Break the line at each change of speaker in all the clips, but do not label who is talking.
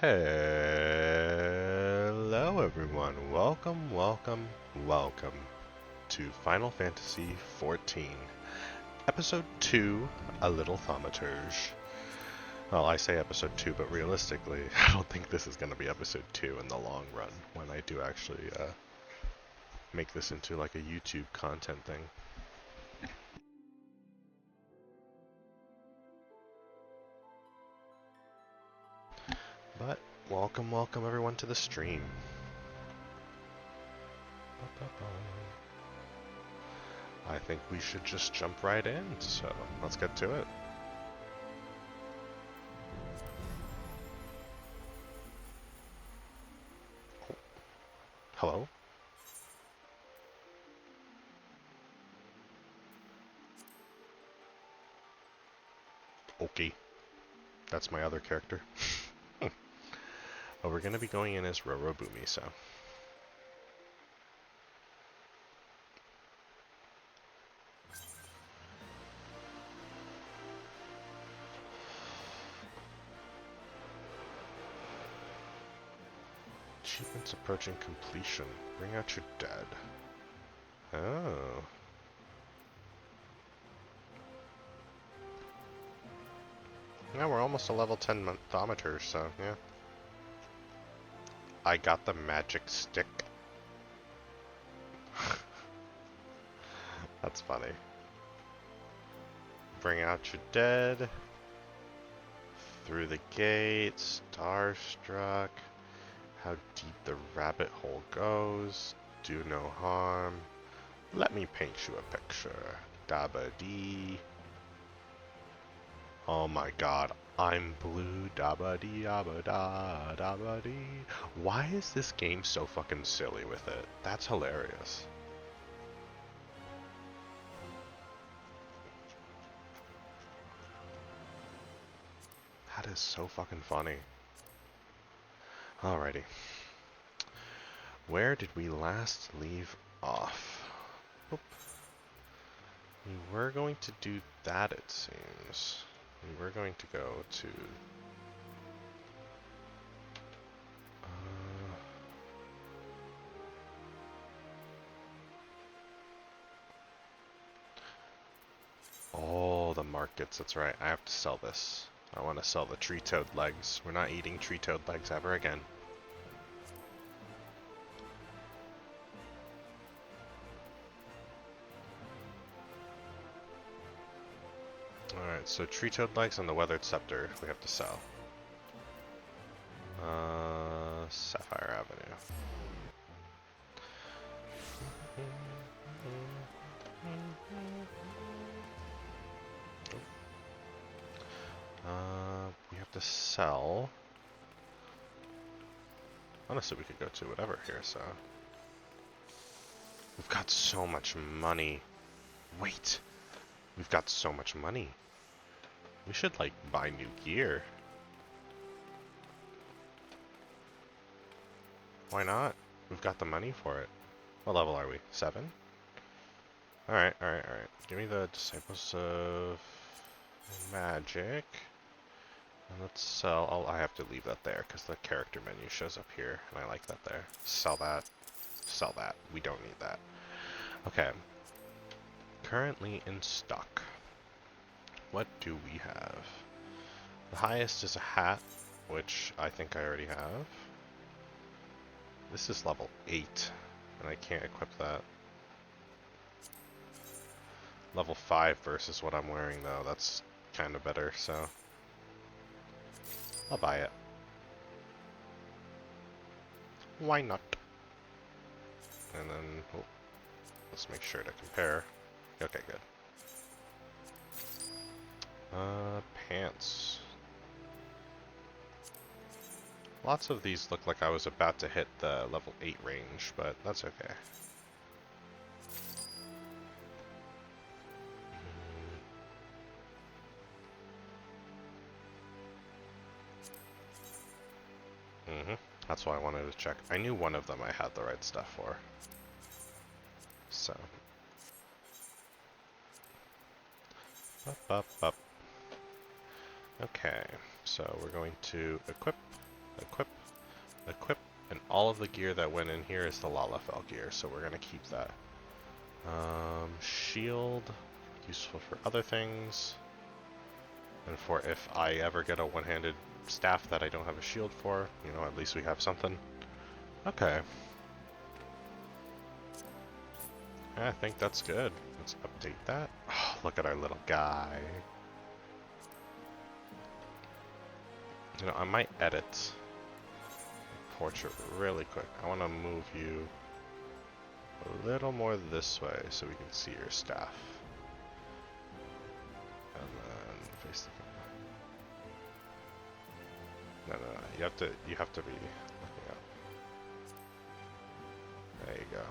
Hello everyone, welcome to Final Fantasy XIV, Episode 2, A Little Thaumaturge. Well, I say Episode 2, but realistically, I don't think this is going to be Episode 2 in the long run, when I do actually make this into like a YouTube content thing. But, welcome everyone to the stream. I think we should just jump right in, so let's get to it. Oh. Hello? Okay. That's my other character. Well, we're going to be going in as Rorobume, so... Achievements approaching completion. Bring out your dead. Oh. Yeah, we're almost a level 10 Thaumaturge, so yeah. I got the magic stick. That's funny. Bring out your dead. Through the gate. Starstruck. How deep the rabbit hole goes. Do no harm. Let me paint you a picture. Dabba-dee. Oh my god. I'm blue. Dabba-dee, dabba-da, dabba-dee. Why is this game so fucking silly with it? That's hilarious. That is so fucking funny. Alrighty. Where did we last leave off? Oop. We were going to do that, it seems. We were going to go to... Oh, the markets, that's right. I have to sell this. I want to sell the tree toad legs. We're not eating tree toad legs ever again. Alright, so tree toad legs and the weathered scepter we have to sell. Sapphire Avenue. We have to sell. Honestly, we could go to whatever here, so. We've got so much money. Wait! We've got so much money. We should, like, buy new gear. Why not? We've got the money for it. What level are we? 7? Alright. Give me the Disciples of Magic. And let's sell. Oh, I have to leave that there because the character menu shows up here, and I like that there. Sell that. Sell that. We don't need that. Okay. Currently in stock. What do we have? The highest is a hat, which I think I already have. This is level 8, and I can't equip that. Level 5 versus what I'm wearing, though. That's kind of better, so I'll buy it. Why not? And then, oh, let's make sure to compare. Okay, good. Pants. Lots of these look like I was about to hit the level 8 range, but that's okay. That's why I wanted to check. I knew one of them I had the right stuff for. So. Up. Okay, so we're going to equip equip, equip, and all of the gear that went in here is the Lalafell gear, so we're gonna keep that. Shield, useful for other things, and for if I ever get a one-handed staff that I don't have a shield for, you know, at least we have something. Okay. I think that's good. Let's update that. Oh, look at our little guy. You know, I might edit portrait really quick. I want to move you a little more this way so we can see your staff. And then face the camera. No. You have to be looking up. There you go.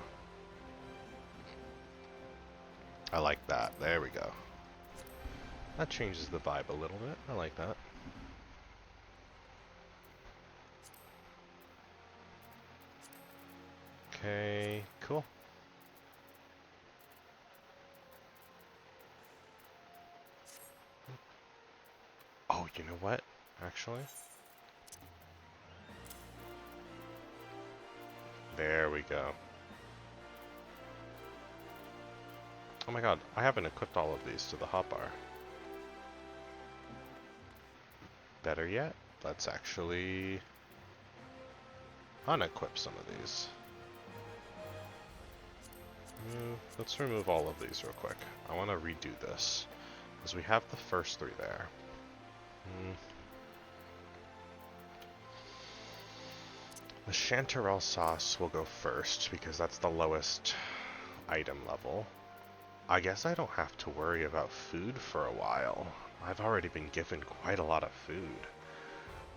I like that. There we go. That changes the vibe a little bit. I like that. Okay, cool. Oh, you know what? Actually. There we go. Oh my god, I haven't equipped all of these to the hotbar. Better yet, let's actually unequip some of these. Let's remove all of these real quick. I want to redo this, because we have the first three there. The chanterelle sauce will go first, because that's the lowest item level. I guess I don't have to worry about food for a while. I've already been given quite a lot of food.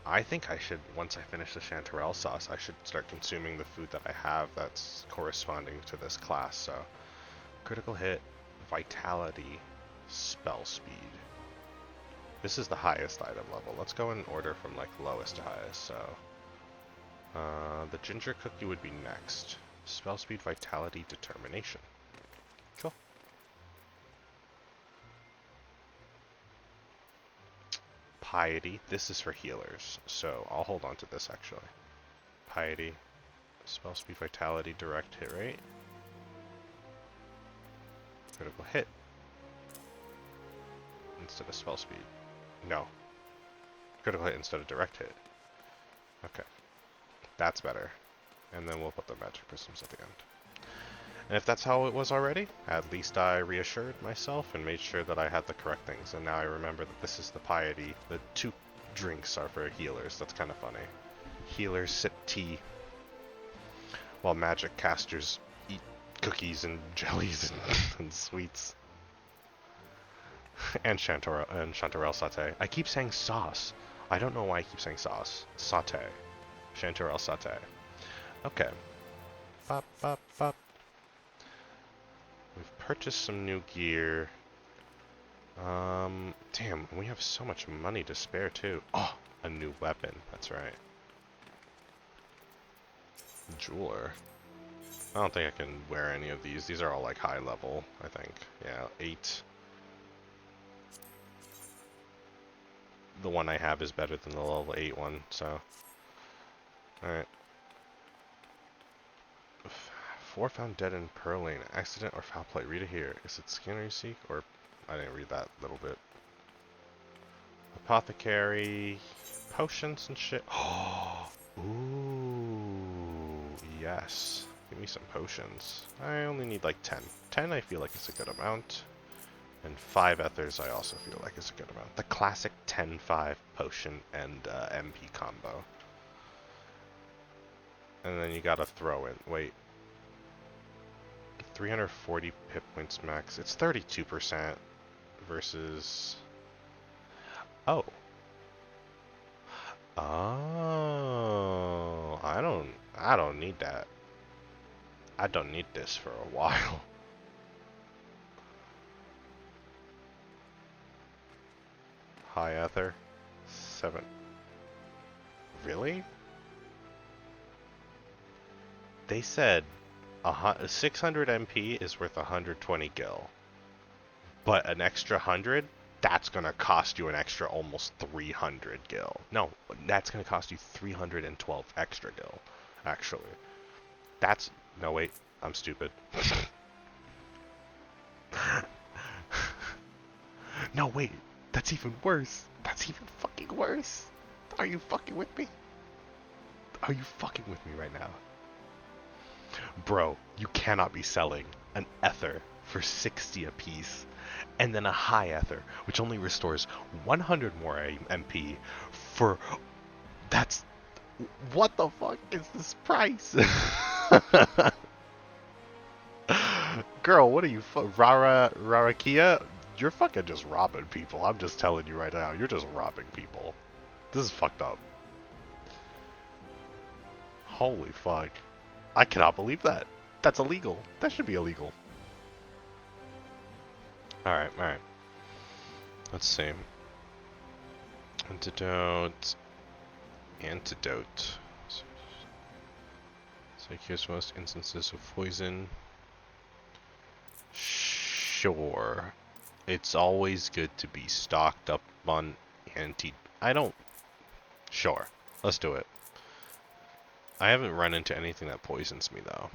I think I should, once I finish the chanterelle sauce, I should start consuming the food that I have that's corresponding to this class. So, critical hit, vitality, spell speed. This is the highest item level. Let's go in order from like lowest to highest. So, the ginger cookie would be next. Spell speed, vitality, determination. Cool. Piety. This is for healers, so I'll hold on to this actually. Piety, spell speed, vitality, direct hit rate, critical hit instead of spell speed. No, critical hit instead of direct hit. Okay, that's better. And then we'll put the magic crystals at the end. And if that's how it was already, at least I reassured myself and made sure that I had the correct things. And now I remember that this is the piety. The 2 drinks are for healers. That's kind of funny. Healers sip tea, while magic casters eat cookies and jellies and sweets. And chanterelle sauté. I keep saying sauce. I don't know why I keep saying sauce. Sauté. Chanterelle sauté. Okay. Bop, bop, bop. We've purchased some new gear. Damn, we have so much money to spare too. Oh, a new weapon. That's right. Jeweler. I don't think I can wear any of these. These are all like high level, I think. Yeah, 8. The one I have is better than the level 8 one, so. Alright. 4 found dead in Pearl Lane. Accident or foul play. Read it here. Is it scanner you seek? Or I didn't read that little bit. Apothecary. Potions and shit. Oh. Ooh. Yes. Give me some potions. I only need like 10. 10 I feel like is a good amount. And 5 ethers I also feel like is a good amount. The classic 10-5 potion and MP combo. And then you gotta throw in. Wait. 340 hit points max. It's 32% versus. Oh. Oh. I don't need that. I don't need this for a while. High ether. 7. Really? They said 600 MP is worth 120 gil, but an extra 100 that's going to cost you an extra almost 300 gil. No, that's going to cost you 312 extra gil, actually. That's... No, wait. I'm stupid. No, wait. That's even worse. That's even fucking worse. Are you fucking with me? Are you fucking with me right now? Bro, you cannot be selling an ether for 60 apiece, and then a high ether, which only restores 100 more MP for... That's... What the fuck is this price? Girl, what are you... Rarakia? You're fucking just robbing people. I'm just telling you right now. You're just robbing people. This is fucked up. Holy fuck. I cannot believe that. That's illegal. That should be illegal. Alright, alright. Let's see. Antidote. Antidote. So here's most instances of poison. Sure. It's always good to be stocked up on Sure. Let's do it. I haven't run into anything that poisons me, though.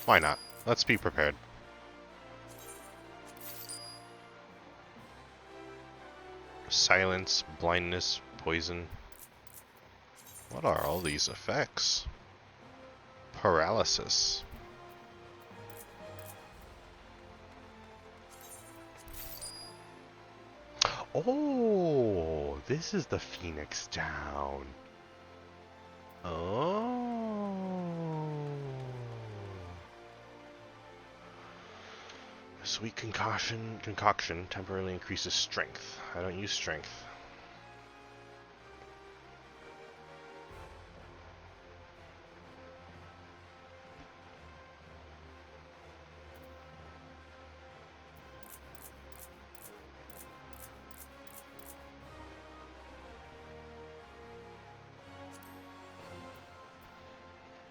Why not? Let's be prepared. Silence, blindness, poison. What are all these effects? Paralysis. Oh, this is the Phoenix Down. Oh. Sweet concoction temporarily increases strength. I don't use strength.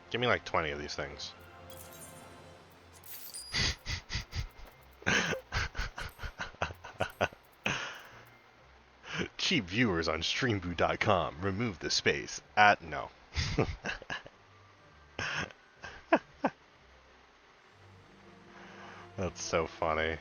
Give me like 20 of these things. Cheap viewers on streamboo.com remove the space at no. That's so funny.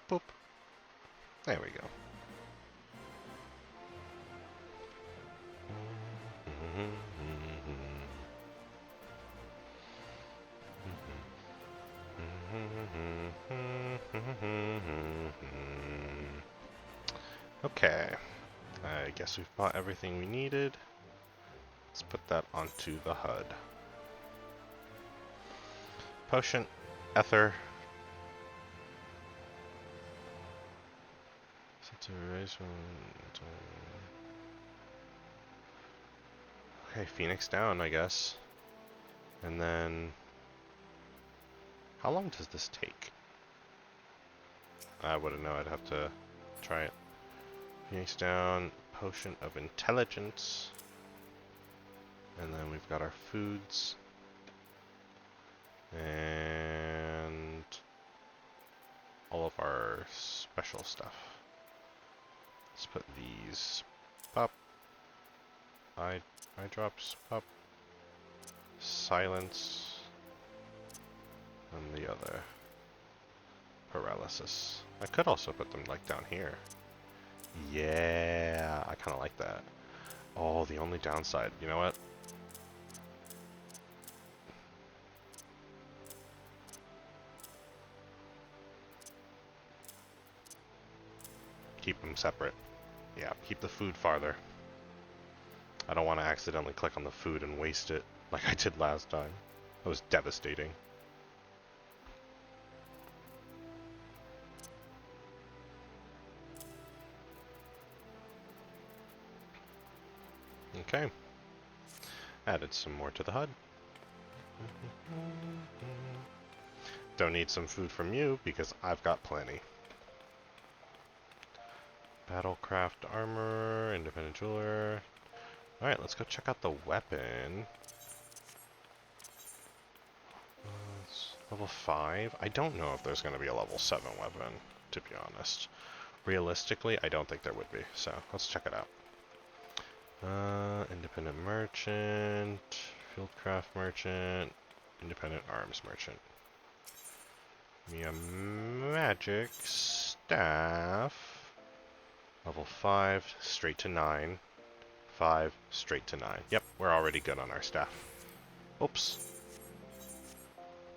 Boop. There we go. Okay. I guess we've bought everything we needed. Let's put that onto the HUD. Potion, ether. Okay, Phoenix down, I guess. And then... How long does this take? I wouldn't know, I'd have to try it. Phoenix down, Potion of Intelligence. And then we've got our foods. And... all of our special stuff. Let's put these up. Eye drops up. Silence. And the other. Paralysis. I could also put them like down here. Yeah, I kind of like that. Oh, the only downside. You know what? Keep them separate. Yeah, keep the food farther. I don't want to accidentally click on the food and waste it like I did last time. That was devastating. Okay. Added some more to the HUD. Don't need some food from you because I've got plenty. Battlecraft armor, independent jeweler. Alright, let's go check out the weapon. It's level 5. I don't know if there's going to be a level 7 weapon, to be honest. Realistically, I don't think there would be, so let's check it out. Independent merchant, fieldcraft merchant, independent arms merchant. Give me a magic staff. Level 5, straight to 9. 5, straight to 9. Yep, we're already good on our staff. Oops.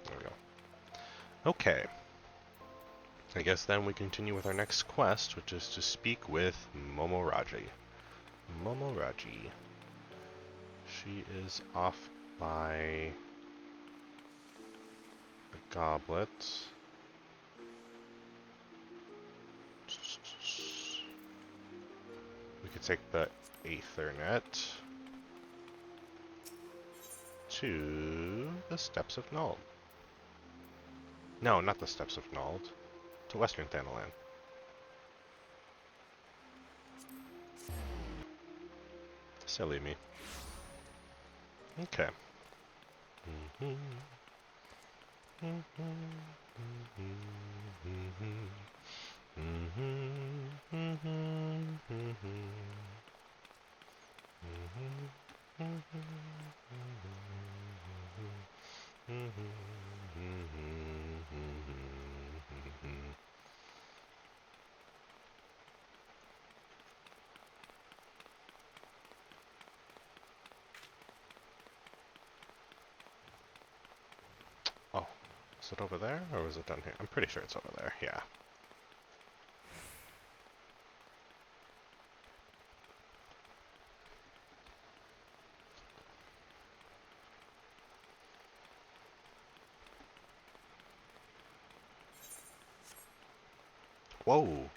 There we go. Okay. I guess then we continue with our next quest, which is to speak with Momoraji. Momoraji. She is off by the goblet. We could take the Aethernet to the Steppes of Nuld. No, not the Steppes of Nuld. To Western Thanalan. Silly me. Okay. Oh, is it over there, or was it down here? I'm pretty sure it's over there, yeah. Whoa!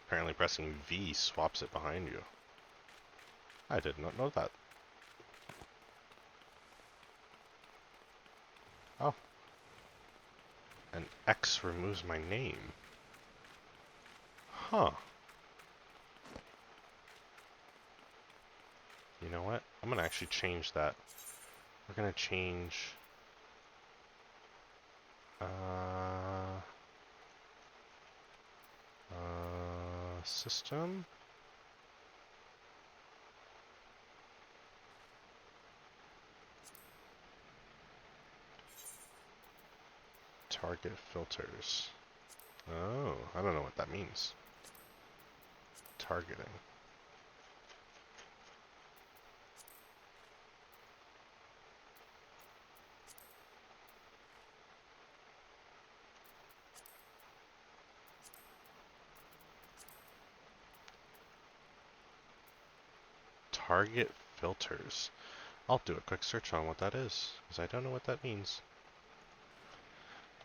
Apparently pressing V swaps it behind you. I did not know that. Oh. And X removes my name. Huh. You know what? I'm gonna actually change that. We're gonna change... system? Target filters. Oh, I don't know what that means. Targeting. Target filters. I'll do a quick search on what that is, because I don't know what that means.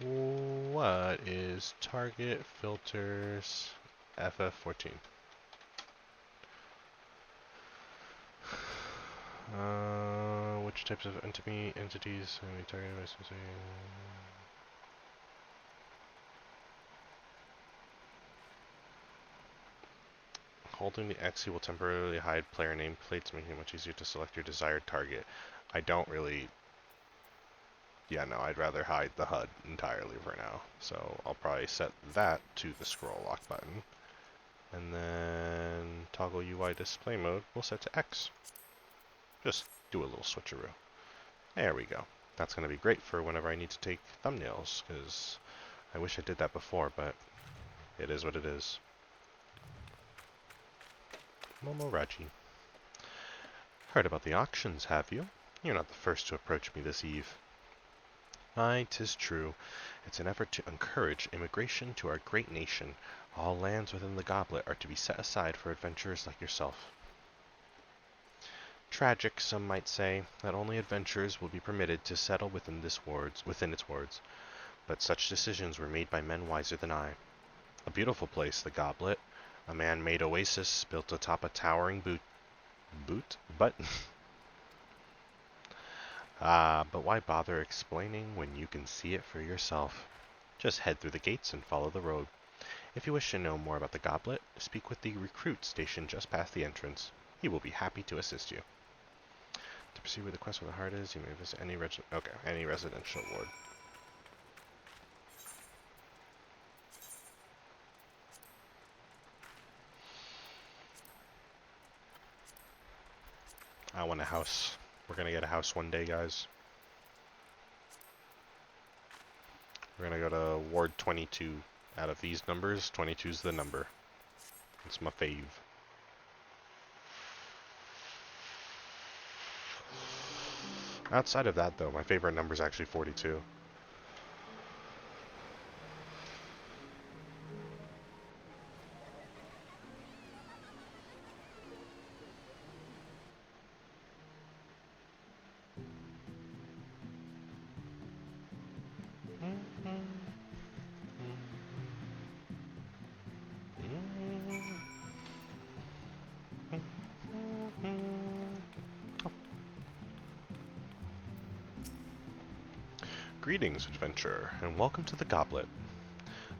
What is target filters FF14? Which types of entities are we targeted by specific? Holding the X will temporarily hide player nameplates, making it much easier to select your desired target. I don't really... Yeah, no, I'd rather hide the HUD entirely for now. So I'll probably set that to the scroll lock button. And then toggle UI display mode, we'll set to X. Just do a little switcheroo. There we go. That's going to be great for whenever I need to take thumbnails, because I wish I did that before, but it is what it is. Momoraji. Heard about the auctions, have you? You're not the first to approach me this eve. Aye, 'tis true. It's an effort to encourage immigration to our great nation. All lands within the goblet are to be set aside for adventurers like yourself. Tragic, some might say, that only adventurers will be permitted to settle within its wards. But such decisions were made by men wiser than I. A beautiful place, the goblet. A man-made oasis built atop a towering but but why bother explaining when you can see it for yourself? Just head through the gates and follow the road. If you wish to know more about the goblet, speak with the recruit stationed just past the entrance. He will be happy to assist you. To proceed with the quest where the heart is, you may visit any any residential ward. I want a house. We're gonna get a house one day, guys. We're gonna go to Ward 22. Out of these numbers, 22 is the number. It's my fave. Outside of that, though, my favorite number is actually 42. Greetings, adventurer, and welcome to the Goblet.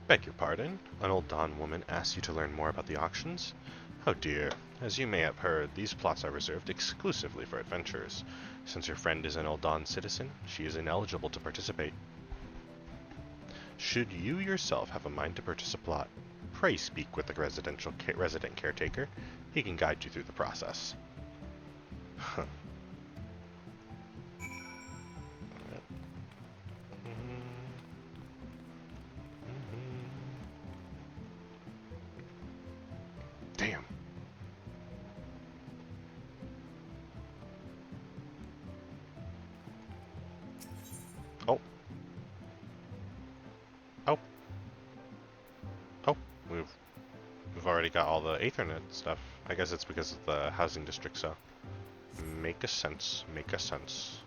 Beg your pardon, an Ul'dah woman asks you to learn more about the auctions? Oh dear, as you may have heard, these plots are reserved exclusively for adventurers. Since your friend is an Ul'dah citizen, she is ineligible to participate. Should you yourself have a mind to purchase a plot, pray speak with the resident caretaker. He can guide you through the process. Damn. Oh. Oh. Oh. We've already got all the Aethernet stuff. I guess it's because of the housing district, so. Make a sense. Make a sense.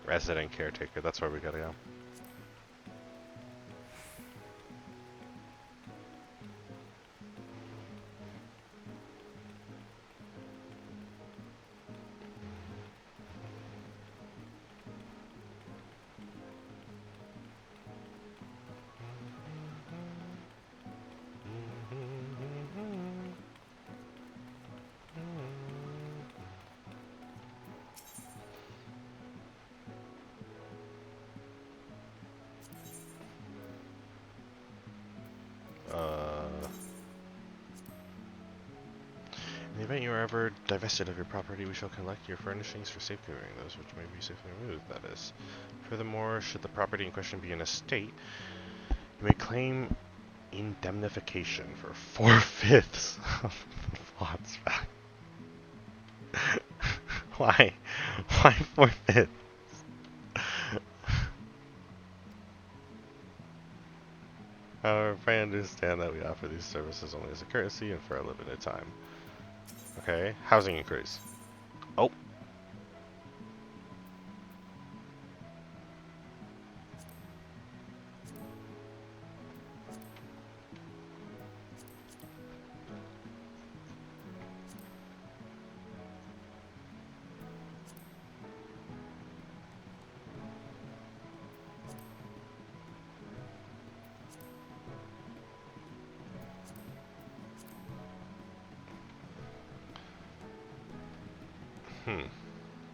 Resident caretaker, that's where we gotta go. In the event you are ever divested of your property, we shall collect your furnishings for safekeeping, those which may be safely removed, that is. Furthermore, should the property in question be an estate, you may claim indemnification for 4/5 of the plots back. Why? Why 4/5? However, I understand that we offer these services only as a courtesy and for a limited time. Okay, housing increase. Oh.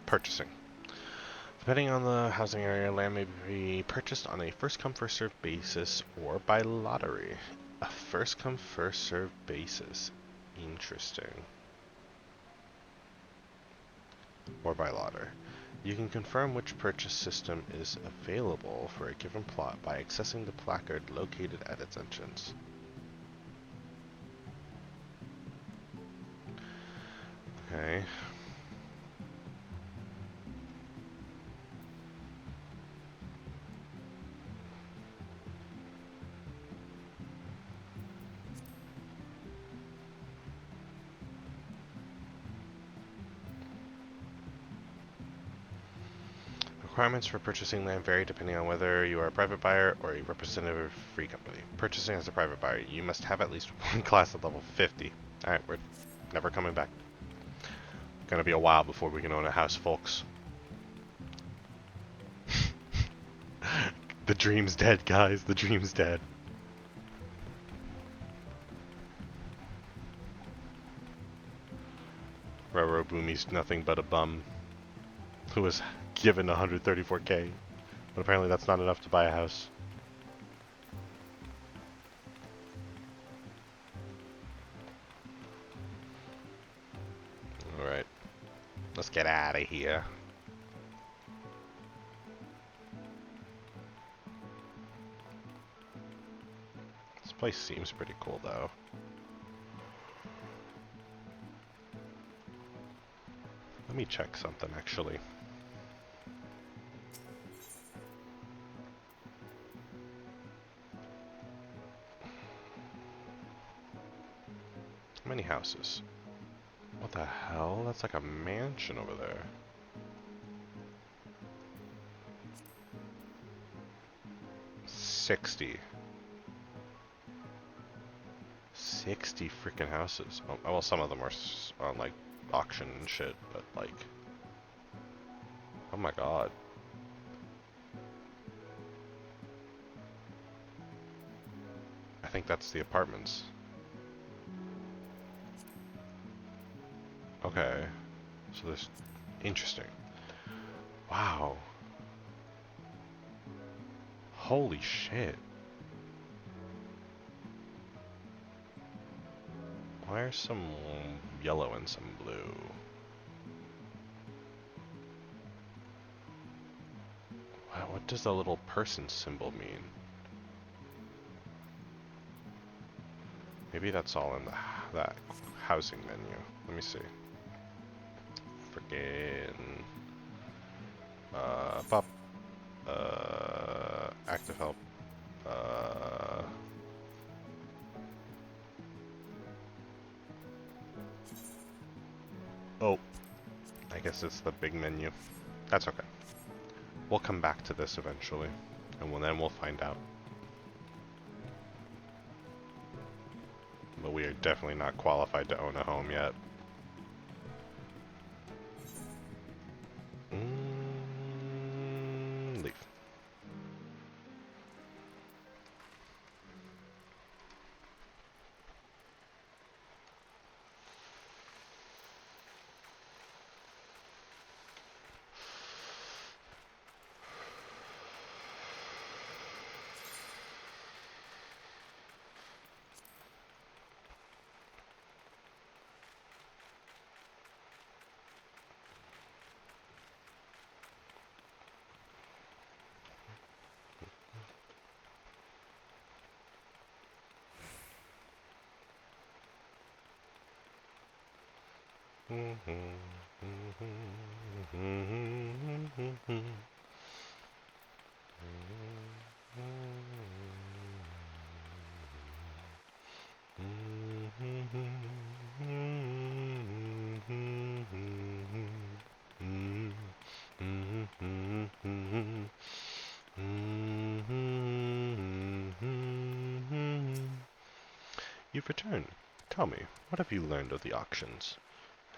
Purchasing. Depending on the housing area, land may be purchased on a first-come, first-served basis or by lottery. A first-come, first-served basis. Interesting. Or by lottery. You can confirm which purchase system is available for a given plot by accessing the placard located at its entrance. Okay. Requirements for purchasing land vary depending on whether you are a private buyer or a representative free company. Purchasing as a private buyer, you must have at least one class at level 50. Alright, we're never coming back. Gonna be a while before we can own a house, folks. The dream's dead, guys. The dream's dead. Rorobume's nothing but a bum who was given 134k, but apparently that's not enough to buy a house. Alright, let's get out of here. This place seems pretty cool though. Let me check something actually. How many houses? What the hell? That's like a mansion over there. $60 freaking houses. Oh, well, some of them are on like auction and shit, but like, oh my god. I think that's the apartments. Okay, so there's interesting. Wow. Holy shit. Why are some yellow and some blue? Wow, what does the little person symbol mean? Maybe that's all in that housing menu. Let me see. Friggin' pop. Active help. Oh, I guess it's the big menu. That's okay. We'll come back to this eventually, and then we'll find out. But we are definitely not qualified to own a home yet. Leave. You've returned. Tell me, what have you learned of the auctions?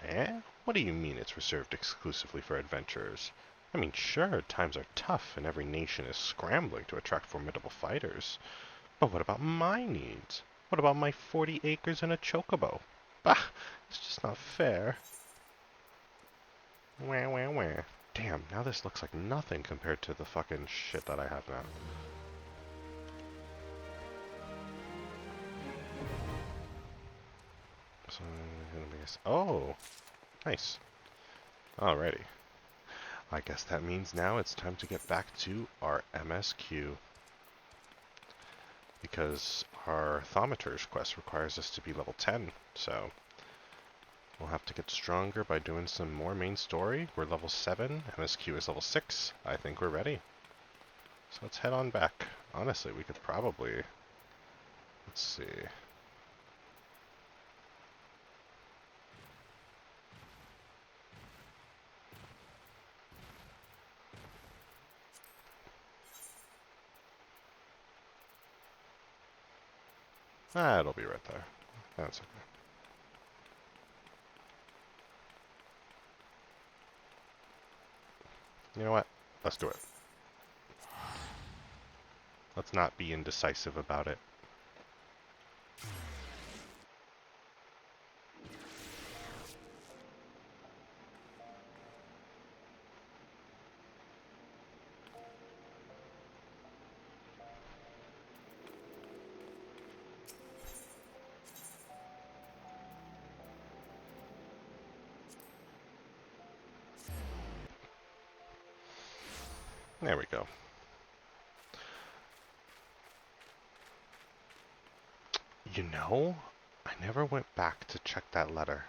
Eh? What do you mean it's reserved exclusively for adventurers? I mean, sure, times are tough and every nation is scrambling to attract formidable fighters. But what about my needs? What about my 40 acres and a chocobo? Bah! It's just not fair. Wah, wah, wah. Damn, now this looks like nothing compared to the fucking shit that I have now. So, oh, nice. Alrighty. I guess that means now it's time to get back to our MSQ. Because our Thaumaturge quest requires us to be level 10, so we'll have to get stronger by doing some more main story. We're level 7, MSQ is level 6. I think we're ready. So let's head on back. Honestly, we could probably... Let's see... Ah, it'll be right there. That's okay. You know what? Let's do it. Let's not be indecisive about it. There we go. You know, I never went back to check that letter.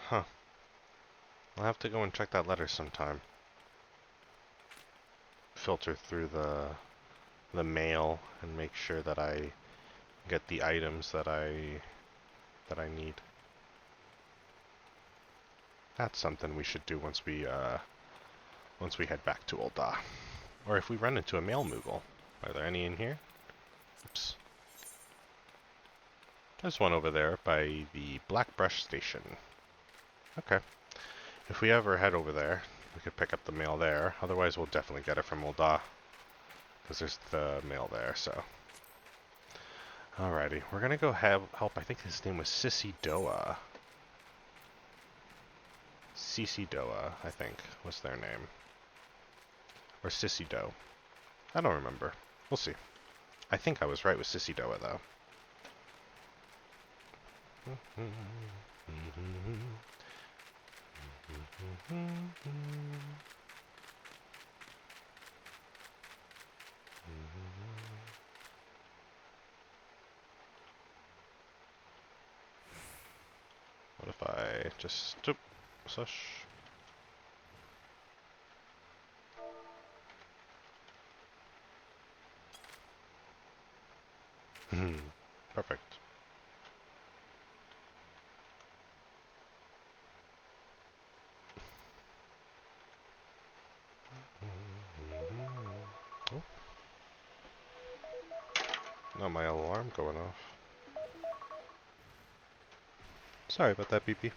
Huh. I'll have to go and check that letter sometime. Filter through the mail and make sure that I get the items that I need. That's something we should do once we head back to Ul'dah. Or if we run into a mail moogle. Are there any in here? Oops. There's one over there by the Blackbrush Station. Okay. If we ever head over there, we could pick up the mail there. Otherwise, we'll definitely get it from Ul'dah. Because there's the mail there, so. Alrighty. We're gonna go help. I think his name was Sissy Doa. Sissy Doa, I think, was their name. Or Sissy Doe. I don't remember. We'll see. I think I was right with Sissy Doa, though. What if I just sush? Perfect. Oh. Now my alarm going off. Sorry about that, BP.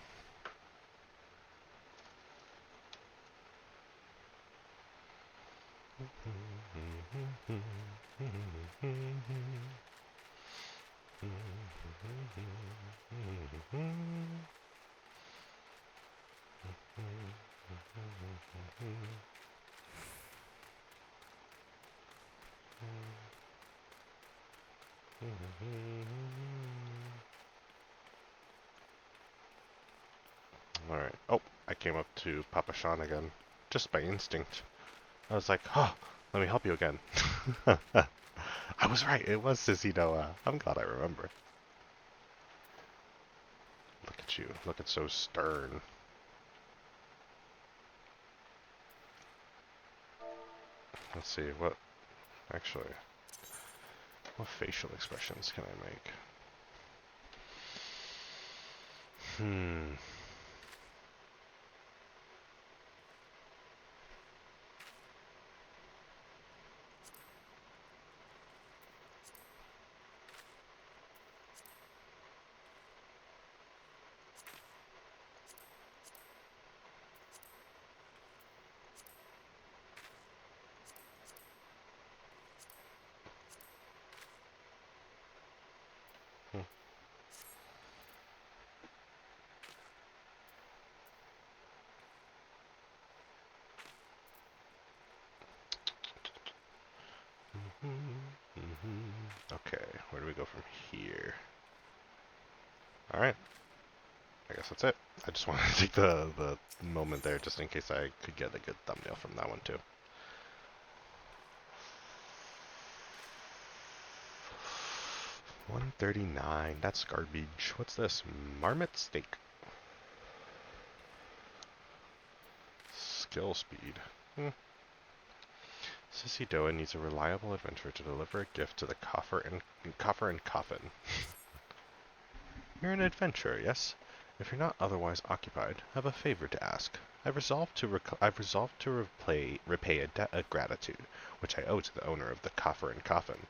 Alright. Oh, I came up to Papa Sean again. Just by instinct. I was like, oh, let me help you again. I was right. It was Sissy Noah. I'm glad I remember. Look at you. Look at so stern. Let's see, actually, what facial expressions can I make? Okay, where do we go from here? Alright. I guess that's it. I just wanted to take the moment there just in case I could get a good thumbnail from that one too. $139. That's garbage. What's this? Marmot steak. Skill speed. Sissy Doa needs a reliable adventurer to deliver a gift to the coffer and coffin. You're an adventurer, yes? If you're not otherwise occupied, I have a favor to ask. I've resolved to repay a debt of gratitude, which I owe to the owner of the coffer and coffin.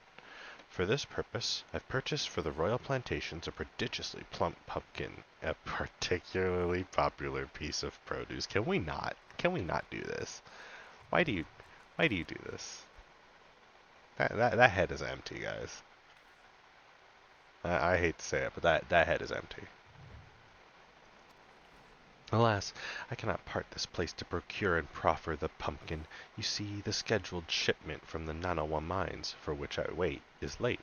For this purpose, I've purchased for the royal plantations a prodigiously plump pumpkin, a particularly popular piece of produce. Can we not? Can we not do this? Why do you do this? That head is empty, guys. I hate to say it, but that head is empty. Alas, I cannot part this place to procure and proffer the pumpkin. You see, the scheduled shipment from the Nanawa mines, for which I wait, is late.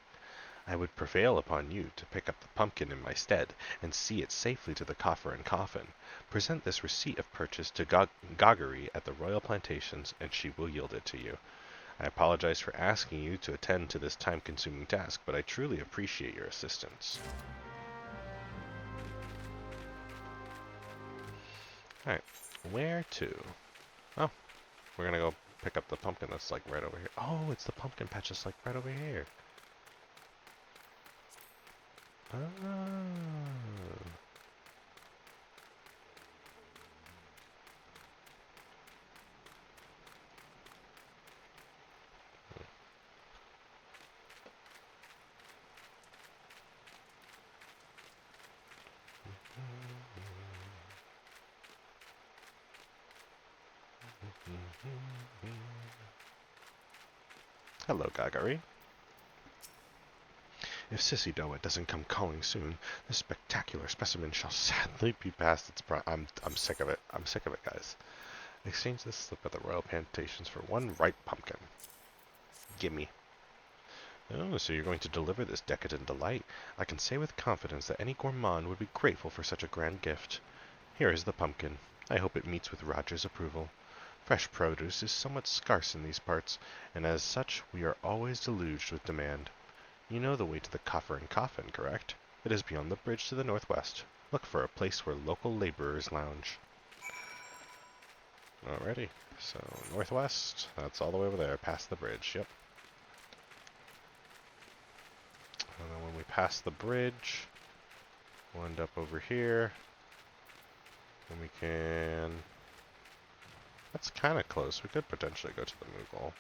I would prevail upon you to pick up the pumpkin in my stead, and see it safely to the coffer and coffin. Present this receipt of purchase to Goggery at the royal plantations, and she will yield it to you. I apologize for asking you to attend to this time-consuming task, but I truly appreciate your assistance. Alright, where to? Oh, we're gonna go pick up the pumpkin that's like right over here. Oh, it's the pumpkin patch that's like right over here. Oh. Hello, Gagari. If Sissy Doa doesn't come calling soon, this spectacular specimen shall sadly be past its prime. I'm sick of it. I'm sick of it, guys. Exchange this slip at the royal plantations for one ripe pumpkin. Gimme. Oh, so you're going to deliver this decadent delight. I can say with confidence that any gourmand would be grateful for such a grand gift. Here is the pumpkin. I hope it meets with Roger's approval. Fresh produce is somewhat scarce in these parts, and as such we are always deluged with demand. You know the way to the coffer and coffin, correct? It is beyond the bridge to the northwest. Look for a place where local laborers lounge. Alrighty, so northwest, that's all the way over there, past the bridge, yep. And then when we pass the bridge, we'll end up over here. And we can... That's kind of close. We could potentially go to the Moogle.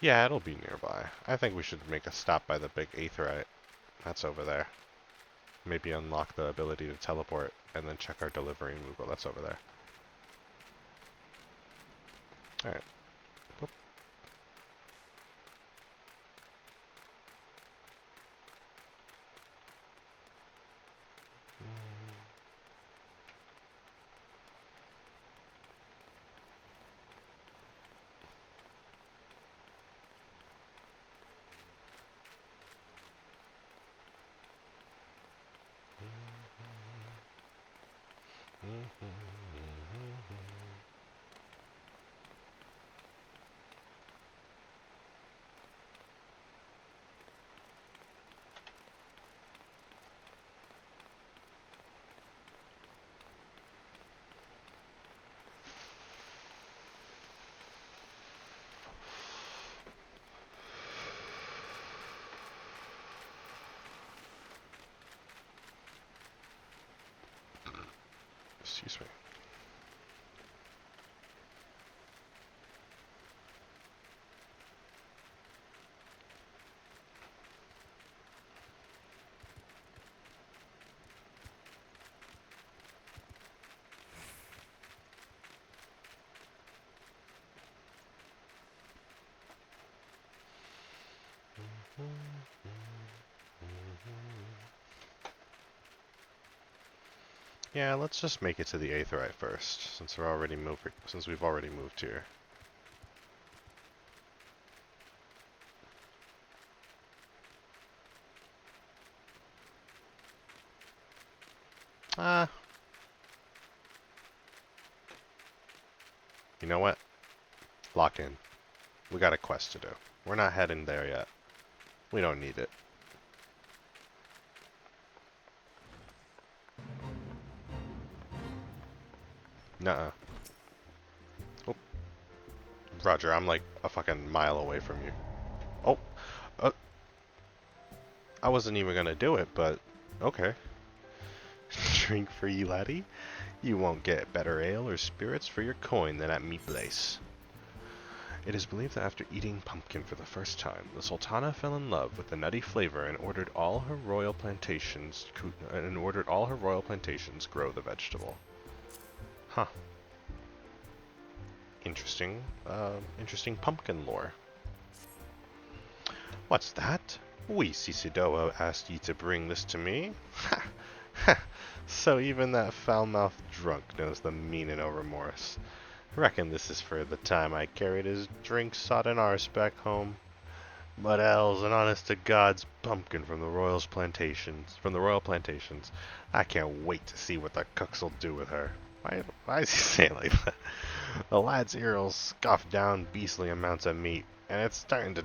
Yeah, it'll be nearby. I think we should make a stop by the big aetheryte. That's over there. Maybe unlock the ability to teleport, and then check our delivery Moogle. That's over there. Alright. Excuse me. Yeah, let's just make it to the aetheryte first, since we've already moved here. You know what? Lock in. We got a quest to do. We're not heading there yet. We don't need it. Nuh-uh. Oh. Roger, I'm like a fucking mile away from you. Oh. I wasn't even gonna do it, but Okay. Drink for you, laddie? You won't get better ale or spirits for your coin than at me place. It is believed that after eating pumpkin for the first time, the Sultana fell in love with the nutty flavor and ordered all her royal plantations grow the vegetable. Huh. Interesting, interesting pumpkin lore. What's that? We Cicidoa asked ye to bring this to me? Ha! Ha! So even that foul-mouthed drunk knows the meaning o' remorse. Reckon this is for the time I carried his drink-sodden arse back home. But ells, an honest-to-God's pumpkin from the royal plantations. I can't wait to see what the cooks'll do with her. Why is he saying like that? The lad's ear'll scoff down beastly amounts of meat, and it's starting to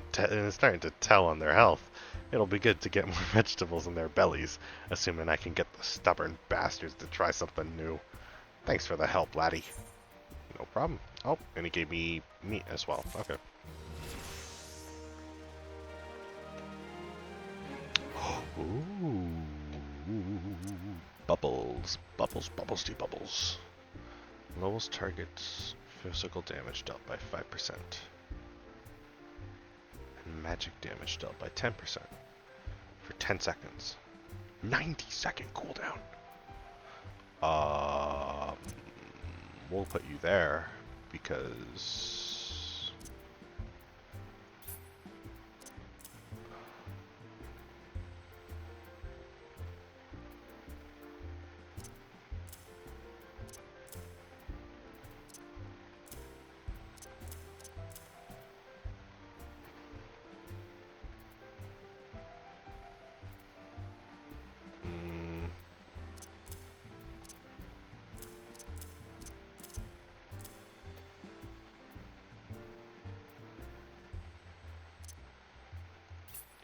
tell on their health. It'll be good to get more vegetables in their bellies, assuming I can get the stubborn bastards to try something new. Thanks for the help, laddie. No problem. Oh, and he gave me meat as well. Okay. Ooh. Bubbles. Bubbles. Lowers target's physical damage dealt by 5%. And magic damage dealt by 10%. For 10 seconds. 90-second cooldown. We'll put you there because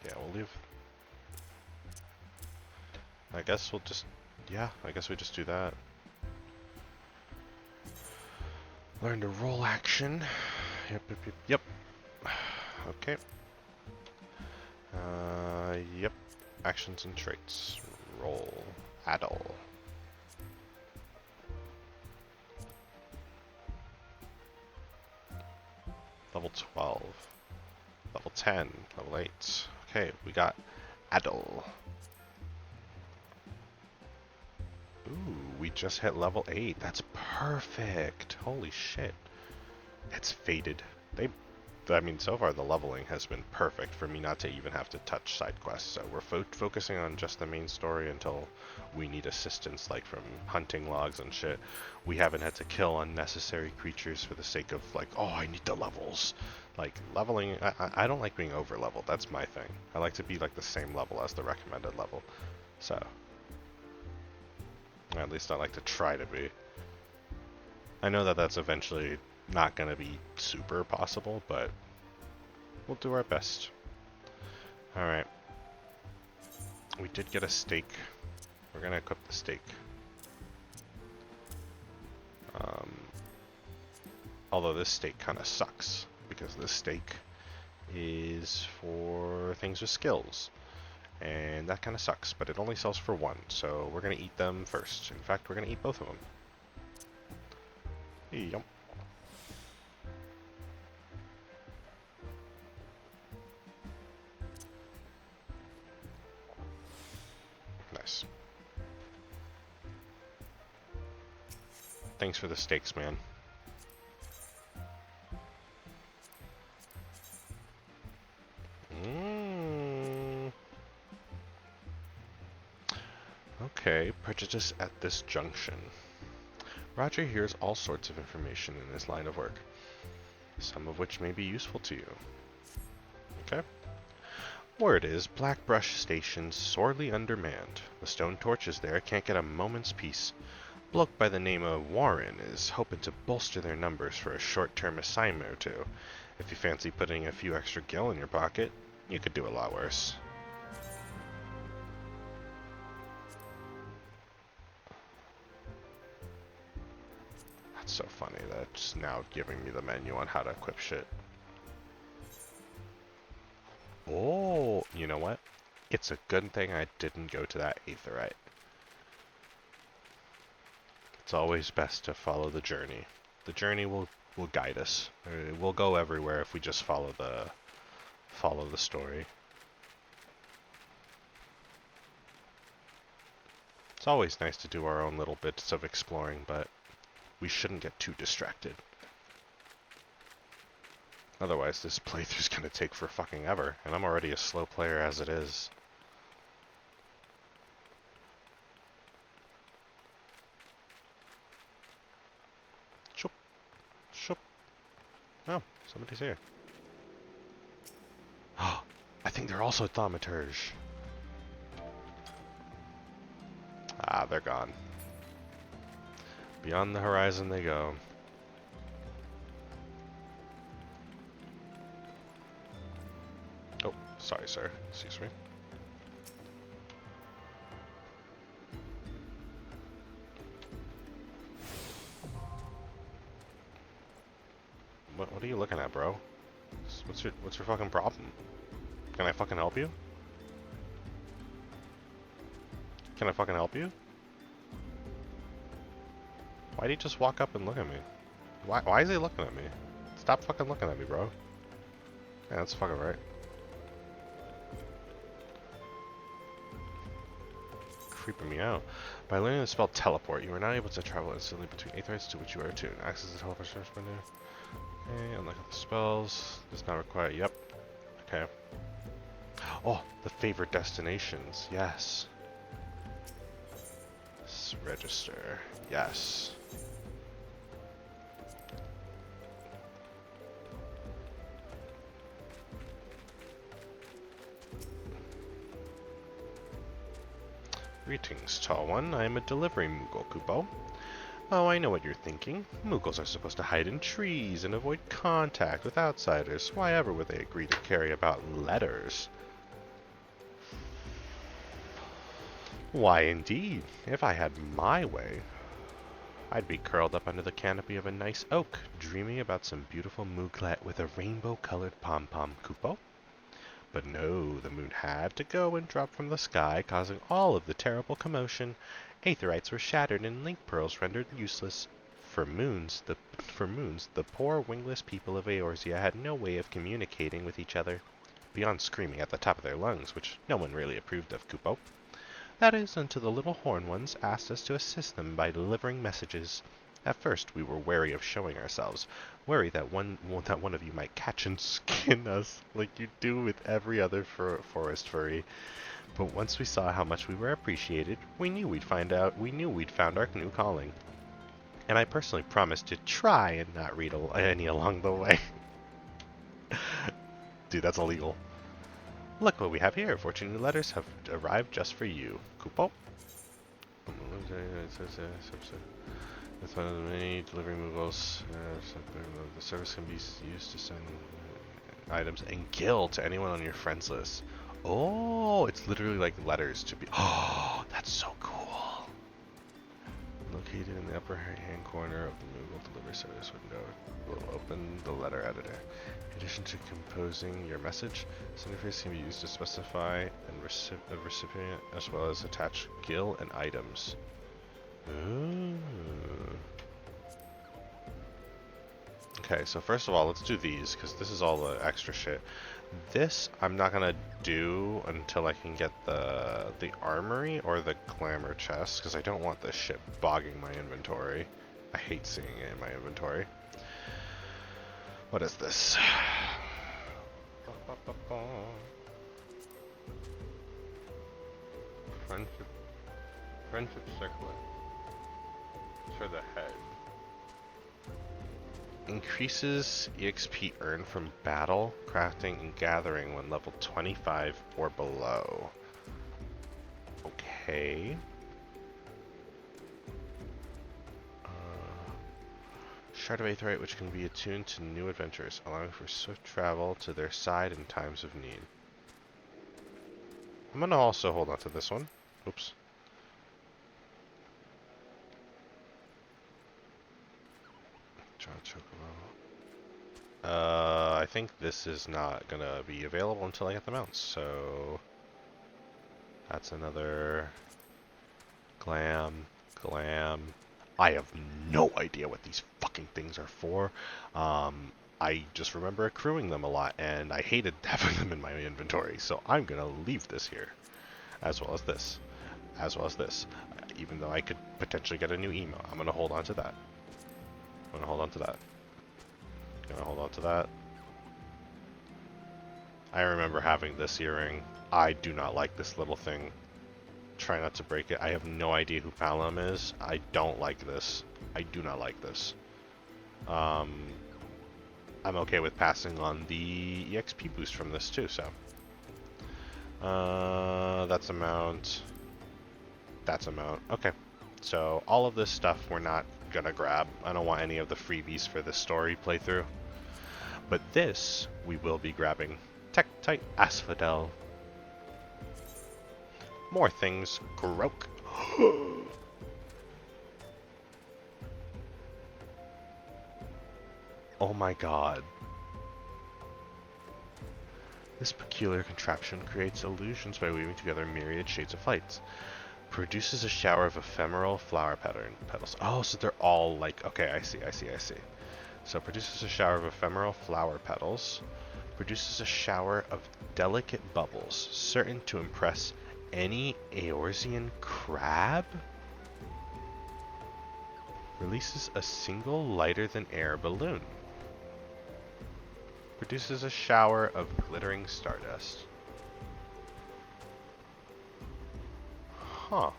yeah, we'll leave. I guess we'll just, yeah, I guess we just do that. Learn to roll action. Yep. Okay. Yep. Actions and traits. Roll. Addle. Level 12. Level 10. Level 8. Okay, we got Addle. Ooh, we just hit level 8. That's perfect. Holy shit. It's faded. I mean, so far the leveling has been perfect for me not to even have to touch side quests. So we're focusing on just the main story until we need assistance, like from hunting logs and shit. We haven't had to kill unnecessary creatures for the sake of like, oh, I need the levels. Like leveling, I don't like being over leveled. That's my thing. I like to be like the same level as the recommended level. So at least I like to try to be. I know that that's eventually not going to be super possible, but we'll do our best. Alright. We did get a stake. We're going to equip the stake. Although this stake kind of sucks, because this stake is for things with skills. And that kind of sucks, but it only sells for one, so we're going to eat them first. In fact, we're going to eat both of them. Yum. Nice. Thanks for the steaks, man. Okay, prejudice at this junction. Roger hears all sorts of information in his line of work, some of which may be useful to you. Okay. Word is, Blackbrush Station's sorely undermanned. The stone torches there can't get a moment's peace. Bloke by the name of Warren is hoping to bolster their numbers for a short-term assignment or two. If you fancy putting a few extra gil in your pocket, you could do a lot worse. That's so funny that it's now giving me the menu on how to equip shit. Oh, you know what? It's a good thing I didn't go to that aetheryte. It's always best to follow the journey. The journey will guide us. We'll go everywhere if we just follow the story. It's always nice to do our own little bits of exploring, but we shouldn't get too distracted. Otherwise, this playthrough's gonna take for fucking ever, and I'm already a slow player as it is. Shoop. Shoop. Oh, somebody's here. Oh, I think they're also Thaumaturge. Ah, they're gone. Beyond the horizon they go. Oh, sorry, sir. Excuse me. What are you looking at, bro? What's your fucking problem? Can I fucking help you? Can I fucking help you? Why'd he just walk up and look at me? Why is he looking at me? Stop fucking looking at me, bro. Yeah, that's fucking right. Creeping me out. By learning the spell teleport, you are now able to travel instantly between aetherytes to which you are attuned. Access the teleport search menu. Okay, unlock the spells. Does not require. Yep. Okay. Oh, the favorite destinations. Yes. Register. Yes. Greetings, tall one. I am a delivery Moogle, Kupo. Oh, I know what you're thinking. Moogles are supposed to hide in trees and avoid contact with outsiders. Why ever would they agree to carry about letters? Why, indeed. If I had my way, I'd be curled up under the canopy of a nice oak, dreaming about some beautiful mooglet with a rainbow-colored pom-pom, Kupo. But no, the moon had to go and drop from the sky, causing all of the terrible commotion. Aetherytes were shattered and link pearls rendered useless. For moons, the poor wingless people of Eorzea had no way of communicating with each other, beyond screaming at the top of their lungs, which no one really approved of, Kupo. That is, until the little horn ones asked us to assist them by delivering messages. At first, we were wary of showing ourselves, worried that one of you might catch and skin us, like you do with every other forest furry. But once we saw how much we were appreciated, we knew we'd found our new calling. And I personally promised to try and not read any along the way. Dude, that's illegal. Look what we have here. Fortune letters have arrived just for you, Kupo. It's one of the many delivery moogles. The service can be used to send items and gil to anyone on your friends list. Oh, it's literally like letters to be. Oh, that's so cool. Located in the upper right-hand corner of the Moogle delivery service window, we'll open the letter editor. In addition to composing your message, this interface can be used to specify a recipient as well as attach gil and items. Ooh. Okay, so first of all, let's do these, because this is all the extra shit. This, I'm not going to do until I can get the armory or the glamour chest, because I don't want this shit bogging my inventory. I hate seeing it in my inventory. What is this? Friendship circlet. For the head. Increases EXP earned from battle, crafting, and gathering when level 25 or below. Okay. Shard of Aetheryte, which can be attuned to new adventurers, allowing for swift travel to their side in times of need. I'm gonna also hold on to this one. Oops. I think this is not gonna be available until I get the mounts, so That's another glam, glam. I have no idea what these fucking things are for. I just remember accruing them a lot, and I hated having them in my inventory, so I'm gonna leave this here, as well as this, as well as this. Even though I could potentially get a new email, I'm gonna hold on to that. I'm gonna hold on to that. Gonna hold on to that. I remember having this earring. I do not like this little thing. Try not to break it. I have no idea who Palom is. I don't like this. I do not like this. I'm okay with passing on the EXP boost from this too, so. That's amount. That's amount. Okay. So all of this stuff we're not gonna grab. I don't want any of the freebies for this story playthrough. But this, we will be grabbing. Tektite Asphodel. More things. Grok. Oh my god. This peculiar contraption creates illusions by weaving together myriad shades of light. Produces a shower of ephemeral flower petals. Oh, so they're all like... Okay, I see. So produces a shower of ephemeral flower petals. Produces a shower of delicate bubbles, certain to impress any Eorzean crab? Releases a single lighter-than-air balloon. Produces a shower of glittering stardust. Huh.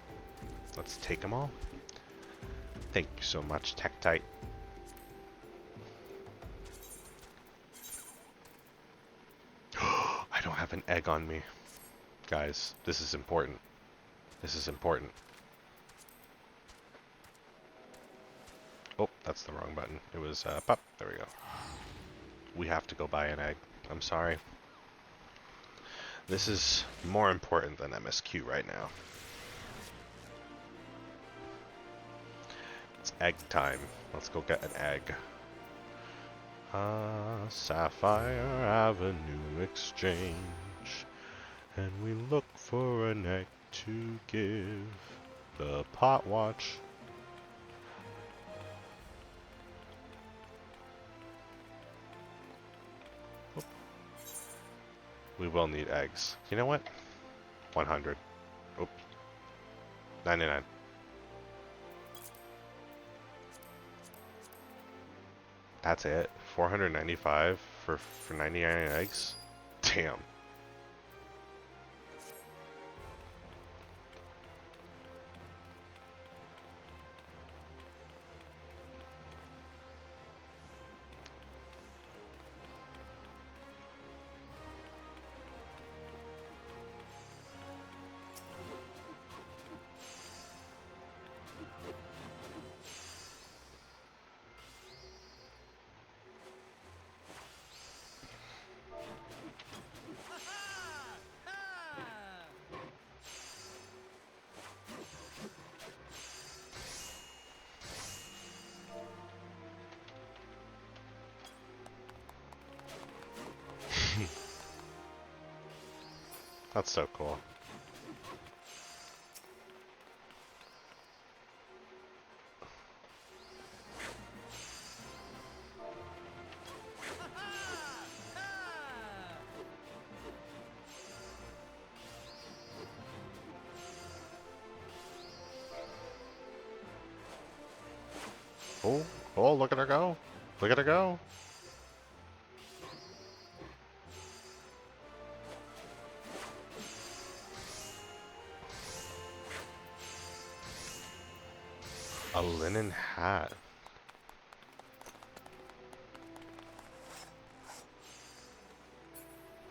Let's take them all. Thank you so much, Tektite. I don't have an egg on me. Guys, this is important. This is important. Oh, that's the wrong button. It was, pop. There we go. We have to go buy an egg. I'm sorry. This is more important than MSQ right now. It's egg time. Let's go get an egg. Sapphire Avenue Exchange. And we look for an egg to give the pot watch. Oh. We will need eggs. You know what? 100. Oh. 99. That's it. 495 for 99 eggs? Damn. That's so cool. Oh, oh, look at her go. Look at her go. A linen hat.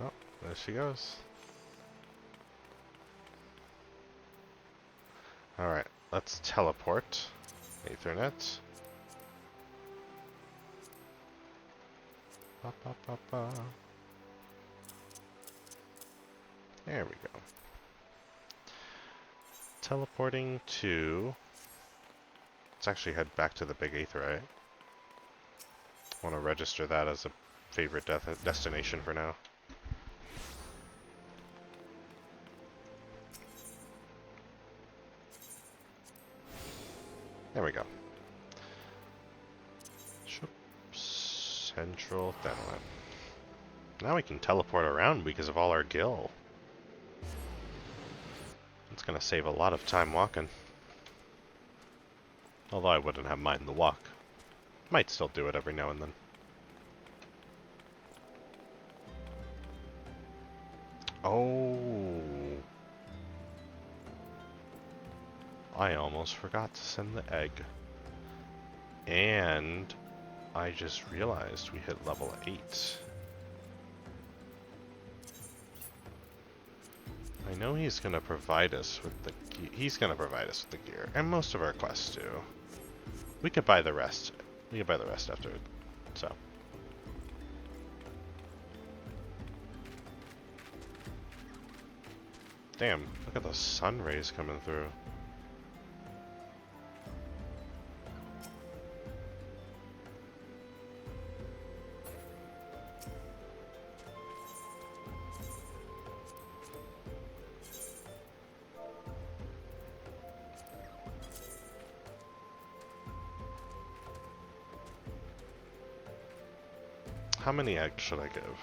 Oh, there she goes. Alright, let's teleport. Ethernet. Ba, ba, ba, ba. There we go. Teleporting to... Let's actually head back to the Big Aetheryte. I want to register that as a favorite destination for now. There we go. Central Thanalan. Now we can teleport around because of all our gil. It's gonna save a lot of time walking. Although I wouldn't have mind the walk. Might still do it every now and then. Oh. I almost forgot to send the egg. And I just realized we hit level 8. I know he's gonna provide us with the gear, and most of our quests do. We could buy the rest. We could buy the rest after it. So. Damn, look at the sun rays coming through. How many eggs should I give?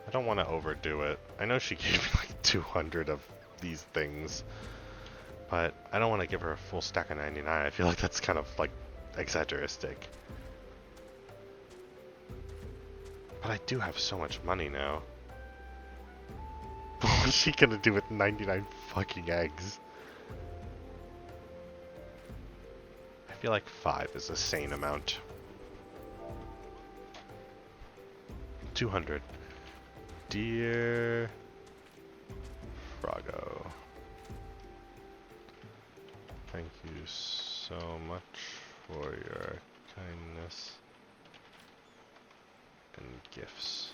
I don't want to overdo it. I know she gave me like 200 of these things, but I don't want to give her a full stack of 99. I feel like that's kind of like exaggeristic. But I do have so much money now. What's she gonna do with 99 fucking eggs? I feel like 5 is a sane amount. 200. Dear Froggo, thank you so much for your kindness and gifts.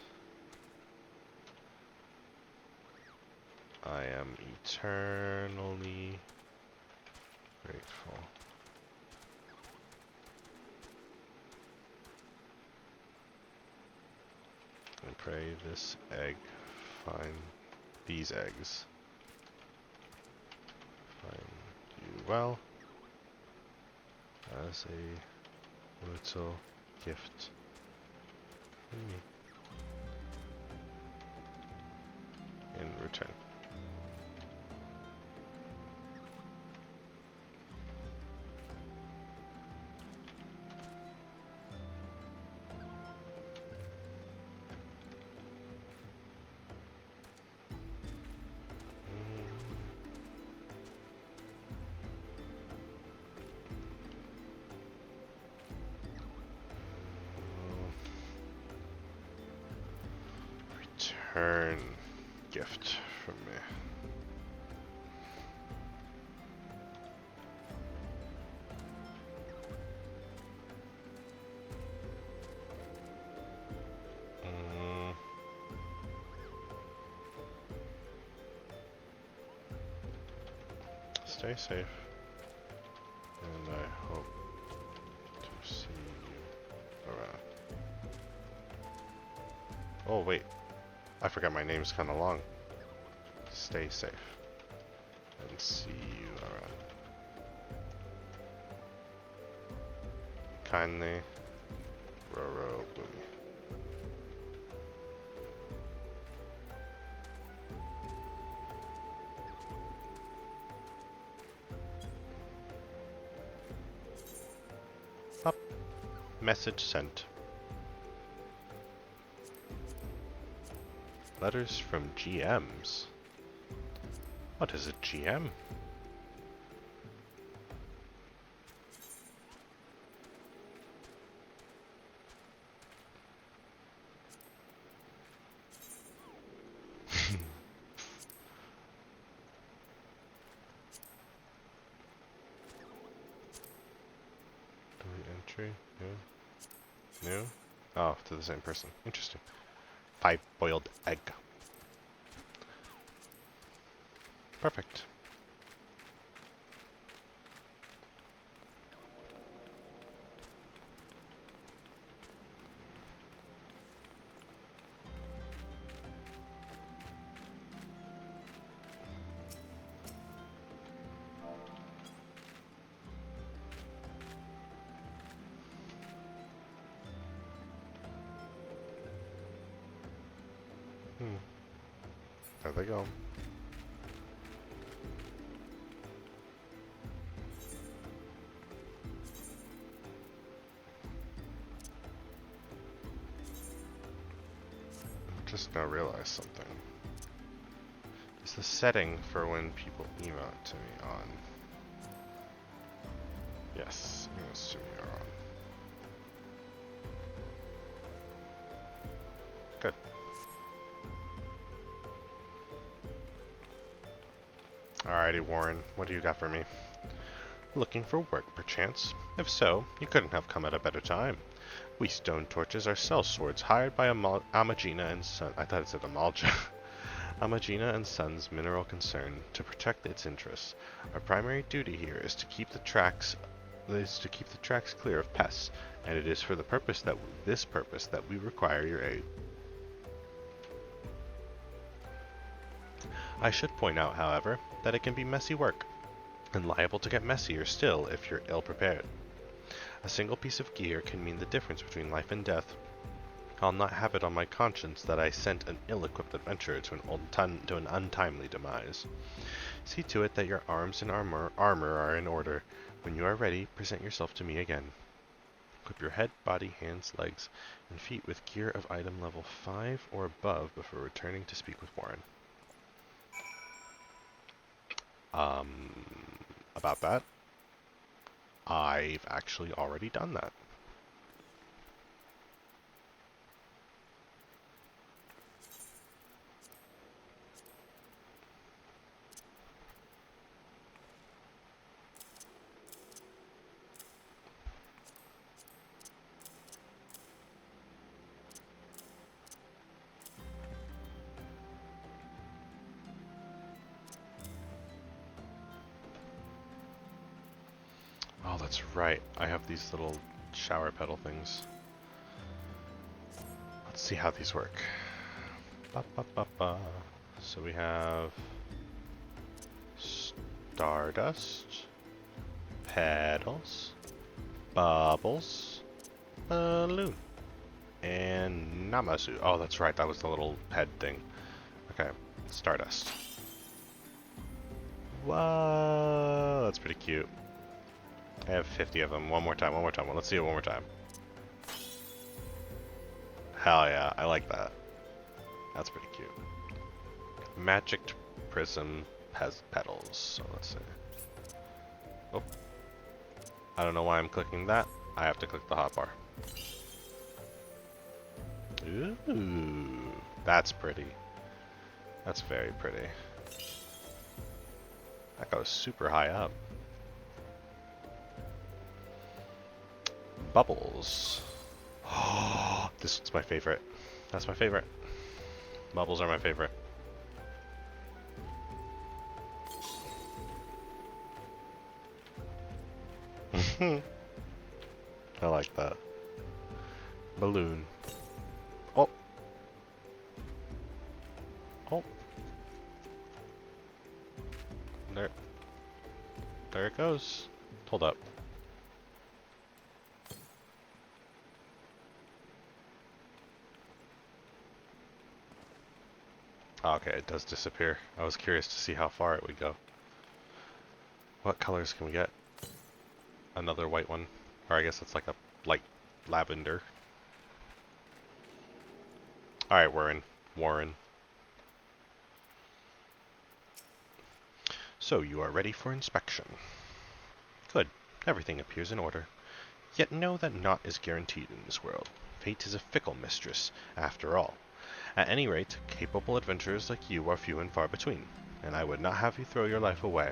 I am eternally grateful. I pray this egg find these eggs. Find you well as a little gift from me in return. Return gift from me. Stay safe, and I hope to see you around. Oh wait, I forgot my name's kind of long. Stay safe, and see you around. Kindly, Rorobume. Up. Message sent. Letters from GMs. What is a GM? Entry? New? New? Oh, to the same person. Interesting. 5 boiled egg. Perfect. There they go. Just now realized something. Is the setting for when people emote to me on? Yes, emotes to me are on. Good. Alrighty, Warren, what do you got for me? Looking for work, perchance? If so, you couldn't have come at a better time. We stone torches are sellswords hired by Amagina and Son. I thought it said Amalja. Amagina and Sons Mineral Concern to protect its interests. Our primary duty here is to keep the tracks clear of pests, and it is for this purpose that we require your aid. I should point out, however, that it can be messy work, and liable to get messier still if you're ill-prepared. A single piece of gear can mean the difference between life and death. I'll not have it on my conscience that I sent an ill-equipped adventurer to an untimely demise. See to it that your arms and armor are in order. When you are ready, present yourself to me again. Equip your head, body, hands, legs, and feet with gear of item level 5 or above before returning to speak with Warren. About that, I've actually already done that. Oh, that's right. I have these little shower pedal things. Let's see how these work. Ba, ba, ba, ba. So we have Stardust, Pedals, Bubbles, Balloon, and Namazu. Oh, that's right. That was the little head thing. Okay, Stardust. Whoa, that's pretty cute. I have 50 of them. One more time. Let's see it one more time. Hell yeah, I like that. That's pretty cute. Magic Prism has petals, so let's see. Oh. I don't know why I'm clicking that. I have to click the hotbar. Ooh, that's pretty. That's very pretty. That goes super high up. Bubbles. Oh, this one's my favorite. That's my favorite. Bubbles are my favorite. I like that. Balloon. Oh. Oh. There it goes. Hold up. Okay, it does disappear. I was curious to see how far it would go. What colors can we get? Another white one. Or I guess it's like a light lavender. Alright, Warren. So, you are ready for inspection. Good. Everything appears in order. Yet know that naught is guaranteed in this world. Fate is a fickle mistress, after all. At any rate, capable adventurers like you are few and far between, and I would not have you throw your life away.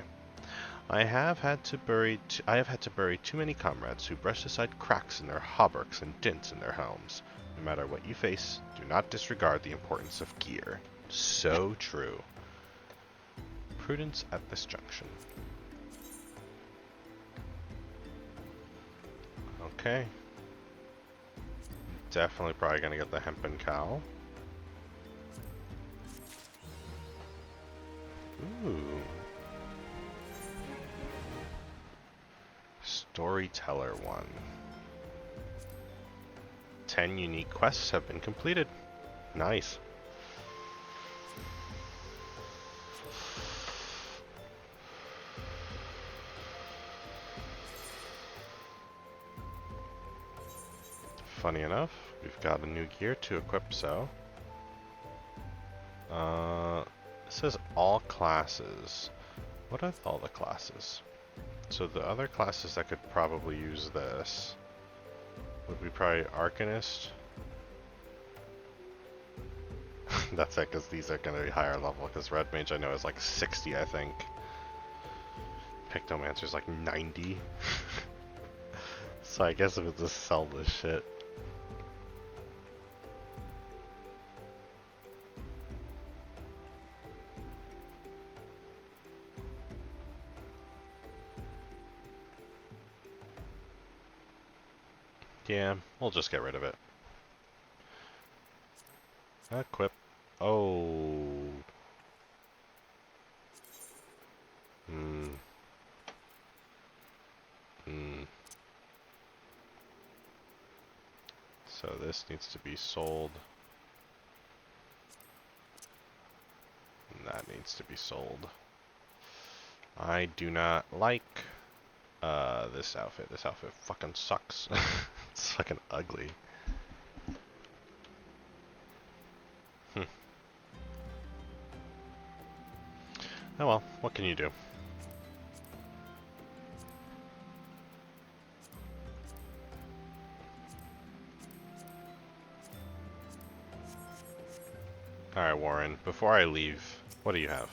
I have had to bury too many comrades who brushed aside cracks in their hauberks and dints in their helms. No matter what you face, do not disregard the importance of gear. So true. Prudence at this junction. Okay. Definitely probably gonna get the hempen cowl. Ooh. Storyteller 1. 10 unique quests have been completed. Nice. funny enough, we've got a new gear to equip, so... it says all classes. What are all the classes? So the other classes that could probably use this would be probably Arcanist. That's it, because these are going to be higher level, because Red Mage I know is like 60, I think. Pictomancer's like 90. So I guess we just sell this shit. Yeah, we'll just get rid of it. Equip. Oh. So this needs to be sold. And that needs to be sold. I do not like this outfit. This outfit fucking sucks. It's fucking ugly. Oh well, what can you do? Alright, Warren, before I leave, what do you have?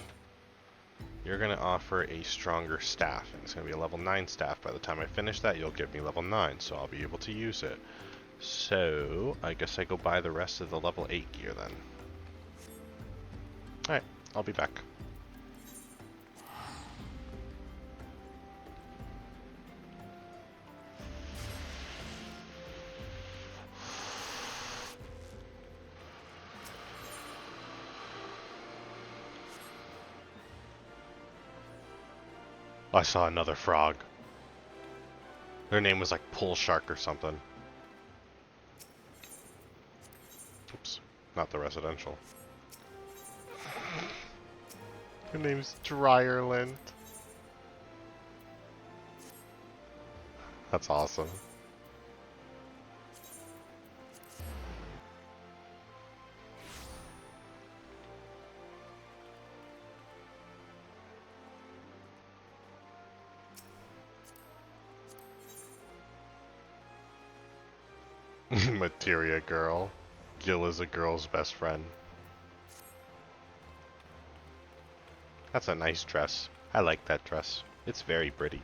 You're going to offer a stronger staff, and it's going to be a level 9 staff. By the time I finish that, you'll give me level 9, so I'll be able to use it. So, I guess I go buy the rest of the level 8 gear then. Alright, I'll be back. I saw another frog. Their name was like Pull Shark or something. Oops, not the residential. Her name's Dryerland. That's awesome. Materia girl. Gil is a girl's best friend. That's a nice dress. I like that dress. It's very pretty.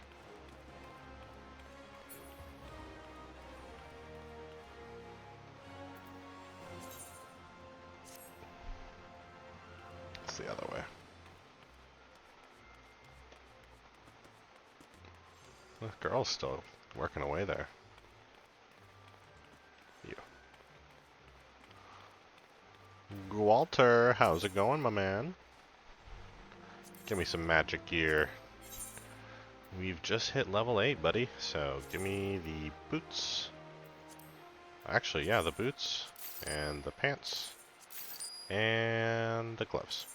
It's the other way. The girl's still working away there. You. Walter, how's it going, my man? Give me some magic gear. We've just hit level 8, buddy. So give me the boots. Actually, yeah, the boots and the pants and the gloves.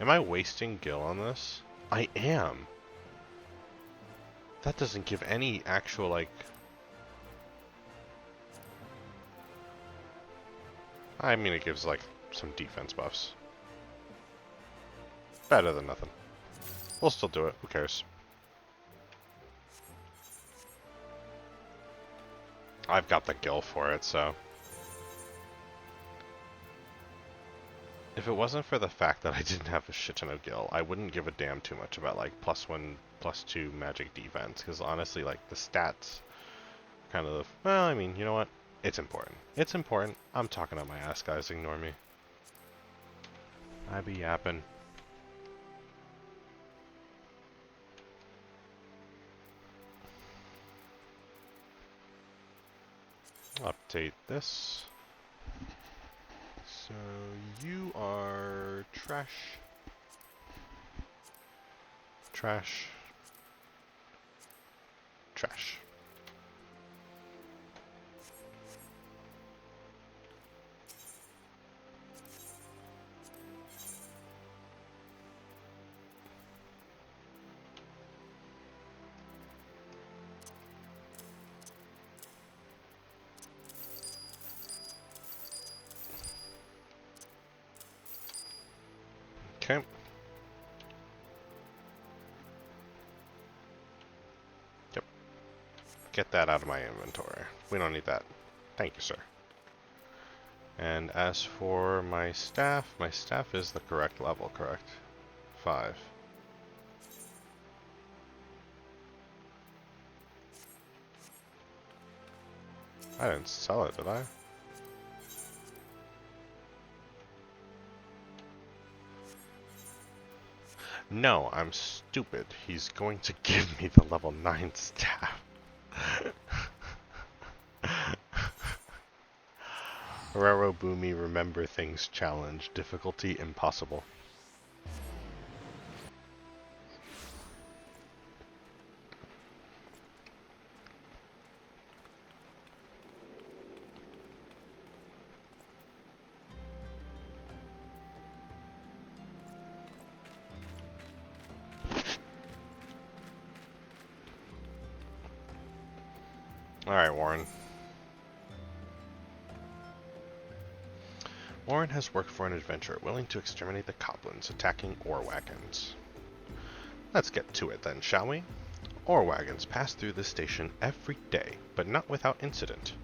Am I wasting Gil on this? I am. That doesn't give any actual, like... I mean, it gives, like, some defense buffs. Better than nothing. We'll still do it. Who cares? I've got the Gil for it, so... If it wasn't for the fact that I didn't have a shit ton of Gil, I wouldn't give a damn too much about, like, +1, +2 magic defense. Because honestly, like, the stats kind of... Well, I mean, you know what? It's important. It's important. I'm talking out my ass, guys. Ignore me. I be yapping. Update this. So you are trash. Trash. Trash. Okay. Yep. Get that out of my inventory. We don't need that. Thank you, sir. And as for my staff is the correct level, correct? 5. I didn't sell it, did I? No, I'm stupid. He's going to give me the level 9 staff. Rorobume Remember Things Challenge. Difficulty impossible. Alright, Warren. Warren has worked for an adventurer willing to exterminate the goblins attacking ore wagons. Let's get to it then, shall we? Ore wagons pass through this station every day, but not without incident.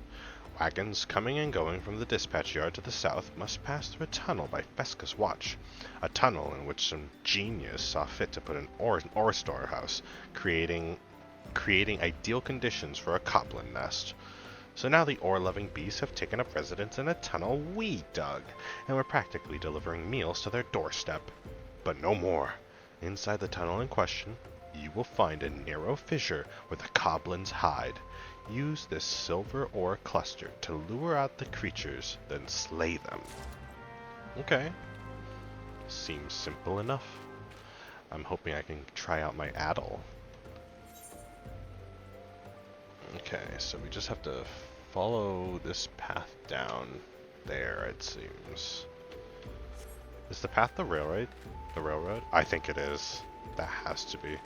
Wagons coming and going from the dispatch yard to the south must pass through a tunnel by Fesca's watch, a tunnel in which some genius saw fit to put an ore storehouse, creating ideal conditions for a goblin nest. So now the ore-loving beasts have taken up residence in a tunnel we dug, and we're practically delivering meals to their doorstep. But no more. Inside the tunnel in question, you will find a narrow fissure where the goblins hide. Use this silver ore cluster to lure out the creatures, then slay them. Okay. Seems simple enough. I'm hoping I can try out my addle. Okay, so we just have to follow this path down there, it seems. Is the path the railroad? The railroad? I think it is. That has to be.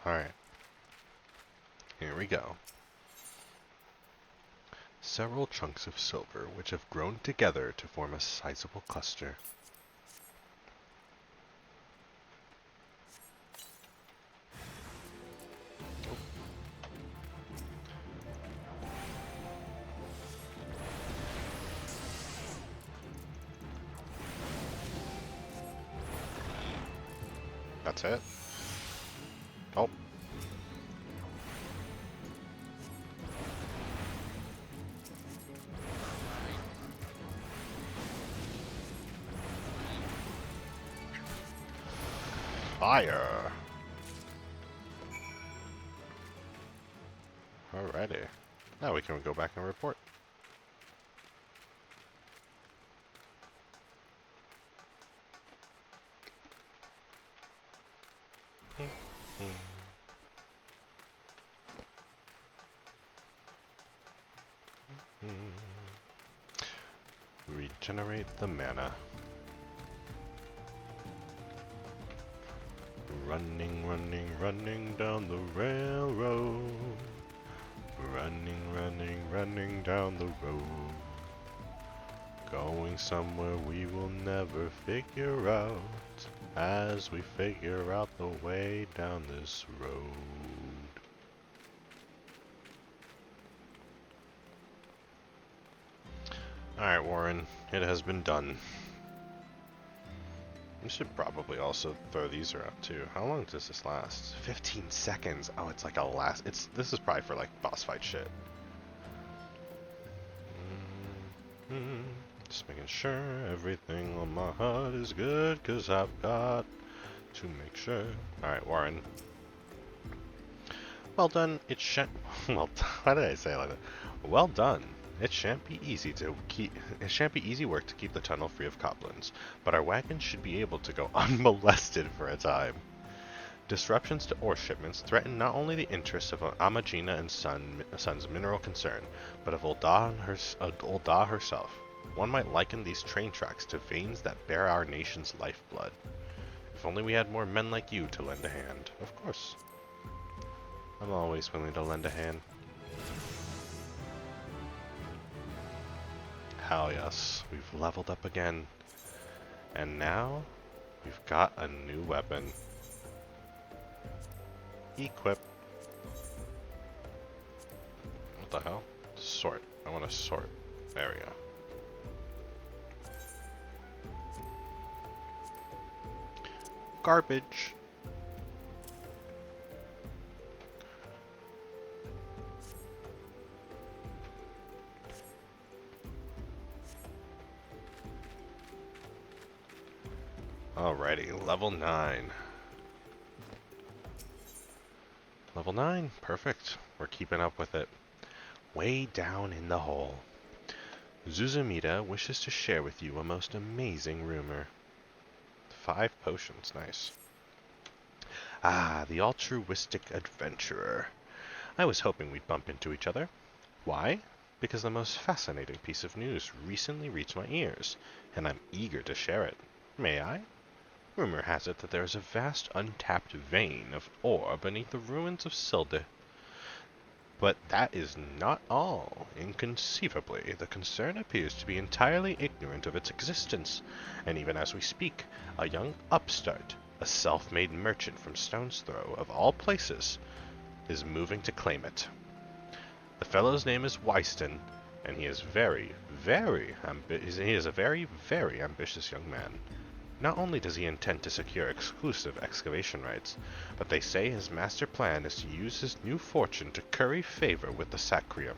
Alright. Here we go. Several chunks of silver which have grown together to form a sizable cluster. That's it? Oh. Fire! Alright. Alrighty. Now we can go back and report. Regenerate the mana. Running, running, running down the railroad. Running, running, running down the road. Going somewhere we will never figure out as we figure out the way down this road. Alright, Warren, it has been done. We should probably also throw these around too. How long does this last? 15 seconds. Oh, it's like a last. This is probably for like boss fight shit. Just making sure everything on my HUD is good, cause I've got to make sure. Alright, Warren. Well done. It shan't. Well, why did I say it like that? Well done. It shan't be easy work to keep the tunnel free of goblins, but our wagons should be able to go unmolested for a time. Disruptions to ore shipments threaten not only the interests of Amagina and Son's mineral concern, but of Ul'dah herself. One might liken these train tracks to veins that bear our nation's lifeblood. If only we had more men like you to lend a hand. Of course. I'm always willing to lend a hand. Hell yes, we've leveled up again. And now, we've got a new weapon. Equip. What the hell? Sort. I want to sort. There we go. Garbage. Alrighty, level 9. Level 9, perfect. We're keeping up with it. Way down in the hole. Zuzumida wishes to share with you a most amazing rumor. 5 potions, nice. Ah, the altruistic adventurer. I was hoping we'd bump into each other. Why? Because the most fascinating piece of news recently reached my ears, and I'm eager to share it. May I? Rumor has it that there is a vast untapped vein of ore beneath the ruins of Ul'dah. But that is not all. Inconceivably, the concern appears to be entirely ignorant of its existence, and even as we speak, a young upstart, a self-made merchant from Stone's Throw, of all places, is moving to claim it. The fellow's name is Wyston, and he is a very, very ambitious young man. Not only does he intend to secure exclusive excavation rights, but they say his master plan is to use his new fortune to curry favor with the Sacrarium.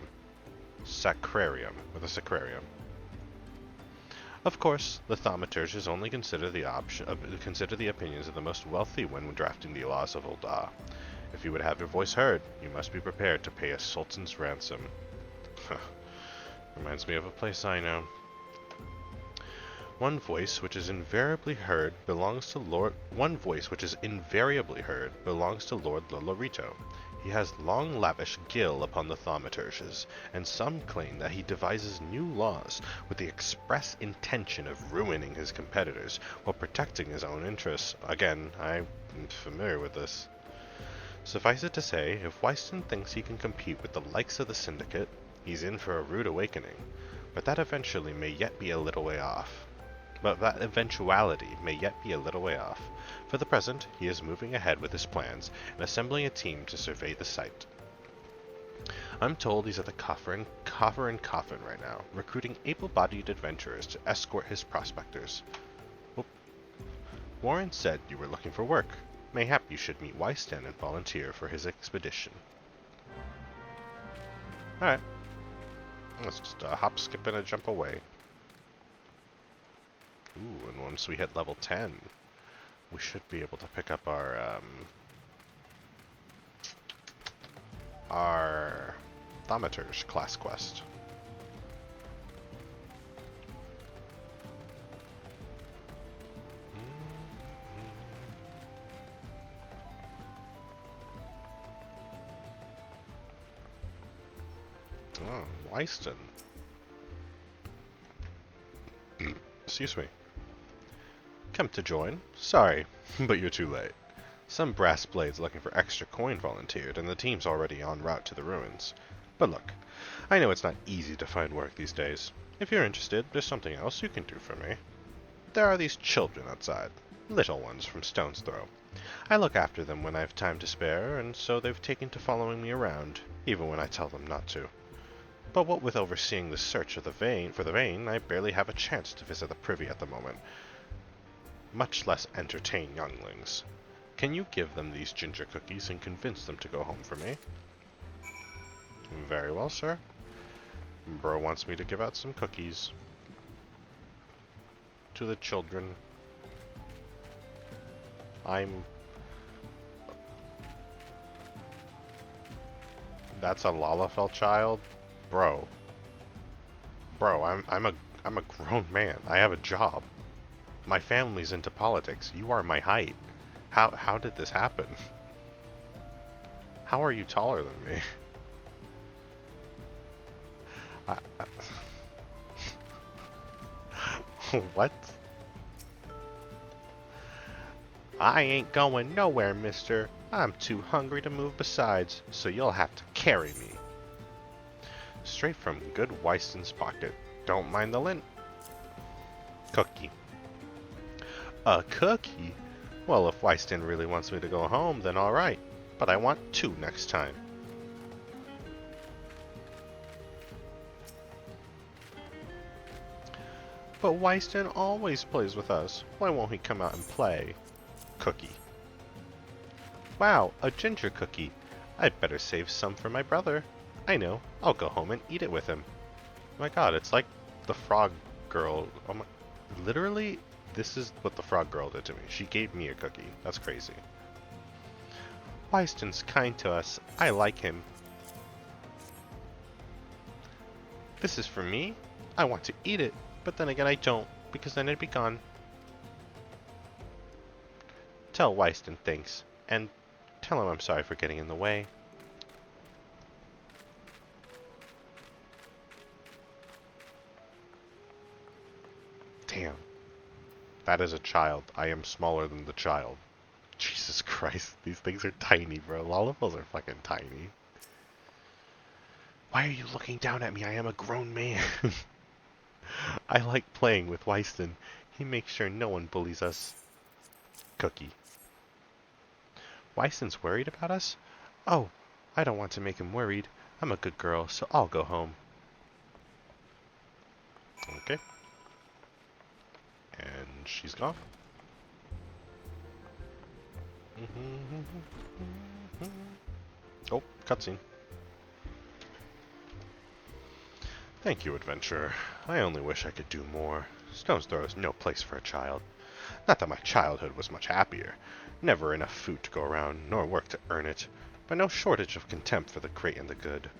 Of course, the Thaumaturges only consider the opinions of the most wealthy when drafting the laws of Ul'dah. If you would have your voice heard, you must be prepared to pay a sultan's ransom. Reminds me of a place I know. One voice which is invariably heard belongs to Lord Lolorito. He has long lavished gil upon the Thaumaturges, and some claim that he devises new laws with the express intention of ruining his competitors while protecting his own interests. Again, I'm familiar with this. Suffice it to say, if Wyston thinks he can compete with the likes of the Syndicate, he's in for a rude awakening. But that eventuality may yet be a little way off. For the present, he is moving ahead with his plans and assembling a team to survey the site. I'm told he's at the Coffer and Coffin right now, recruiting able-bodied adventurers to escort his prospectors. Well, Warren said you were looking for work. Mayhap you should meet Wyston and volunteer for his expedition. Alright. Let's just hop, skip, and a jump away. Ooh, and once we hit level 10, we should be able to pick up our Thaumaturge class quest. Oh, Wyston. Excuse me. Come to join? Sorry, but you're too late. Some brass blades looking for extra coin volunteered, and the team's already en route to the ruins. But look, I know it's not easy to find work these days. If you're interested, there's something else you can do for me. There are these children outside, little ones from stone's throw. I look after them when I have time to spare, and so they've taken to following me around, even when I tell them not to. But what with overseeing the search of the vein, I barely have a chance to visit the privy at the moment, much less entertain younglings. Can you give them these ginger cookies and convince them to go home for me? Very well, sir. Bro wants me to give out some cookies to the children. That's a Lalafell child? Bro, I'm a grown man. I have a job. My family's into politics. You are my height. How did this happen? How are you taller than me? What? I ain't going nowhere, mister. I'm too hungry to move besides, so you'll have to carry me. Straight from good Wyston's pocket. Don't mind the lint. Cookie. A cookie? Well, if Wyston really wants me to go home, then alright. But I want 2 next time. But Wyston always plays with us. Why won't he come out and play? Cookie. Wow, a ginger cookie. I'd better save some for my brother. I know, I'll go home and eat it with him. My god, it's like the frog girl. Oh my, literally, this is what the frog girl did to me. She gave me a cookie. That's crazy. Wyston's kind to us. I like him. This is for me? I want to eat it, but then again I don't, because then it'd be gone. Tell Wyston thanks, and tell him I'm sorry for getting in the way. Damn. That is a child. I am smaller than the child. Jesus Christ. These things are tiny, bro. Lollipops are fucking tiny. Why are you looking down at me? I am a grown man. I like playing with Wyston. He makes sure no one bullies us. Cookie. Wyston's worried about us? Oh, I don't want to make him worried. I'm a good girl, so I'll go home. Okay. And she's gone. Oh, cutscene. Thank you, adventurer. I only wish I could do more. Stone's Throw is no place for a child. Not that my childhood was much happier. Never enough food to go around, nor work to earn it, but no shortage of contempt for the great and the good.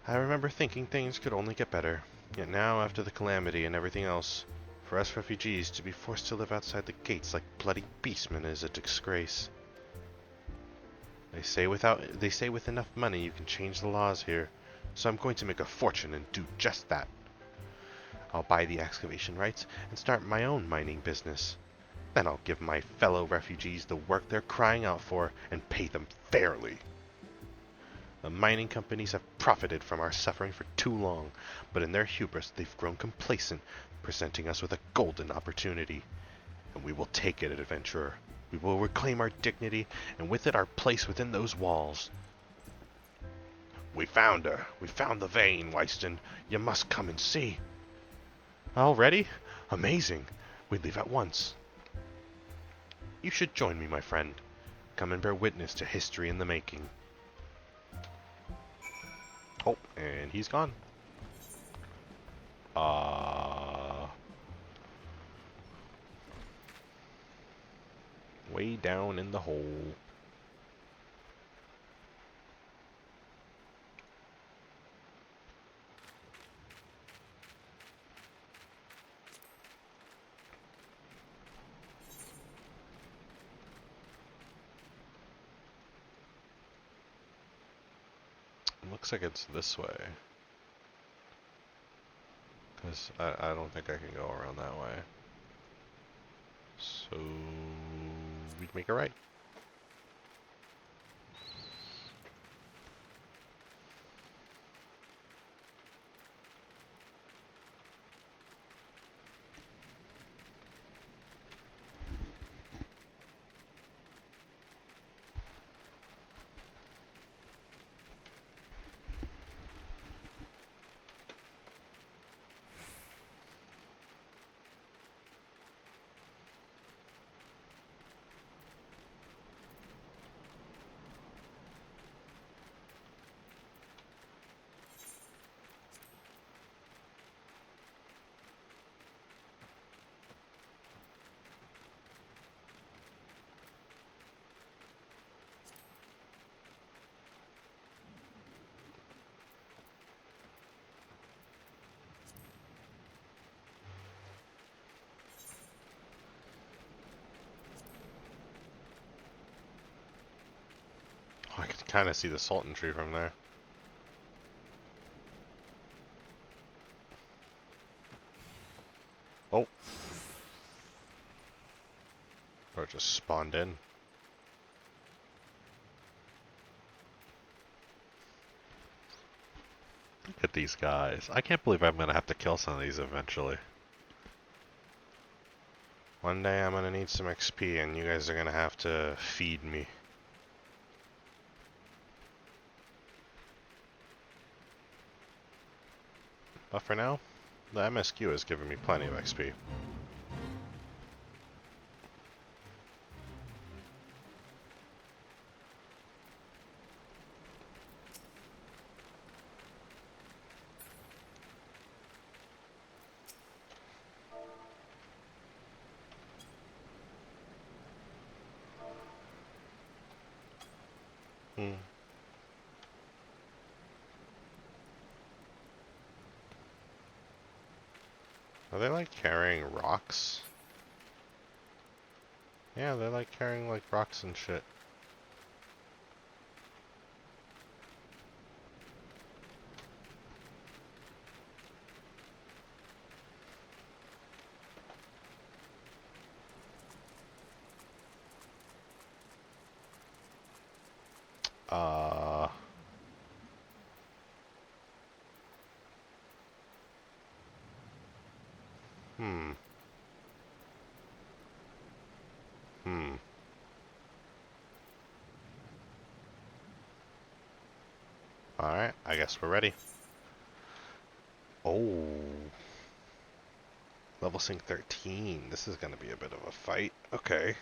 I remember thinking things could only get better, yet now, after the calamity and everything else, for us refugees to be forced to live outside the gates like bloody beastmen is a disgrace. They say with enough money you can change the laws here, so I'm going to make a fortune and do just that. I'll buy the excavation rights and start my own mining business. Then I'll give my fellow refugees the work they're crying out for and pay them fairly. The mining companies have profited from our suffering for too long, but in their hubris they've grown complacent, presenting us with a golden opportunity. And we will take it, adventurer. We will reclaim our dignity, and with it our place within those walls. We found her. We found the vein, Wyston. You must come and see. Already? Amazing. We leave at once. You should join me, my friend. Come and bear witness to history in the making. Oh, and he's gone. Way down in the hole. looks like it's this way. Because I don't think I can go around that way. So we'd make a right. Oh, I could kind of see the Sultan tree from there. Oh. Or it just spawned in. Look at these guys. I can't believe I'm going to have to kill some of these eventually. One day I'm going to need some XP and you guys are going to have to feed me. But for now, the MSQ has given me plenty of XP. Are they like carrying rocks? Yeah, they're like carrying like rocks and shit. Uh... Hmm. Alright, I guess we're ready. Oh. Level sync 13. This is gonna be a bit of a fight. Okay.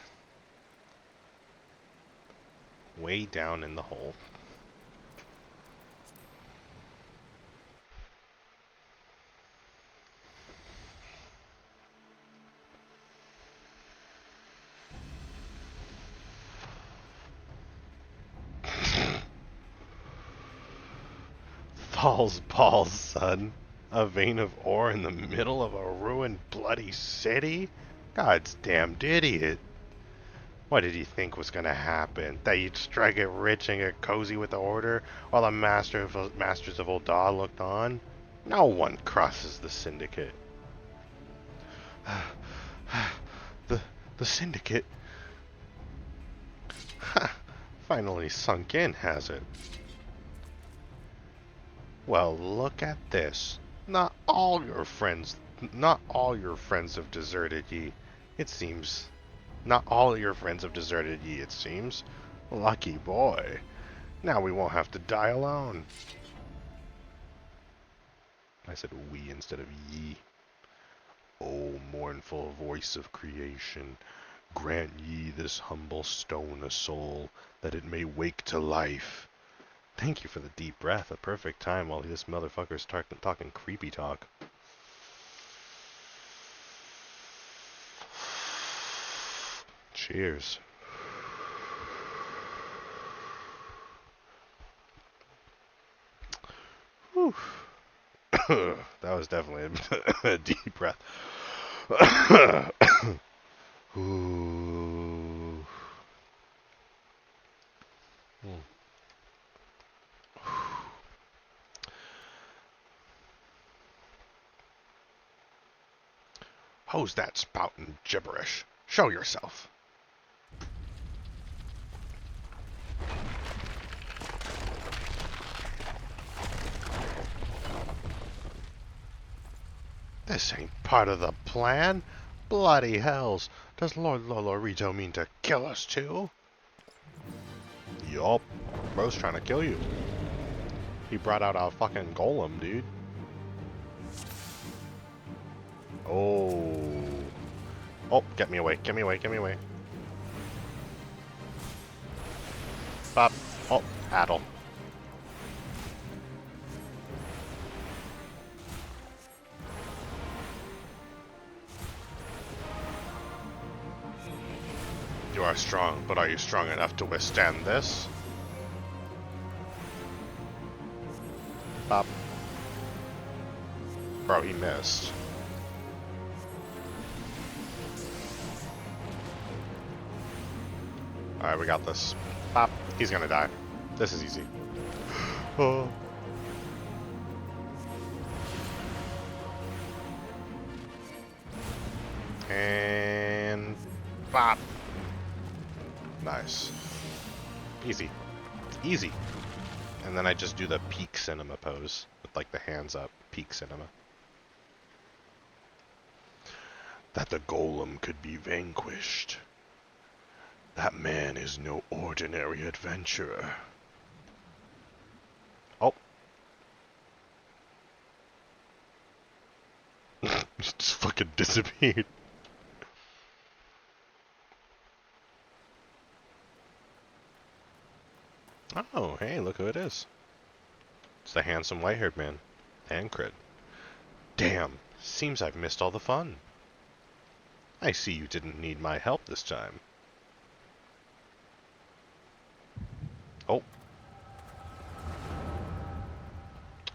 Way down in the hole. Falls balls, son. A vein of ore in the middle of a ruined bloody city? God's damned idiot. What did you think was gonna happen? That you'd strike it rich and get cozy with the order while the masters of Ul'dah looked on? No one crosses the syndicate. The syndicate? Ha! Finally sunk in, has it? Well, look at this. Not all your friends have deserted ye, it seems. Not all your friends have deserted ye, it seems. Lucky boy. Now we won't have to die alone. I said we instead of ye. O mournful voice of creation, grant ye this humble stone a soul, that it may wake to life. Thank you for the deep breath. A perfect time while this motherfucker's talking creepy talk. Cheers. Whew. That was definitely a deep breath. Ooh. Who's that spouting gibberish? Show yourself. This ain't part of the plan. Bloody hells. Does Lord Lolorito mean to kill us too? Yup. Bro's trying to kill you. He brought out a fucking golem, dude. Oh. Oh, get me away, get me away, get me away. Stop. Oh, Addle. You are strong, but are you strong enough to withstand this? Stop. Bro, he missed. Alright, we got this. Pop. He's gonna die. This is easy. Oh. And... Pop. Nice. Easy. Easy. And then I just do the peak cinema pose. With like the hands up. Peak cinema. That the golem could be vanquished. That man is no ordinary adventurer. Oh. Just fucking disappeared. Oh, hey, look who it is. It's the handsome white-haired man. Tancred. Damn, seems I've missed all the fun. I see you didn't need my help this time. Oh.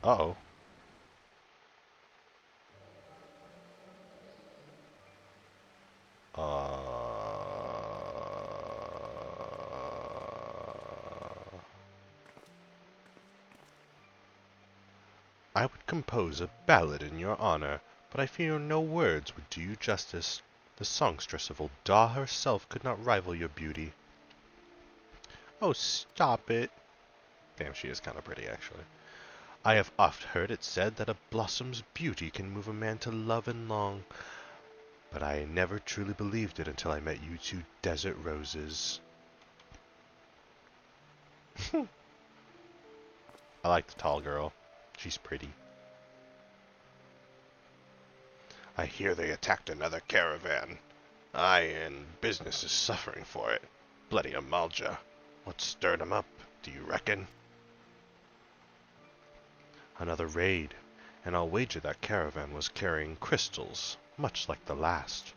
Uh-oh. I would compose a ballad in your honor, but I fear no words would do you justice. The songstress of Ul'dah herself could not rival your beauty. Oh, stop it. Damn, she is kind of pretty, actually. I have oft heard it said that a blossom's beauty can move a man to love and long, but I never truly believed it until I met you two desert roses. I like the tall girl. She's pretty. I hear they attacked another caravan. Aye, and business is suffering for it. Bloody Amalja. What stirred 'em up, do you reckon? Another raid, and I'll wager that caravan was carrying crystals, much like the last.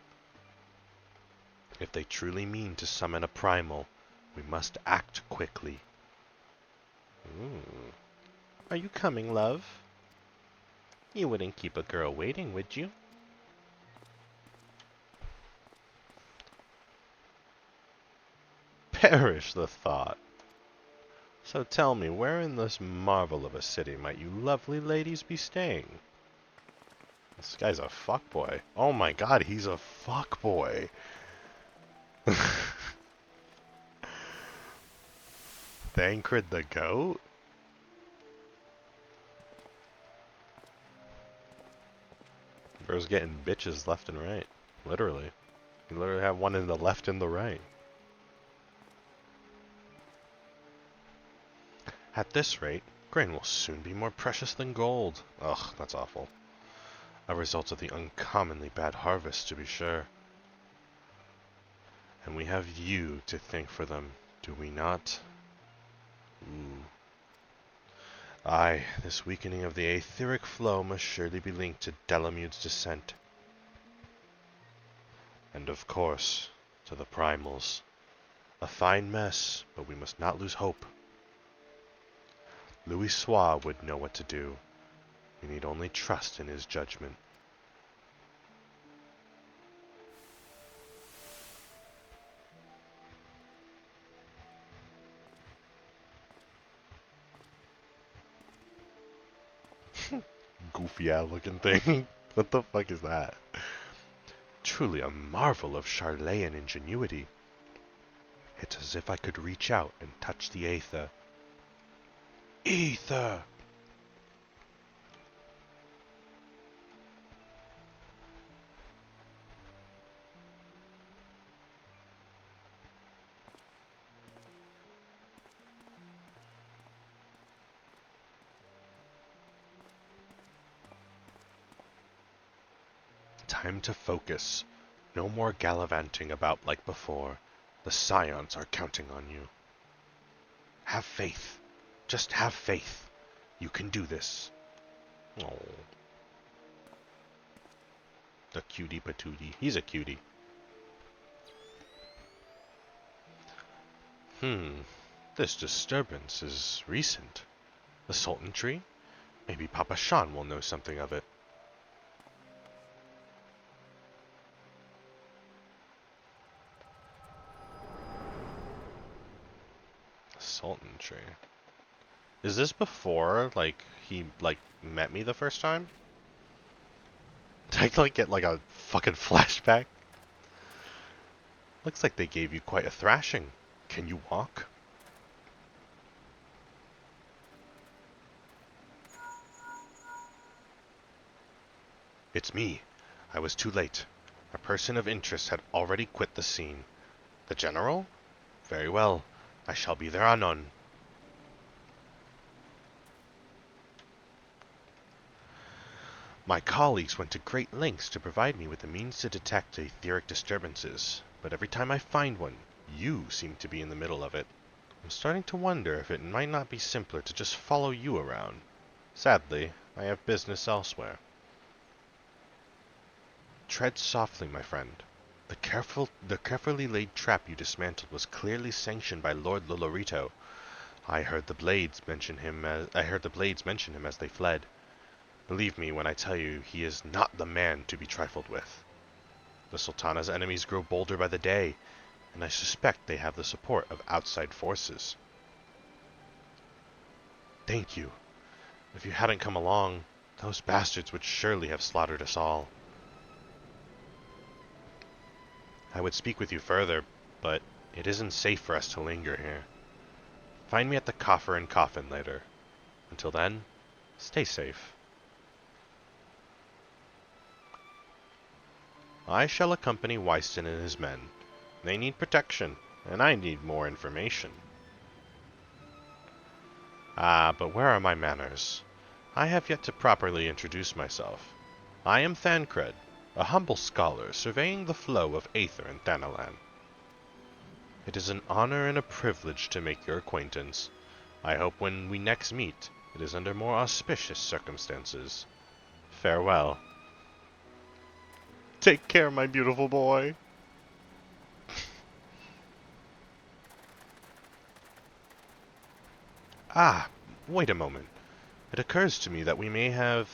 If they truly mean to summon a primal, we must act quickly. Ooh. Are you coming, love? You wouldn't keep a girl waiting, would you? Perish the thought. So tell me, where in this marvel of a city might you lovely ladies be staying? This guy's a fuckboy. Oh my god, he's a fuckboy. Thancred the goat? Bro's getting bitches left and right. Literally. You literally have one in the left and the right. At this rate, grain will soon be more precious than gold. Ugh, that's awful. A result of the uncommonly bad harvest, to be sure. And we have you to thank for them, do we not? Ooh. Aye, this weakening of the aetheric flow must surely be linked to Delamude's descent. And of course, to the primals. A fine mess, but we must not lose hope. Louis Soir would know what to do. We need only trust in his judgment. Goofy ass looking thing. What the fuck is that? truly a marvel of Charleyan ingenuity. It's as if I could reach out and touch the aether. Ether! Time to focus. No more gallivanting about like before. The Scions are counting on you. Have faith. Just have faith. You can do this. Oh. The cutie patootie. He's a cutie. This disturbance is recent. The Sultan tree? Maybe Papa Shan will know something of it. Sultan tree. Is this before, like, he, like, met me the first time? Did I, like, get, like, a fucking flashback? Looks like they gave you quite a thrashing. Can you walk? It's me. I was too late. A person of interest had already quit the scene. The General? Very well. I shall be there anon. My colleagues went to great lengths to provide me with the means to detect etheric disturbances, but every time I find one, you seem to be in the middle of it. I'm starting to wonder if it might not be simpler to just follow you around. Sadly, I have business elsewhere. Tread softly, my friend. The carefully laid trap you dismantled was clearly sanctioned by Lord Lolorito. I heard the Blades mention him as they fled. Believe me when I tell you he is not the man to be trifled with. The Sultana's enemies grow bolder by the day, and I suspect they have the support of outside forces. Thank you. If you hadn't come along, those bastards would surely have slaughtered us all. I would speak with you further, but it isn't safe for us to linger here. Find me at the Coffer and Coffin later. Until then, stay safe. I shall accompany Wyston and his men. They need protection, and I need more information. Ah, but where are my manners? I have yet to properly introduce myself. I am Thancred, a humble scholar surveying the flow of aether in Thanalan. It is an honor and a privilege to make your acquaintance. I hope when we next meet, it is under more auspicious circumstances. Farewell. Take care, my beautiful boy. Ah, wait a moment. It occurs to me that we may have...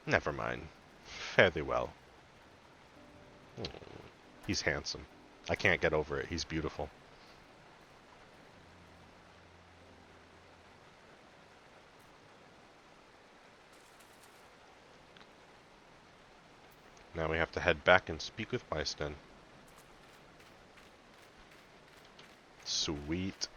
Never mind. Fare thee well. He's handsome. I can't get over it. He's beautiful. Now we have to head back and speak with Wyston. Sweet.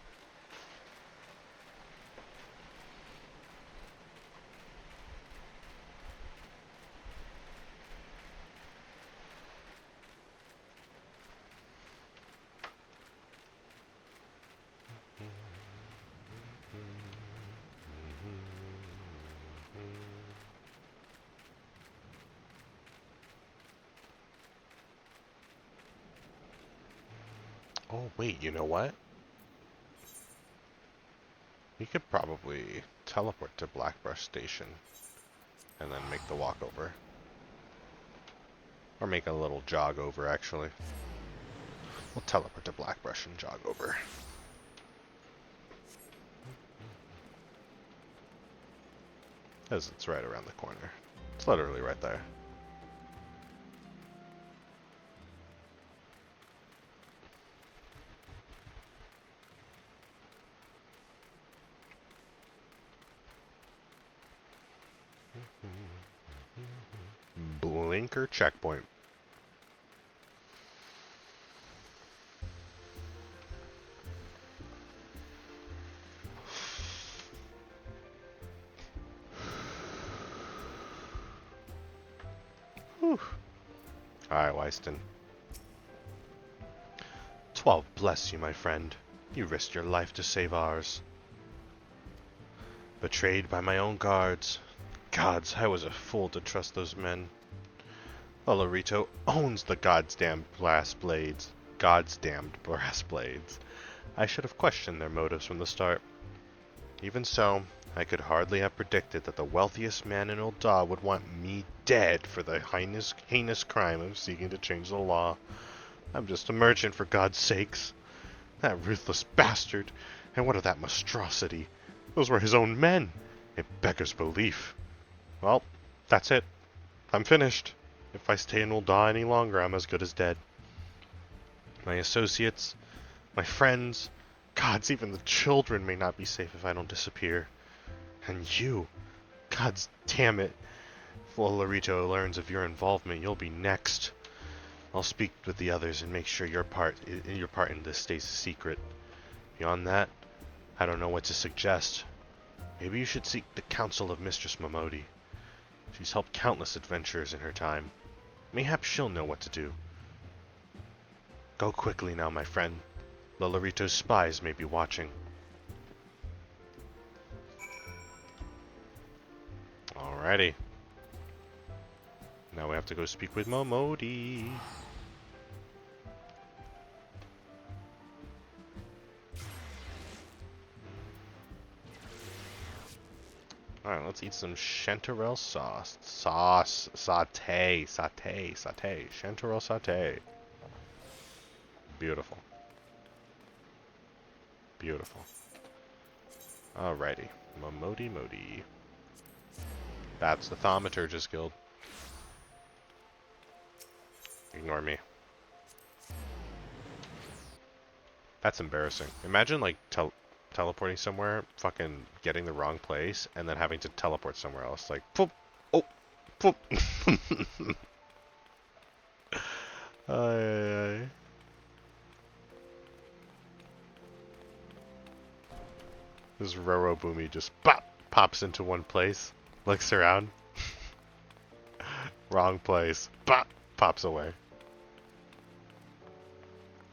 Oh, wait, you know what? We could probably teleport to Blackbrush Station and then make the walk over. Or make a little jog over, actually. We'll teleport to Blackbrush and jog over. Because it's right around the corner. It's literally right there. Blinker checkpoint. Whew. Alright, Weiston. 12 bless you, my friend. You risked your life to save ours. Betrayed by my own guards. Gods, I was a fool to trust those men. Olorito owns the goddamned brass blades. God's damned brass blades. I should have questioned their motives from the start. Even so, I could hardly have predicted that the wealthiest man in Ul'dah would want me dead for the heinous crime of seeking to change the law. I'm just a merchant, for God's sakes. That ruthless bastard, and what of that monstrosity? Those were his own men. It beggars belief. Well, that's it. I'm finished. If I stay in Ul'dah any longer, I'm as good as dead. My associates, my friends, gods, even the children may not be safe if I don't disappear. And you, gods damn it. If Olorito learns of your involvement, you'll be next. I'll speak with the others and make sure your part in this stays a secret. Beyond that, I don't know what to suggest. Maybe you should seek the counsel of Mistress Momodi. She's helped countless adventurers in her time. Mayhap she'll know what to do. Go quickly now, my friend. Olorito's spies may be watching. Alrighty. Now we have to go speak with Momodi. Alright, let's eat some chanterelle sauce. Saute. Chanterelle saute. Beautiful. Beautiful. Alrighty. Momodi. That's the Thaumaturge's guild. Ignore me. That's embarrassing. Imagine, like, teleporting somewhere, fucking getting the wrong place, and then having to teleport somewhere else. Like, poop! Oh! Poop! Aye. This Rorobume just pops into one place, looks around. Wrong place. Pops away.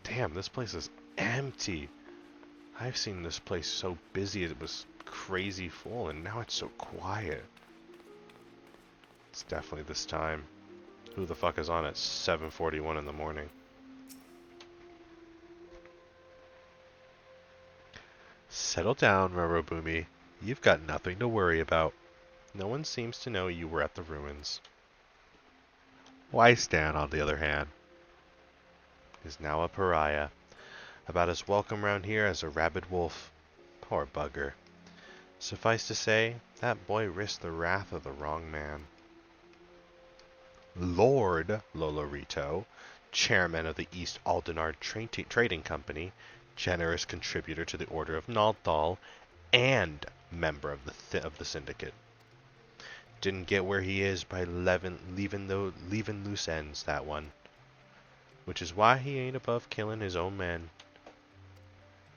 Damn, this place is empty. I've seen this place so busy it was crazy full, and now it's so quiet. It's definitely this time. Who the fuck is on at 7:41 in the morning? Settle down, Rorobume. You've got nothing to worry about. No one seems to know you were at the ruins. Weistan, on the other hand, is now a pariah. About as welcome round here as a rabid wolf. Poor bugger. Suffice to say, that boy risked the wrath of the wrong man. Lord Olorito, chairman of the East Aldenard Trading Company, generous contributor to the Order of Nalthal, and member of the syndicate. Didn't get where he is by leaving loose ends, that one. Which is why he ain't above killing his own men.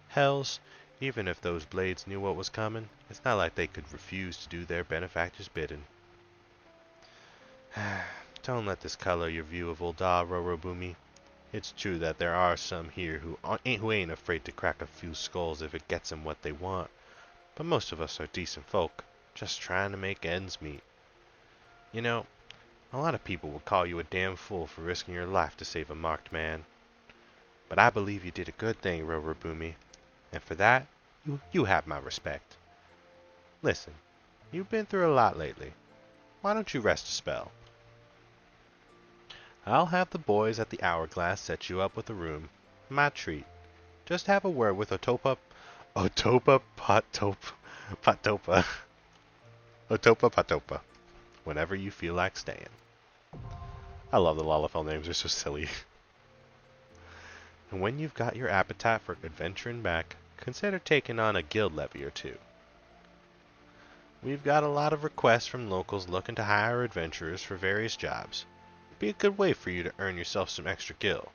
Hells, even if those blades knew what was coming, it's not like they could refuse to do their benefactor's bidding. Don't let this color your view of Ul'dah, Rorobume. It's true that there are some here who ain't afraid to crack a few skulls if it gets them what they want, but most of us are decent folk, just trying to make ends meet. You know, a lot of people would call you a damn fool for risking your life to save a marked man. But I believe you did a good thing, Rorobume, and for that, you have my respect. Listen, you've been through a lot lately. Why don't you rest a spell? I'll have the boys at the Hourglass set you up with a room. My treat. Just have a word with Otopa Patopa, whenever you feel like staying. I love the Lalafell names, they're so silly. And when you've got your appetite for adventuring back, consider taking on a guild levy or two. We've got a lot of requests from locals looking to hire adventurers for various jobs. Be a good way for you to earn yourself some extra gil.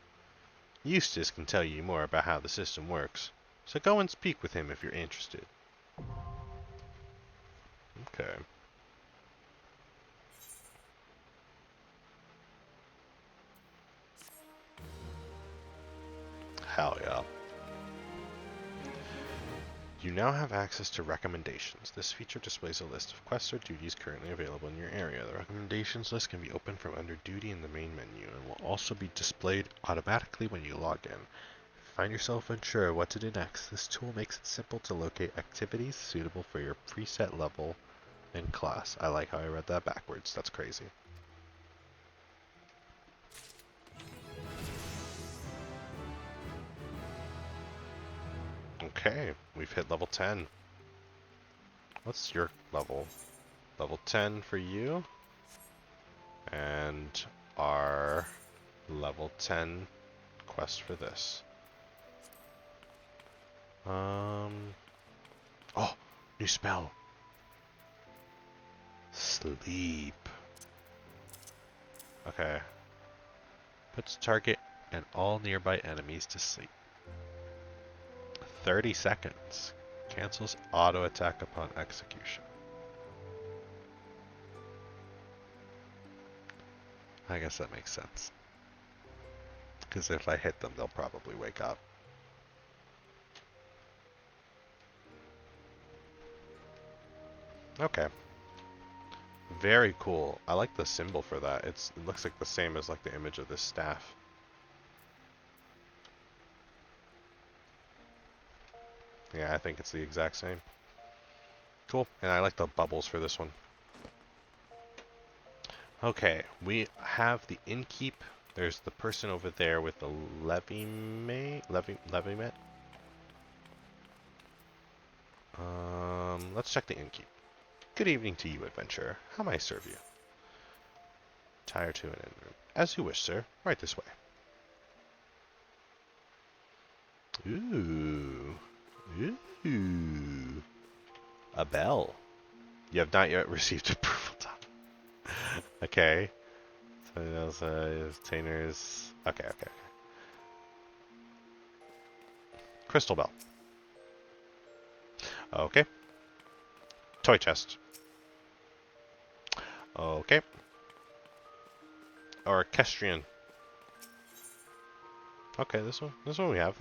Eustace can tell you more about how the system works, so go and speak with him if you're interested. Okay. yeah. You now have access to recommendations. This feature displays a list of quests or duties currently available in your area. The recommendations list can be opened from under duty in the main menu and will also be displayed automatically when you log in. If you find yourself unsure what to do next, this tool makes it simple to locate activities suitable for your preset level and class. I like how I read that backwards. That's crazy. Okay, we've hit level 10. What's your level? Level 10 for you. And our level 10 quest for this. Oh, new spell. Sleep. Okay. Puts target and all nearby enemies to sleep. 30 seconds. Cancels auto attack upon execution. I guess that makes sense. Because if I hit them, they'll probably wake up. Okay. Very cool. I like the symbol for that. It looks like the same as like the image of this staff. Yeah, I think it's the exact same. Cool. And I like the bubbles for this one. Okay, we have the innkeep. There's the person over there with the leviment. Let's check the innkeep. Good evening to you, adventurer. How may I serve you? Tire to an inn room. As you wish, sir. Right this way. Ooh. Ooh. A bell. You have not yet received approval, Tom. Okay. So those Tainers. Okay. Crystal bell. Okay. Toy chest. Okay. Orchestrion. Okay, this one we have.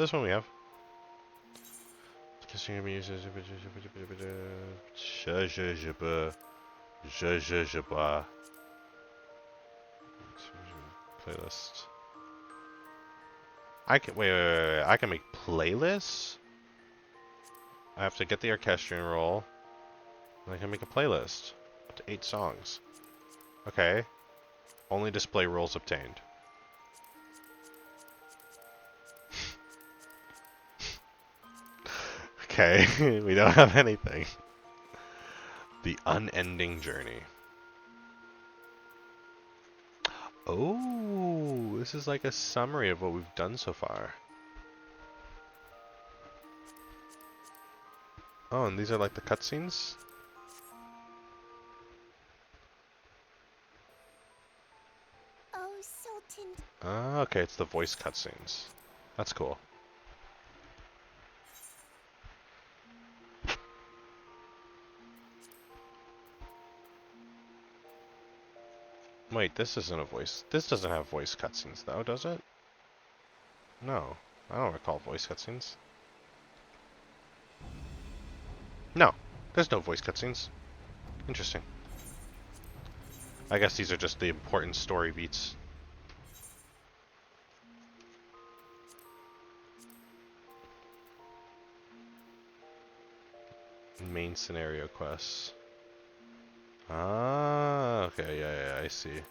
Playlist. I can wait. I can make playlists. I have to get the orchestrion roll. And I can make a playlist. Up to 8 songs. Okay. Only display rolls obtained. Okay, we don't have anything. The unending journey. Oh, this is like a summary of what we've done so far. Oh, and these are like the cutscenes?
Oh, Sultan.
Ah, okay, it's the voice cutscenes. That's cool. Wait, this isn't a voice. This doesn't have voice cutscenes, though, does it? No, I don't recall voice cutscenes. No, there's no voice cutscenes. Interesting. I guess these are just the important story beats. Main scenario quests. Ah, okay, yeah, I see.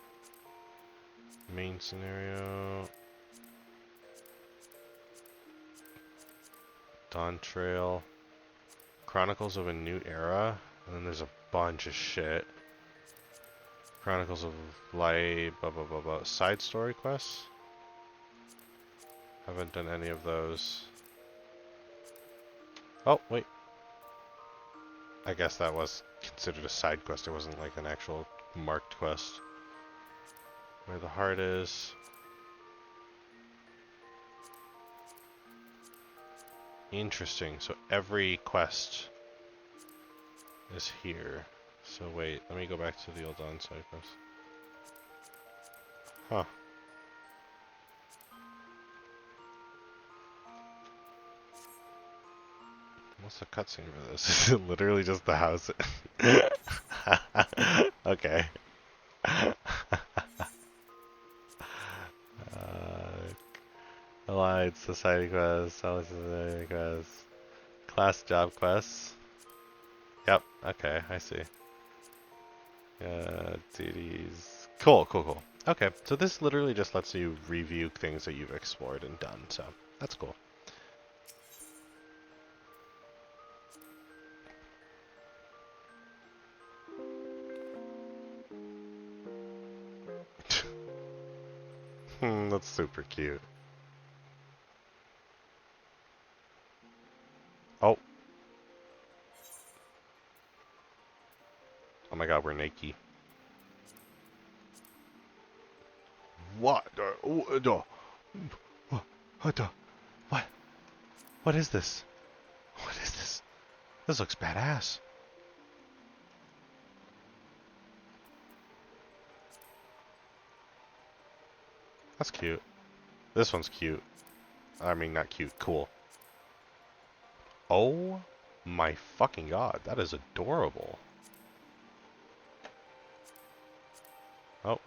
Main scenario. Dawn Trail. Chronicles of a New Era. And then there's a bunch of shit. Chronicles of Light, blah blah blah blah. Side story quests? Haven't done any of those. Oh, wait. I guess that was considered a side quest. It wasn't like an actual marked quest. Where the heart is. Interesting. So every quest is here. So wait, let me go back to the Ul'dah side quest. Huh. What's the cutscene for this? Is it literally just the house? Okay. Allied Society quests, Allied Society quests, class job quests. Yep, okay, I see. Duties. Cool, cool, cool. Okay, so this literally just lets you review things that you've explored and done, so that's cool. That's super cute. Oh. Oh my god, we're naked. What? What? What is this? What is this? This looks badass. That's cute. This one's cute. I mean, not cute, cool. Oh my fucking god, that is adorable. Oh.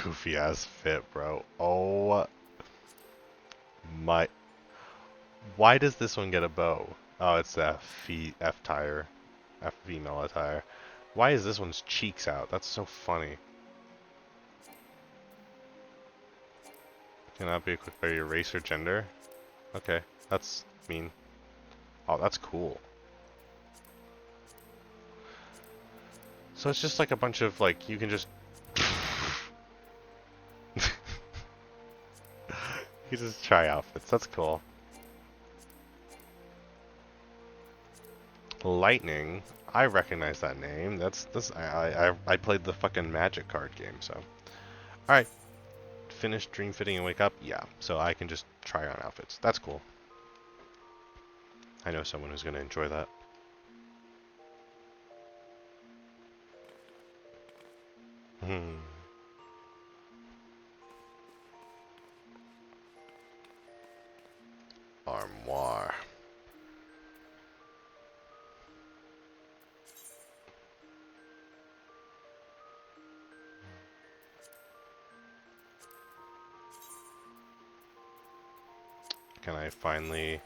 Goofy ass fit, bro. Oh my. Why does this one get a bow? Oh, it's the F tire. F female attire. Why is this one's cheeks out? That's so funny. Cannot be equipped by your race or gender. Okay, that's mean. Oh, that's cool. So it's just like a bunch of, like, you can just... you just try outfits. That's cool. Lightning. I recognize that name. I played the fucking Magic card game, so. Alright. Finish dream fitting and wake up? Yeah. So I can just try on outfits. That's cool. I know someone who's going to enjoy that. Armoire. Can I finally...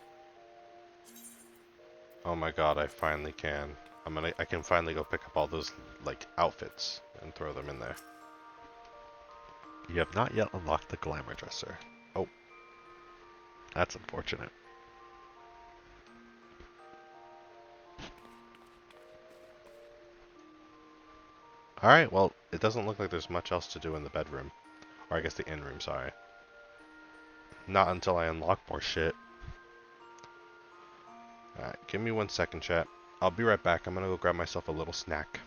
Oh my god, I finally can. I can finally go pick up all those, like, outfits and throw them in there. You have not yet unlocked the glamour dresser. Oh. That's unfortunate. Alright, well, it doesn't look like there's much else to do in the bedroom. Or I guess the in-room, sorry. Not until I unlock more shit. Alright, give me 1 second, chat. I'll be right back. I'm gonna go grab myself a little snack.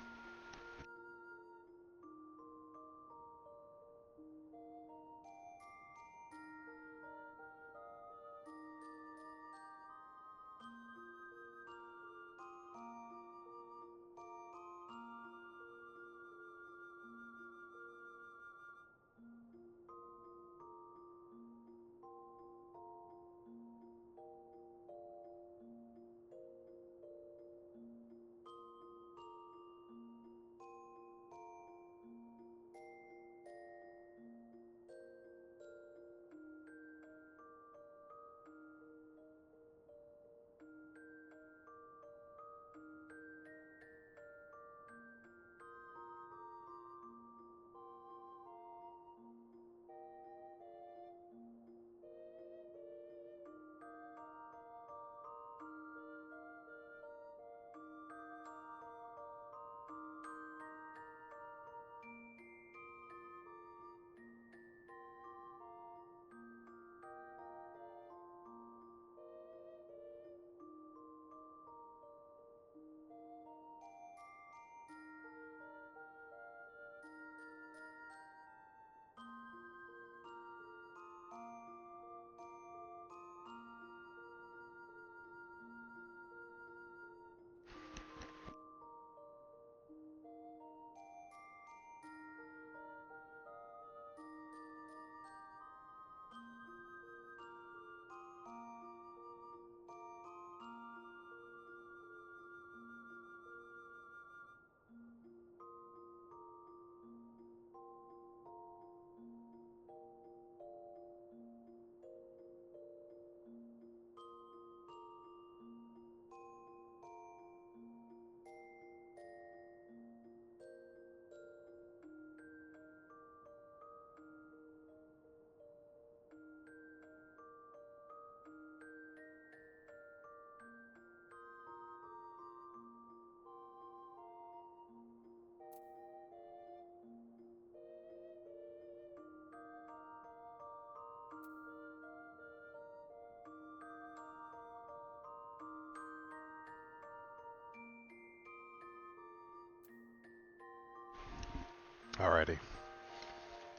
Alrighty.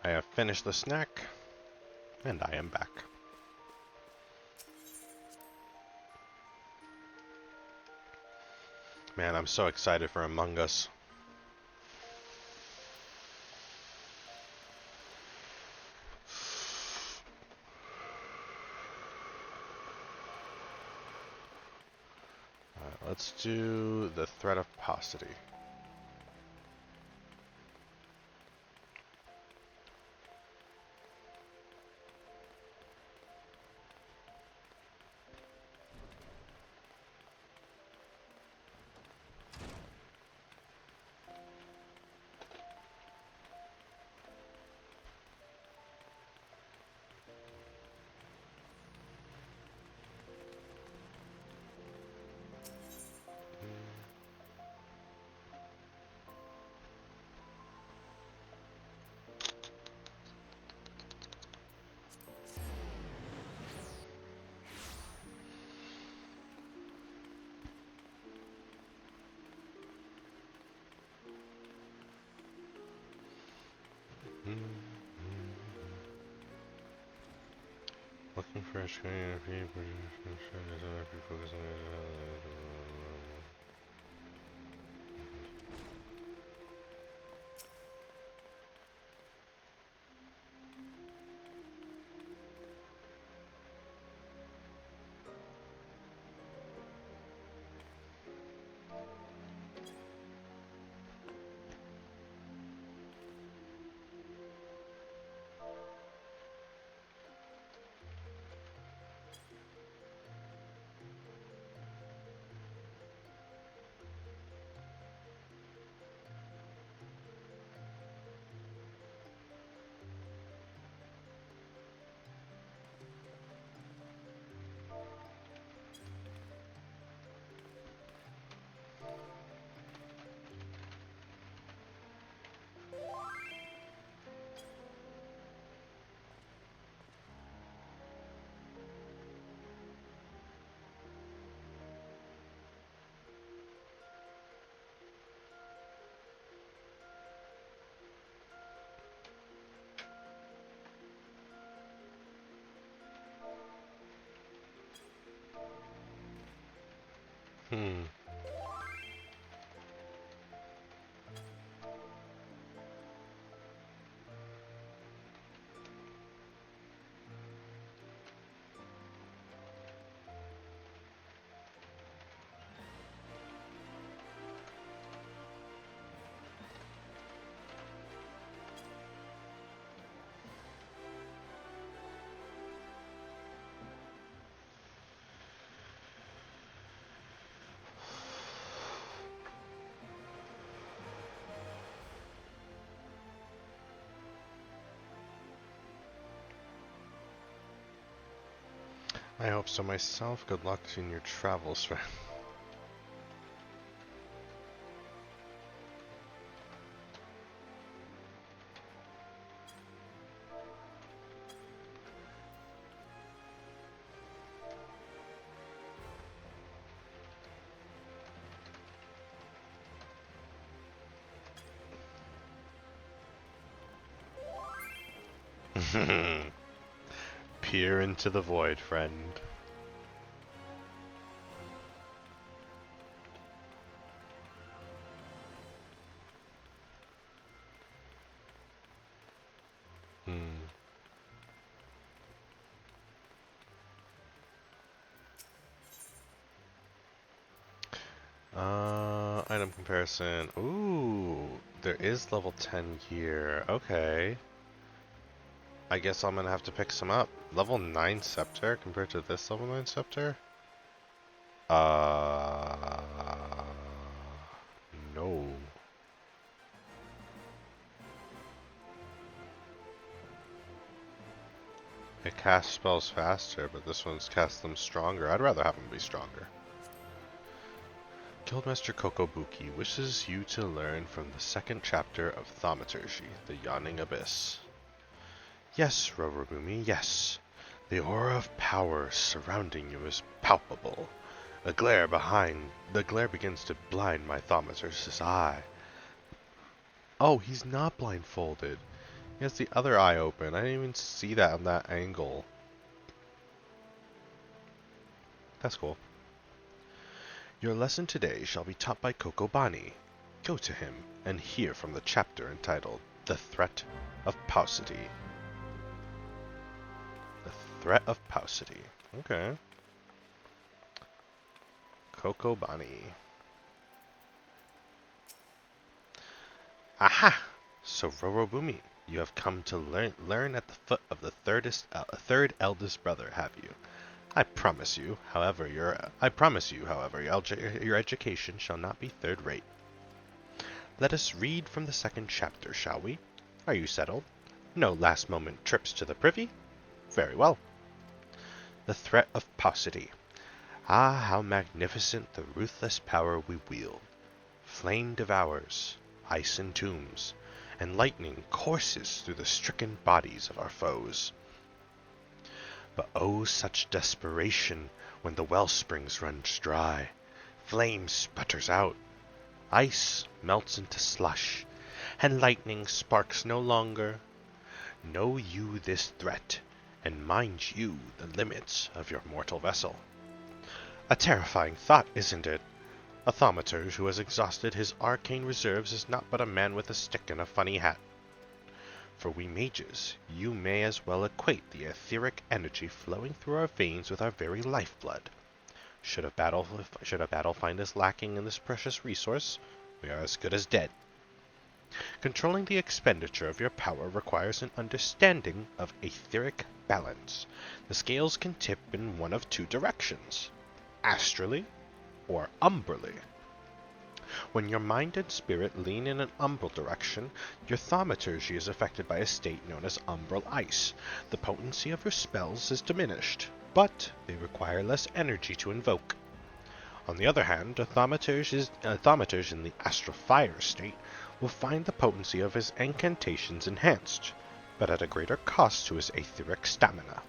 I have finished the snack, and I am back. Man, I'm so excited for Among Us. Alright, let's do the threat of paucity. Looking for a screen of people. Hmm. I hope so myself. Good luck in your travels, friend. Peer into the void, friend. Item comparison. Ooh, there is level 10 here. Okay. I guess I'm gonna have to pick some up. Level 9 Scepter compared to this level 9 Scepter? No. It casts spells faster, but this one's casts them stronger. I'd rather have them be stronger. Guildmaster Kokobuki wishes you to learn from the second chapter of Thaumaturge, the Yawning Abyss. Yes, Rorobume, yes. The aura of power surrounding you is palpable. The glare begins to blind my Thaumaturge's eye. Oh, he's not blindfolded. He has the other eye open. I didn't even see that on that angle. That's cool. Your lesson today shall be taught by Kokobani. Go to him and hear from the chapter entitled The Threat of Paucity. The Threat of Paucity. Okay. Kokobani. Aha! So Rorobume, you have come to learn at the foot of the third eldest brother, have you? I promise you, however, your education shall not be third-rate. Let us read from the second chapter, shall we? Are you settled? No last-moment trips to the privy? Very well. The threat of paucity. Ah, how magnificent the ruthless power we wield. Flame devours, ice entombs, and lightning courses through the stricken bodies of our foes. But oh, such desperation when the wellsprings runs dry. Flame sputters out, ice melts into slush, and lightning sparks no longer. Know you this threat, and mind you the limits of your mortal vessel. A terrifying thought, isn't it? A Thaumaturge who has exhausted his arcane reserves is not but a man with a stick and a funny hat. For we mages, you may as well equate the etheric energy flowing through our veins with our very lifeblood. Should a battle find us lacking in this precious resource, we are as good as dead. Controlling the expenditure of your power requires an understanding of etheric balance. The scales can tip in one of two directions, astrally or umbrally. When your mind and spirit lean in an umbral direction, your thaumaturgy is affected by a state known as umbral ice. The potency of your spells is diminished, but they require less energy to invoke. On the other hand, a thaumaturge in the astral fire state will find the potency of his incantations enhanced, but at a greater cost to his etheric stamina.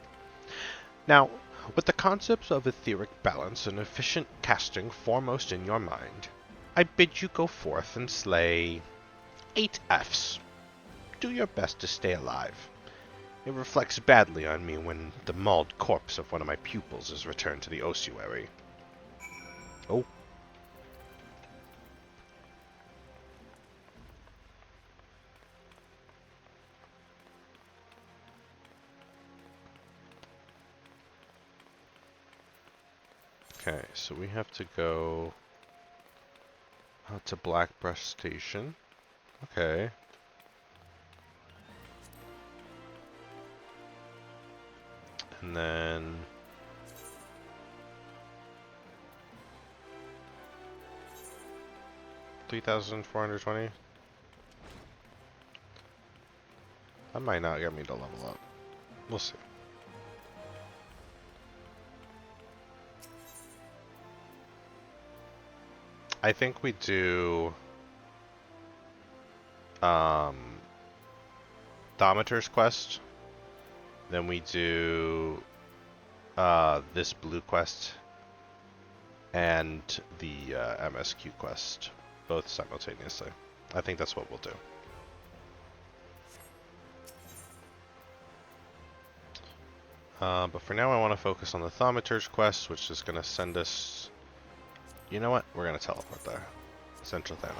Now, with the concepts of etheric balance and efficient casting foremost in your mind, I bid you go forth and slay 8 Fs. Do your best to stay alive. It reflects badly on me when the mauled corpse of one of my pupils is returned to the ossuary. Oh. Okay, so we have to go out to Blackbrush Station. Okay. And then 3,420. That might not get me to level up. We'll see. I think we do Thaumaturge quest, then we do this blue quest and the MSQ quest, both simultaneously. I think that's what we'll do. But for now I want to focus on the Thaumaturge quest, which is going to send us... You know what? We're going to teleport there. Central Thanor.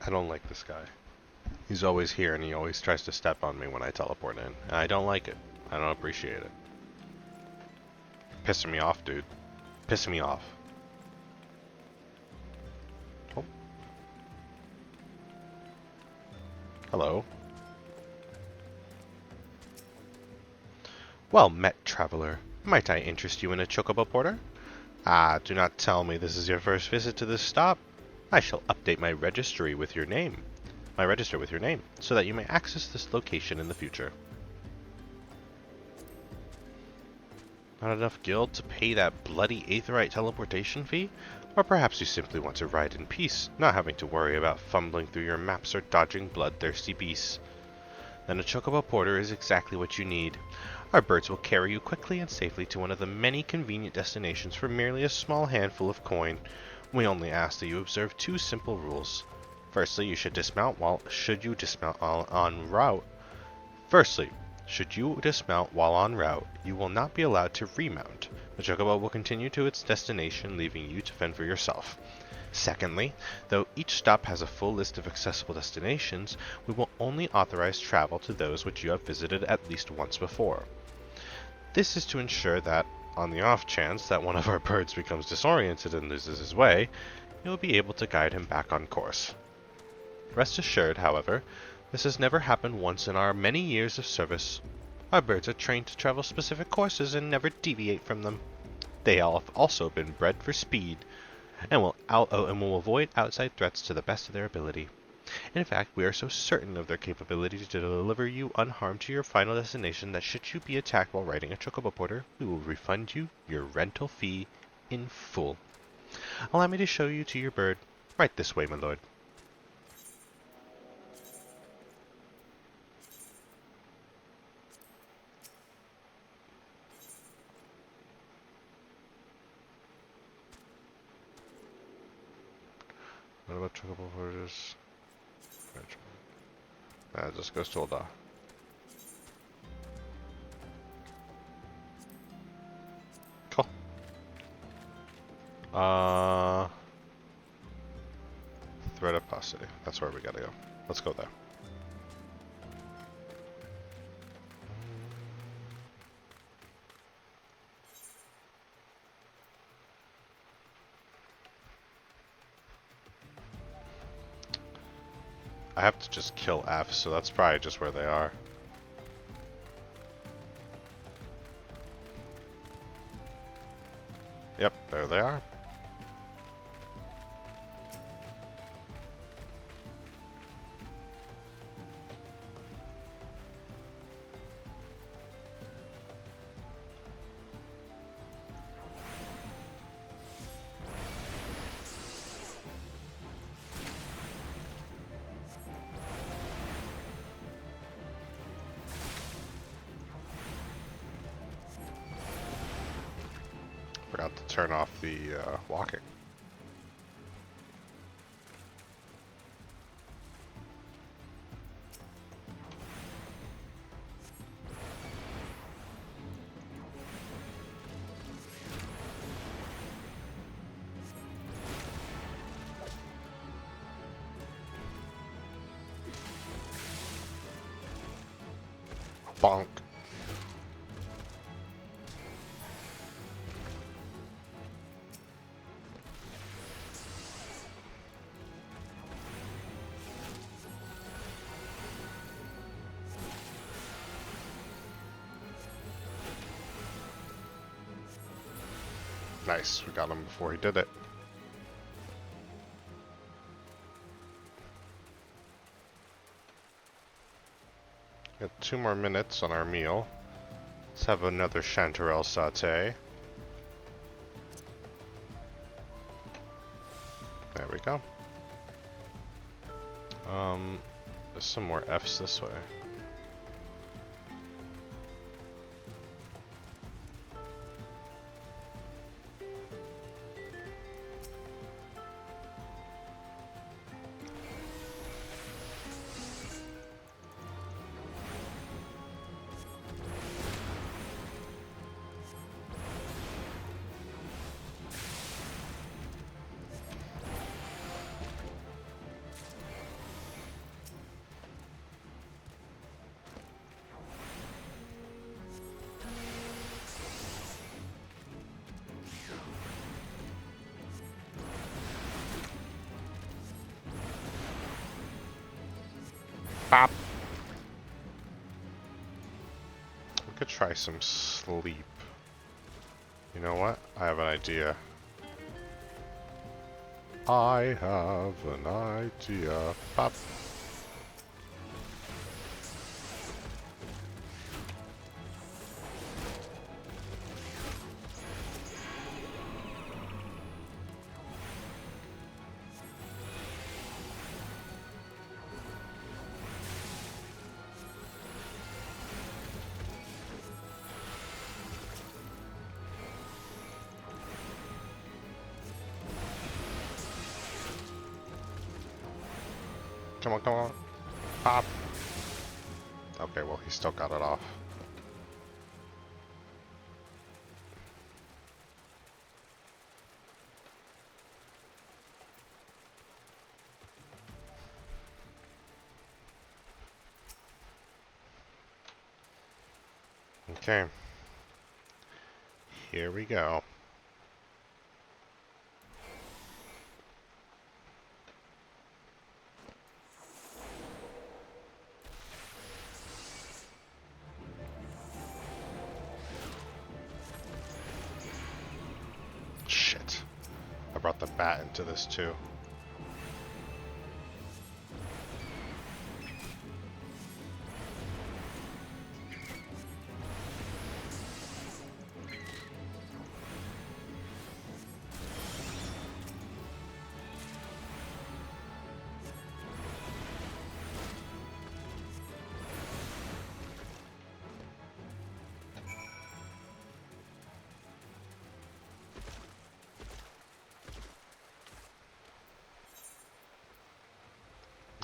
I don't like this guy. He's always here and he always tries to step on me when I teleport in. And I don't like it. I don't appreciate it. Pissing me off, dude. Pissing me off. Oh. Hello. Well met, traveler. Might I interest you in a chocobo porter? Ah, do not tell me this is your first visit to this stop. I shall update my register with your name, so that you may access this location in the future. Not enough guild to pay that bloody aetherite teleportation fee? Or perhaps you simply want to ride in peace, not having to worry about fumbling through your maps or dodging bloodthirsty beasts. then a chocobo porter is exactly what you need. Our birds will carry you quickly and safely to one of the many convenient destinations for merely a small handful of coin. We only ask that you observe 2 simple rules. Firstly, should you dismount while en route, you will not be allowed to remount. The chocobo will continue to its destination, leaving you to fend for yourself. Secondly, though each stop has a full list of accessible destinations, we will only authorize travel to those which you have visited at least once before. This is to ensure that, on the off chance that one of our birds becomes disoriented and loses his way, you will be able to guide him back on course. Rest assured, however, this has never happened once in our many years of service. Our birds are trained to travel specific courses and never deviate from them. They have also been bred for speed, and will avoid outside threats to the best of their ability. In fact, we are so certain of their capability to deliver you unharmed to your final destination that should you be attacked while riding a chocobo porter, we will refund you your rental fee in full. Allow me to show you to your bird. Right this way, my lord. What about chocobo porters? It just goes to Ul'dah. Cool. Thread of paucity. That's where we gotta go. Let's go there. I have to just kill F, so that's probably just where they are. Yep, there they are. Forgot to turn off the walking. Bonk. Nice, we got him before he did it. Got 2 more minutes on our meal. Let's have another chanterelle sauté. There we go. There's some more F's this way. Pop. We could try some sleep. You know what? I have an idea. I have an idea. Pop. Come on, come on. Pop. Okay, well, he still got it off. Okay. Here we go. Shit. I brought the bat into this too.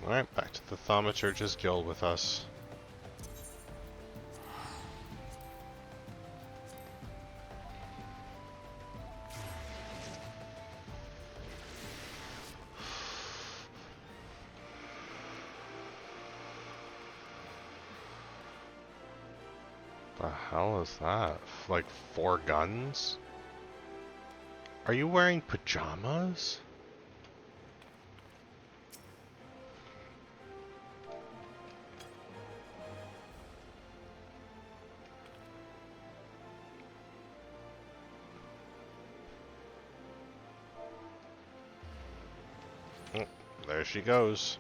Alright, back to the Thaumaturge's guild with us. The hell is that? Like 4 guns? Are you wearing pajamas? There she goes.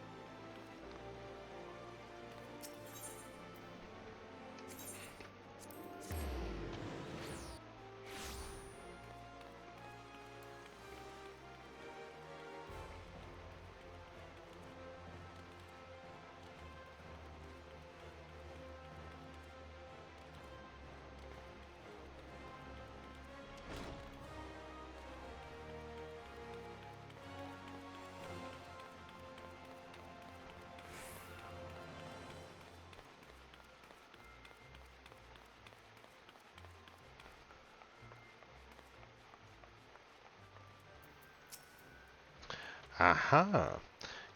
Aha!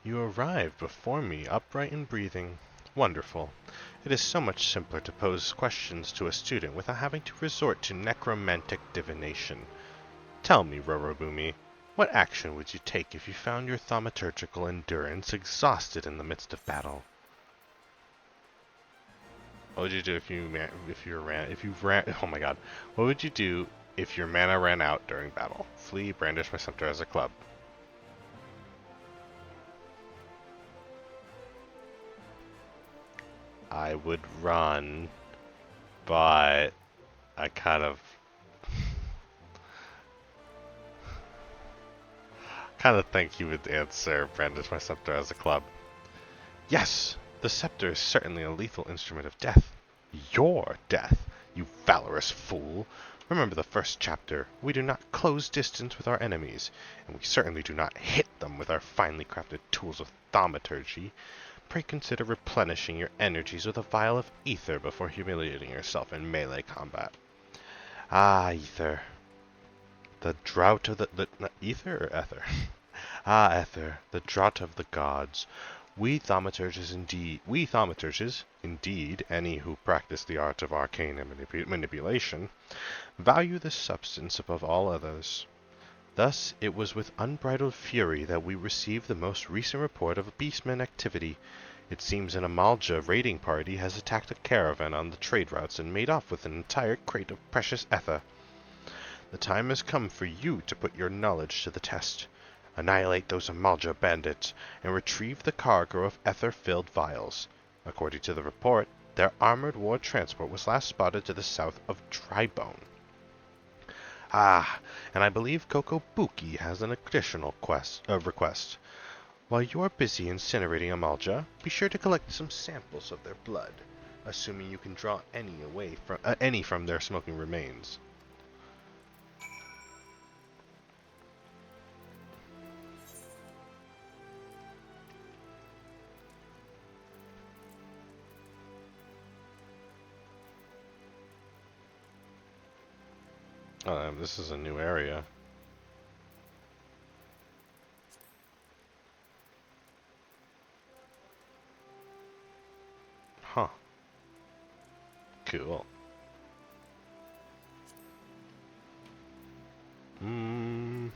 You arrive before me, upright and breathing. Wonderful. It is so much simpler to pose questions to a student without having to resort to necromantic divination. Tell me, Rorobume, what action would you take if you found your thaumaturgical endurance exhausted in the midst of battle? What would you do if you ran? Oh my God! What would you do if your mana ran out during battle? Flee, brandish my scepter as a club. I would run, but I kind of think he would answer brandish my scepter as a club. Yes, the scepter is certainly a lethal instrument of death. Your death, you valorous fool. Remember the first chapter. We do not close distance with our enemies, and we certainly do not hit them with our finely crafted tools of thaumaturgy. Pray consider replenishing your energies with a vial of ether before humiliating yourself in melee combat. Ah, ether. The drought of the ether or ether? Ah, ether, the drought of the gods. We thaumaturges, indeed, any who practice the art of arcane manipulation, value this substance above all others. Thus, it was with unbridled fury that we received the most recent report of beastman activity. It seems an Ul'dah raiding party has attacked a caravan on the trade routes and made off with an entire crate of precious ether. The time has come for you to put your knowledge to the test. Annihilate those Ul'dah bandits and retrieve the cargo of ether-filled vials. According to the report, their armored war transport was last spotted to the south of Drybone. Ah, and I believe Kokobuki has an additional request. While you are busy incinerating Ul'dah, be sure to collect some samples of their blood, assuming you can draw any from their smoking remains. Oh, this is a new area. Huh. Cool. Hmm.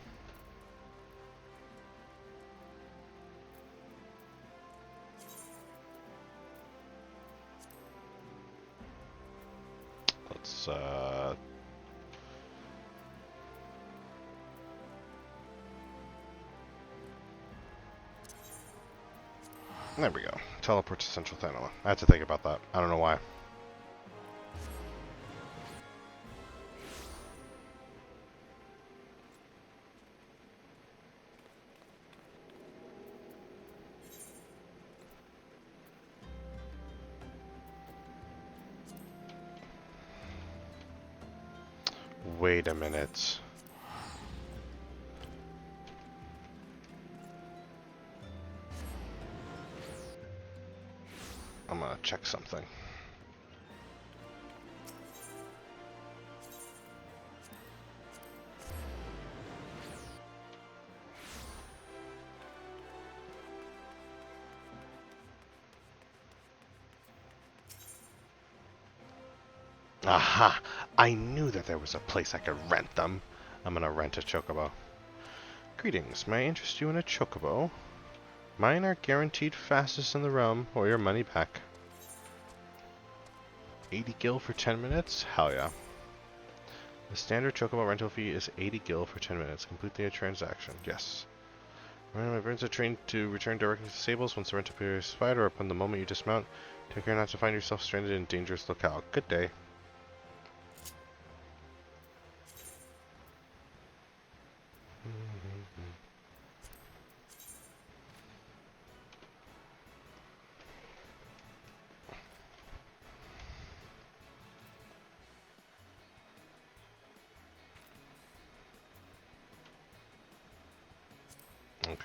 Let's, there we go. Teleport to Central Thanoa. I had to think about that. I don't know why. Wait a minute. I'm gonna check something. Aha! I knew that there was a place I could rent them. I'm gonna rent a chocobo. Greetings, may I interest you in a chocobo? Mine are guaranteed fastest in the realm, or your money back. 80 gil for 10 minutes? Hell yeah. The standard chocobo rental fee is 80 gil for 10 minutes. Complete the transaction. Yes. My birds are trained to return directly to stables once the rental period is expired or upon the moment you dismount. Take care not to find yourself stranded in a dangerous locale. Good day.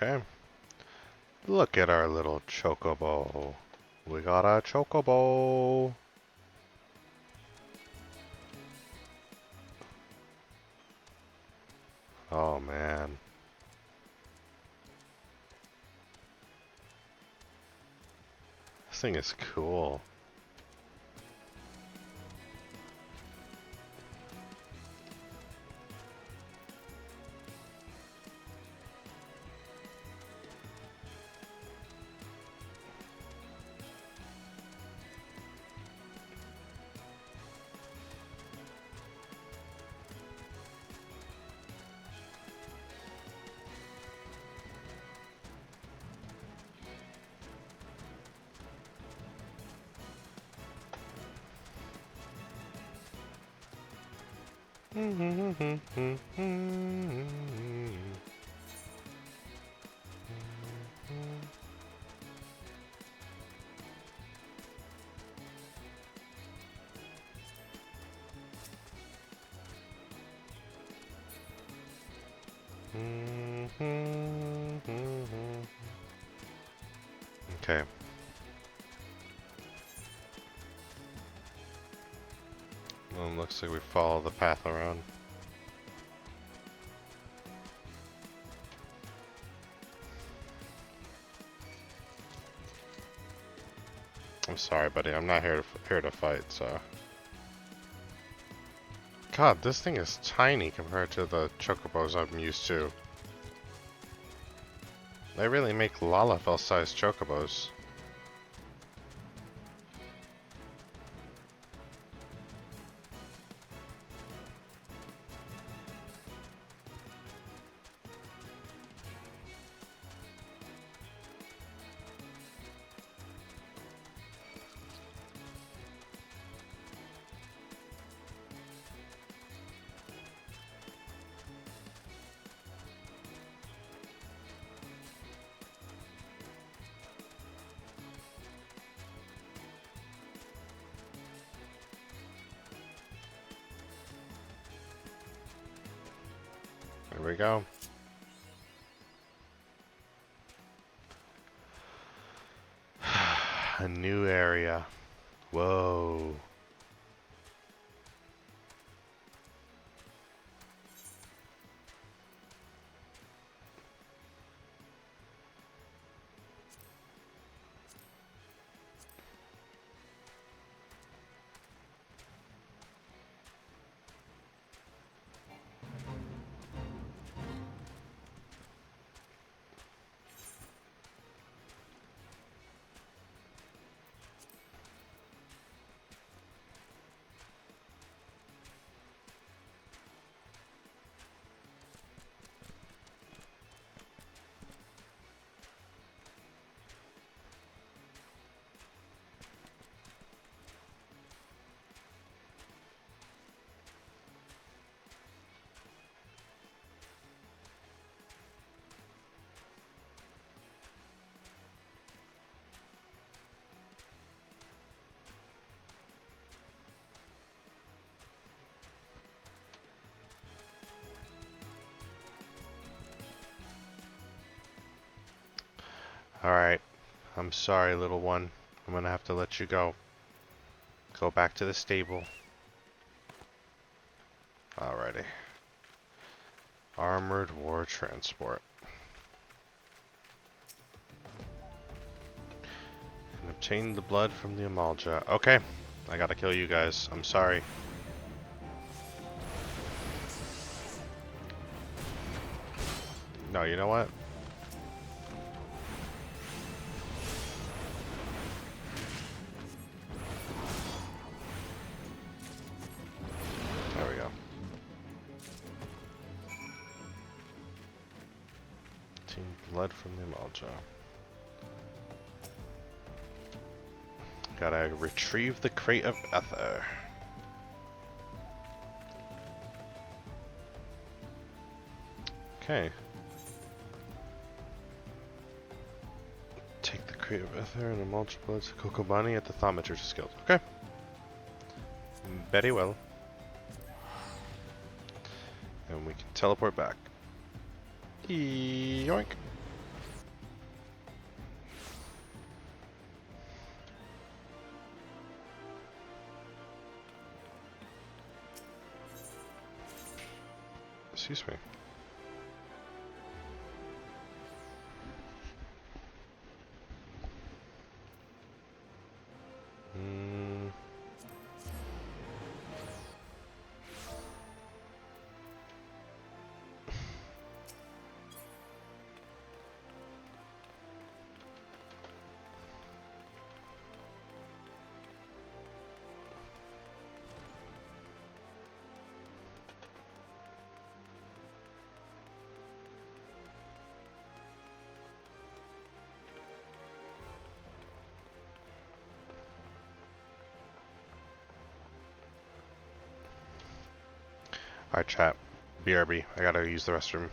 Okay. Look at our little chocobo. We got a chocobo. Oh man. This thing is cool. Okay. Well, looks like we follow the path around. I'm sorry, buddy. I'm not here to fight, so. God, this thing is tiny compared to the chocobos I'm used to. They really make Lalafell-sized chocobos. There we go. A new area. Whoa. Alright. I'm sorry, little one. I'm gonna have to let you go. Go back to the stable. Alrighty. Armored war transport. And obtain the blood from the Ul'dah. Okay. I gotta kill you guys. I'm sorry. No, you know what? There we go. Obtain blood from the Ul'dah. Gotta retrieve the crate of ether. Okay. Take the crate of ether and a mulch blood to Kokobani at the Thaumaturge Guild. Okay. Very well. And we can teleport back. Yoink. Excuse me. Alright, chat. BRB. I gotta use the restroom.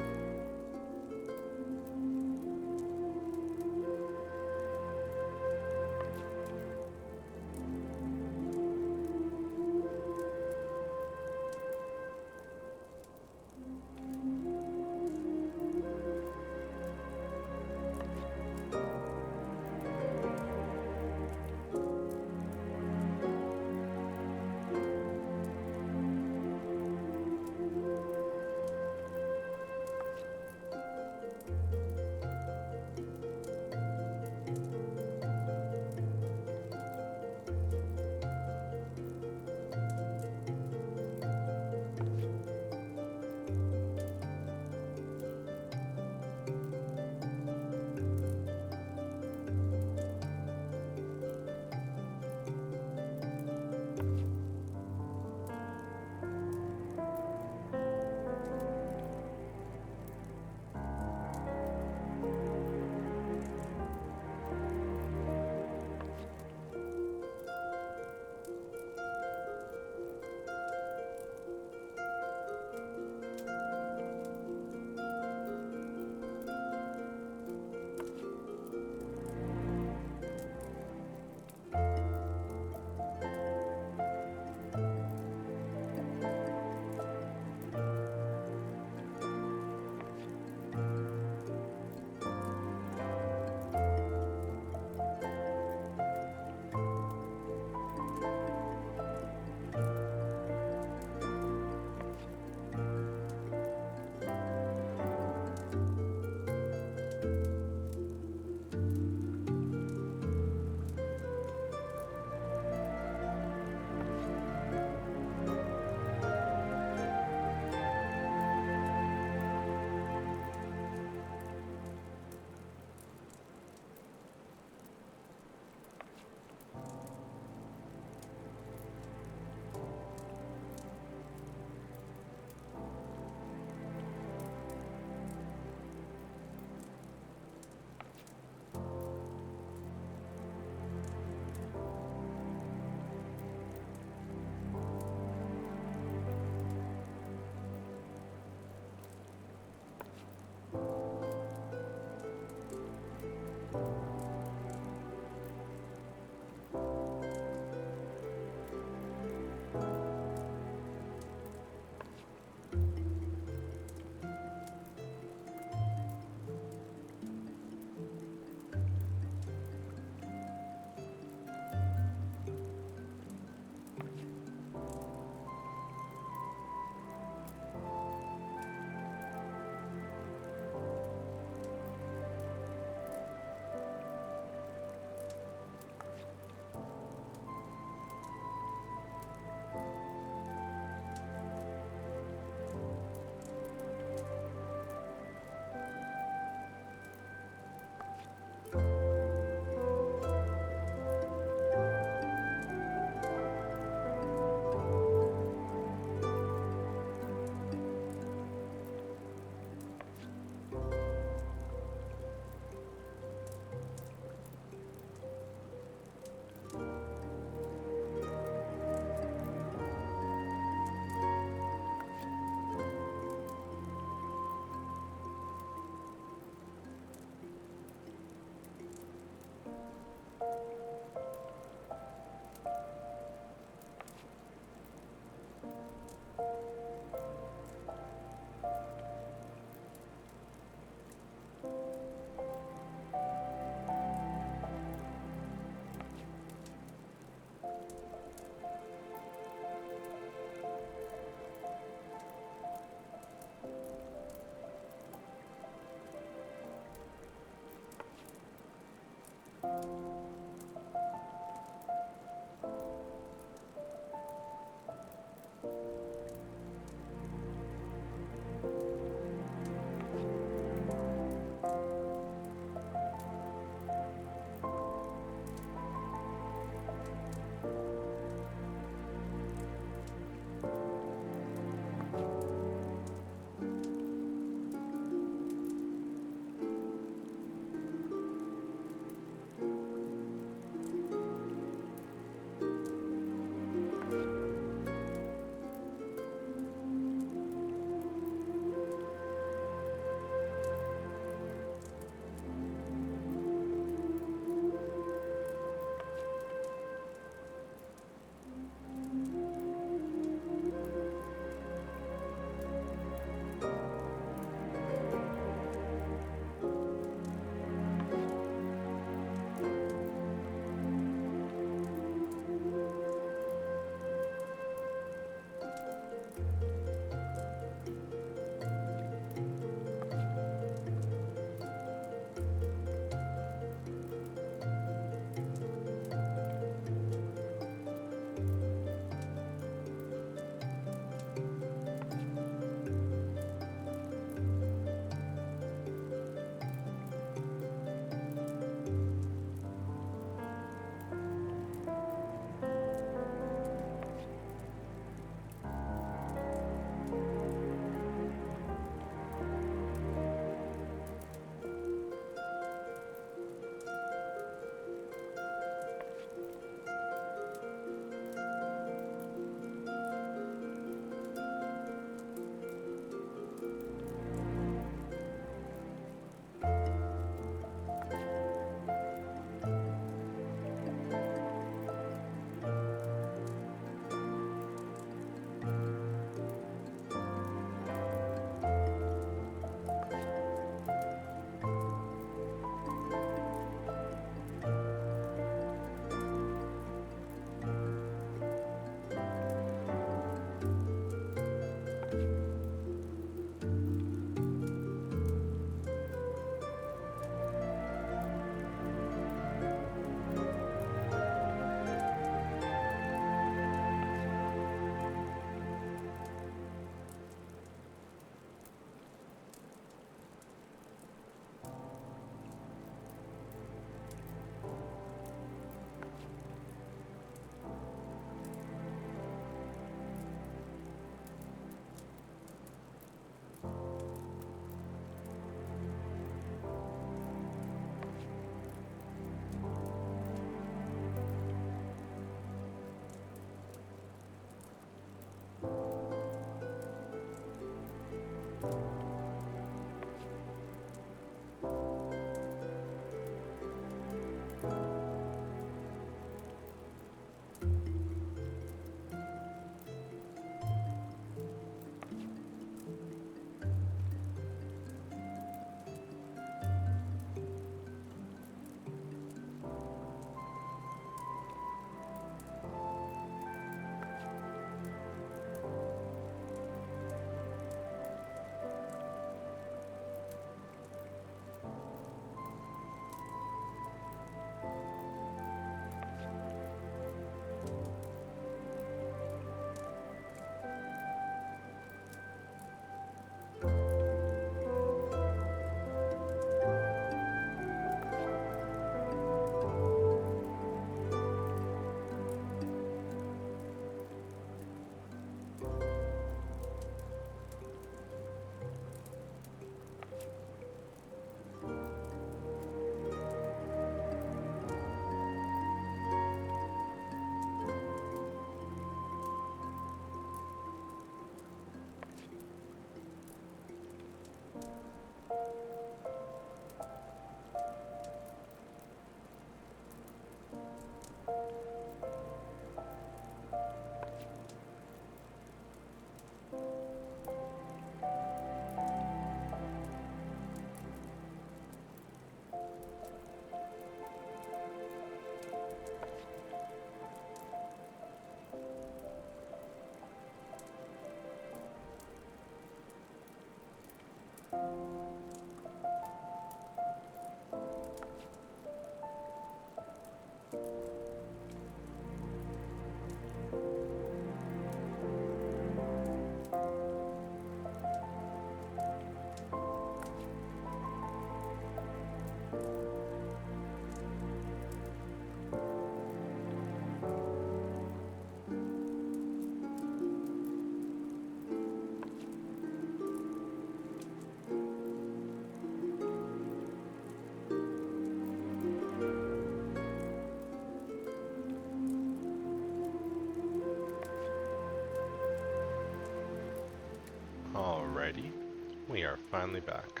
finally back.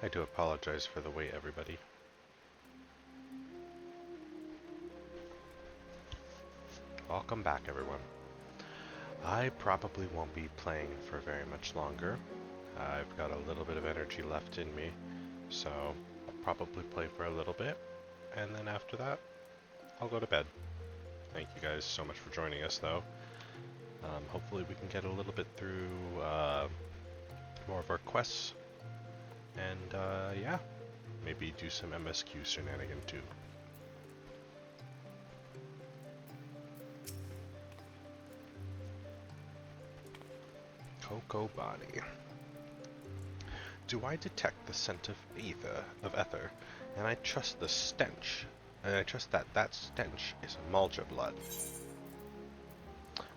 I do apologize for the wait, everybody. Welcome back, everyone. I probably won't be playing for very much longer. I've got a little bit of energy left in me, so I'll probably play for a little bit, and then after that, I'll go to bed. Thank you guys so much for joining us, though. Hopefully we can get a little bit through more of our quests, and yeah, maybe do some MSQ shenanigan too. Cocoa Body. Do I detect the scent of ether, and I trust the stench, and I trust that that stench is Mul'dah blood.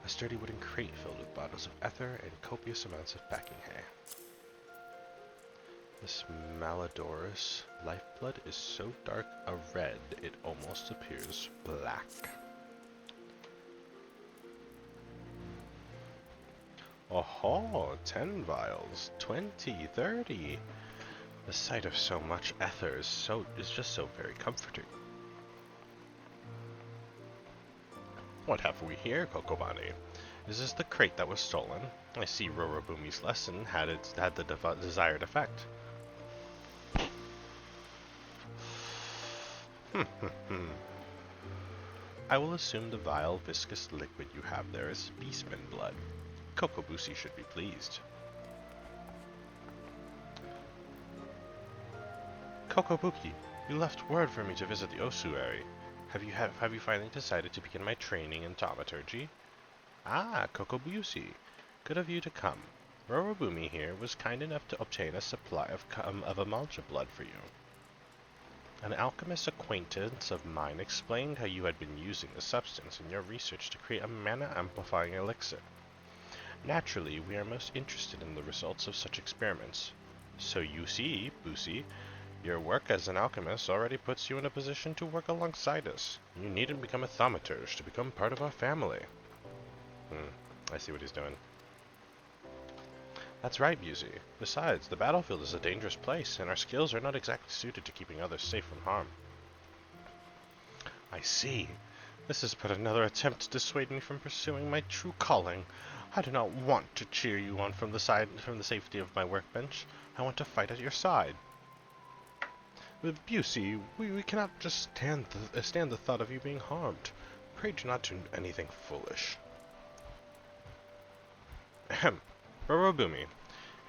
A sturdy wooden crate filled with bottles of ether and copious amounts of packing hay. This malodorous lifeblood is so dark a red it almost appears black. Oh, 10 vials, 20, 30. The sight of so much ether is just so very comforting. What have we here, Kokobane? Is this the crate that was stolen? I see Rorobume's lesson had the desired effect. I will assume the vile, viscous liquid you have there is beastman blood. Kokobushi should be pleased. Kokobuki, you left word for me to visit the ossuary. Have you finally decided to begin my training in Thaumaturge? Ah, Kokobushi, good of you to come. Rorobume here was kind enough to obtain a supply of a Mul'dah blood for you. An alchemist acquaintance of mine explained how you had been using the substance in your research to create a mana-amplifying elixir. Naturally, we are most interested in the results of such experiments. So you see, Busi, your work as an alchemist already puts you in a position to work alongside us. You needn't become a Thaumaturge to become part of our family. I see what he's doing. That's right, Busi. Besides, the battlefield is a dangerous place, and our skills are not exactly suited to keeping others safe from harm. I see. This is but another attempt to dissuade me from pursuing my true calling. I do not want to cheer you on from the safety of my workbench. I want to fight at your side. With Busi, we cannot just stand the thought of you being harmed. Pray do not do anything foolish. Ahem. Rorobume,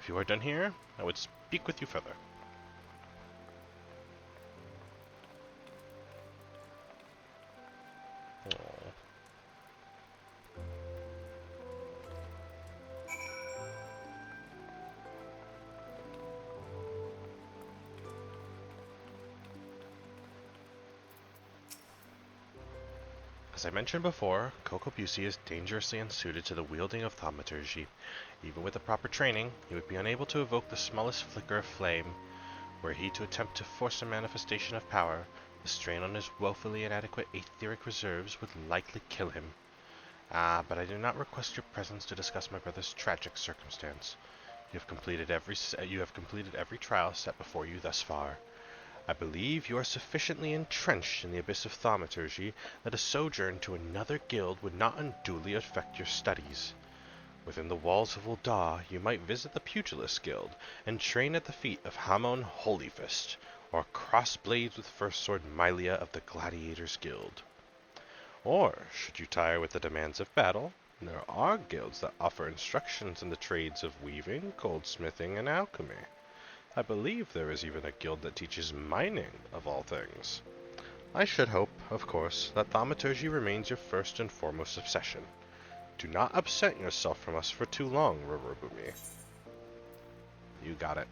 if you are done here, I would speak with you further. As I mentioned before, Kokobushi is dangerously unsuited to the wielding of Thaumaturge. Even with the proper training, he would be unable to evoke the smallest flicker of flame. Were he to attempt to force a manifestation of power, the strain on his woefully inadequate etheric reserves would likely kill him. But I do not request your presence to discuss my brother's tragic circumstance. You have completed every trial set before you thus far. I believe you are sufficiently entrenched in the abyss of Thaumaturge that a sojourn to another guild would not unduly affect your studies. Within the walls of Ul'dah, you might visit the Pugilist Guild and train at the feet of Hamon Holyfist, or cross blades with First Sword Mylia of the Gladiators Guild. Or, should you tire with the demands of battle, there are guilds that offer instructions in the trades of weaving, goldsmithing, and alchemy. I believe there is even a guild that teaches mining, of all things. I should hope, of course, that Thaumaturge remains your first and foremost obsession. Do not absent yourself from us for too long, Rorobume. You got it.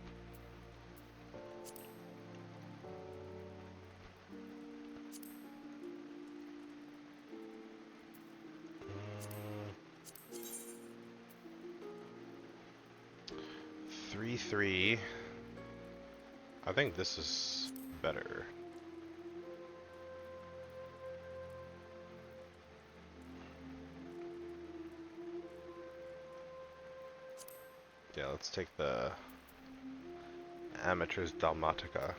Three. I think this is better. Yeah, let's take the amateur's Thaumaturge.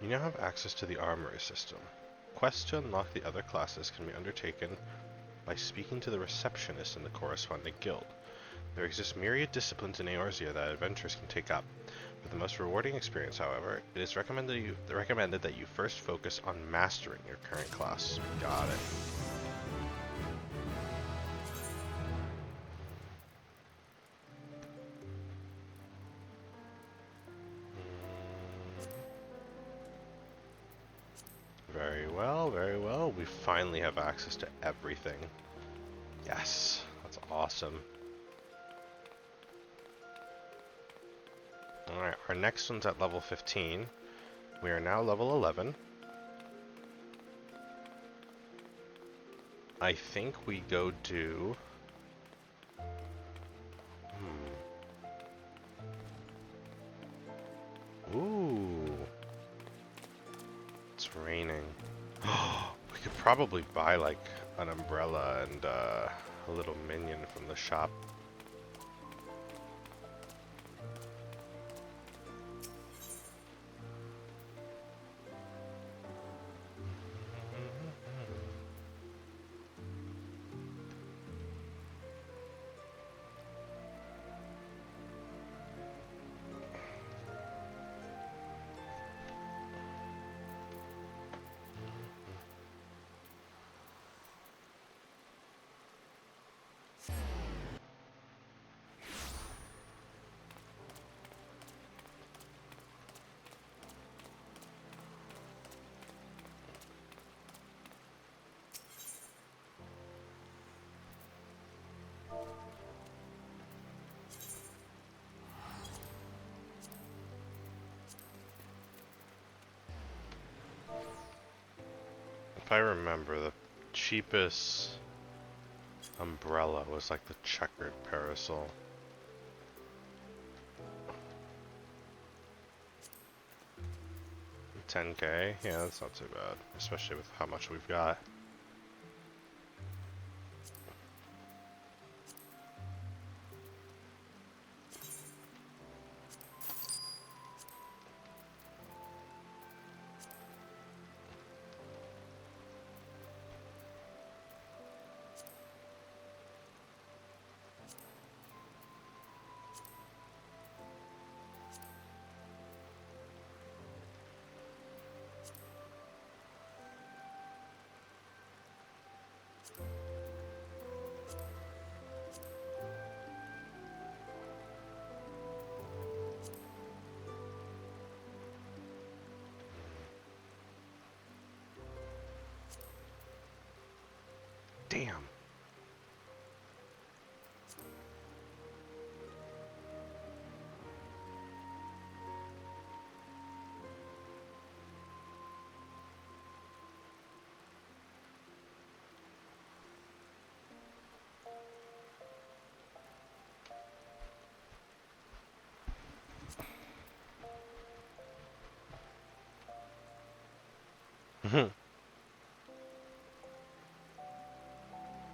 You now have access to the armory system. Quests to unlock the other classes can be undertaken by speaking to the receptionist in the corresponding guild. There exist myriad disciplines in Eorzea that adventurers can take up. For the most rewarding experience, however, it is recommended that you first focus on mastering your current class. Got it. Very well, very well. We finally have access to everything. Yes, that's awesome. Alright, our next one's at level 15. We are now level 11. I think we go do... Ooh. It's raining. We could probably buy like an umbrella and a little minion from the shop. If I remember, the cheapest umbrella was like the checkered parasol. $10K? Yeah, that's not too bad, especially with how much we've got. Damn.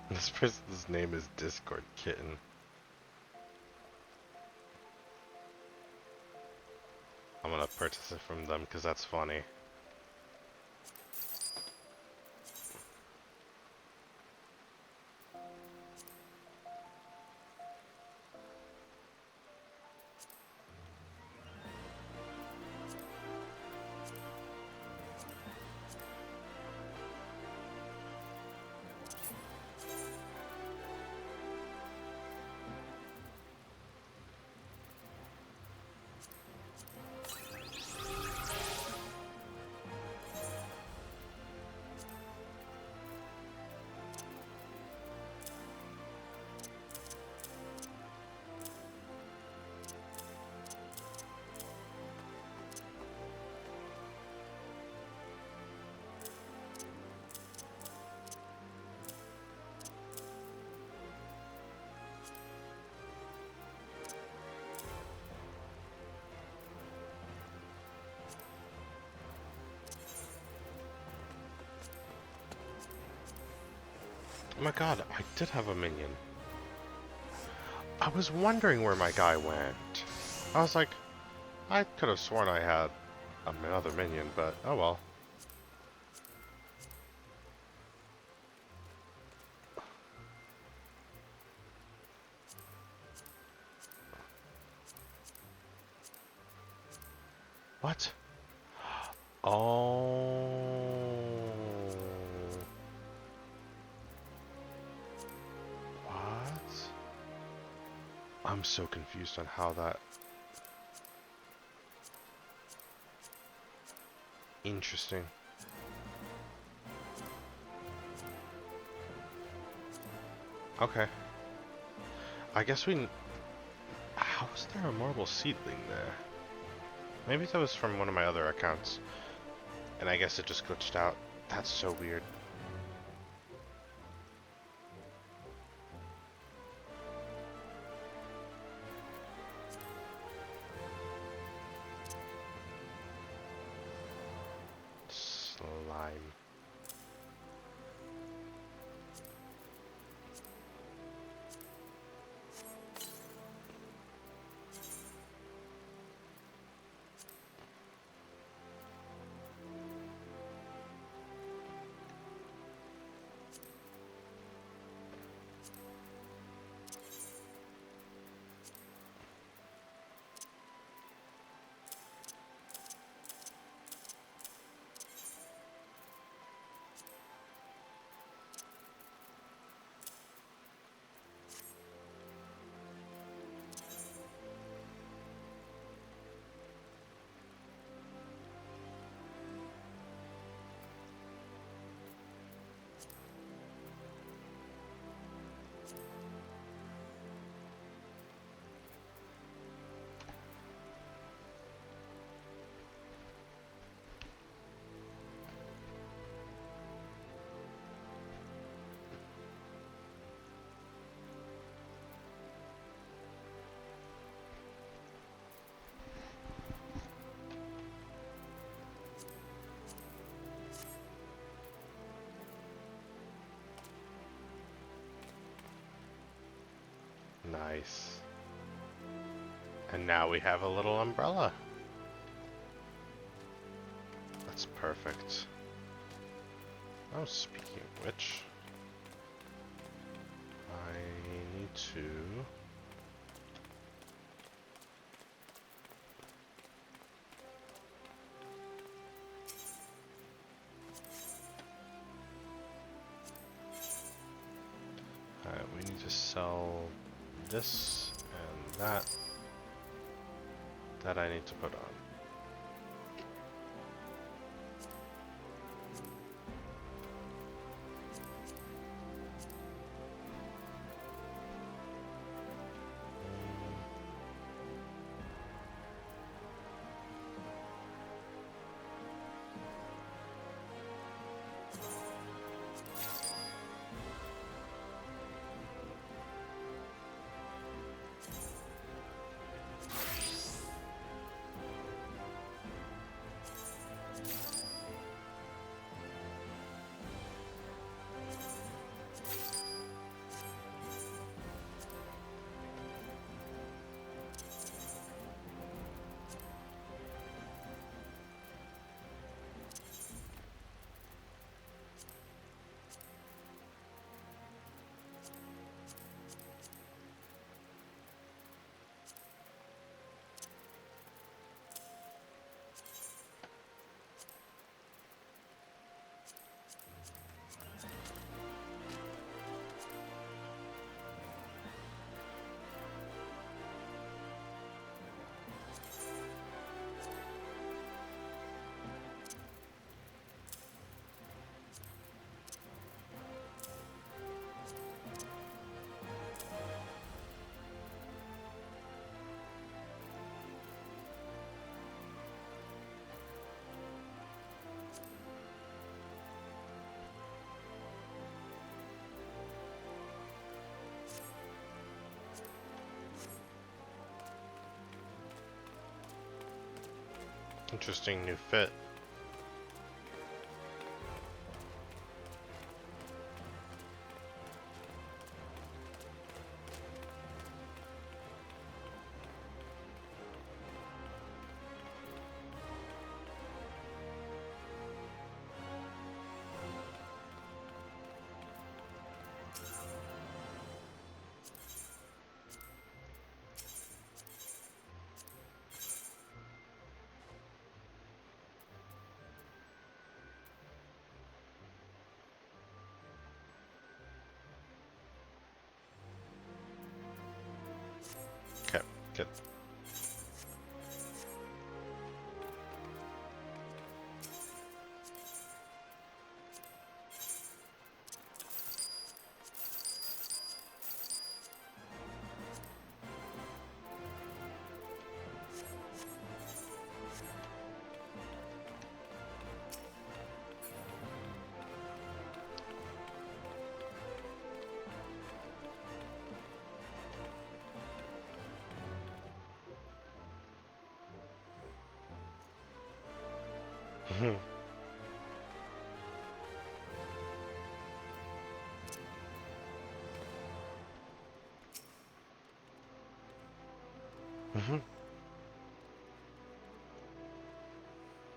This person's name is Discord Kitten. I'm gonna purchase it from them because that's funny. Oh my god, I did have a minion. I was wondering where my guy went. I was like, I could have sworn I had another minion, but oh well. What? Oh. What? I'm so confused on how that... Interesting. Okay. I guess we... How was there a marble seedling there? Maybe that was from one of my other accounts. And I guess it just glitched out. That's so weird. Slime. Nice. And now we have a little umbrella. That's perfect. Oh, speaking of which, I need to... we need to sell this and that. That I need to put on. Interesting new fit. Good.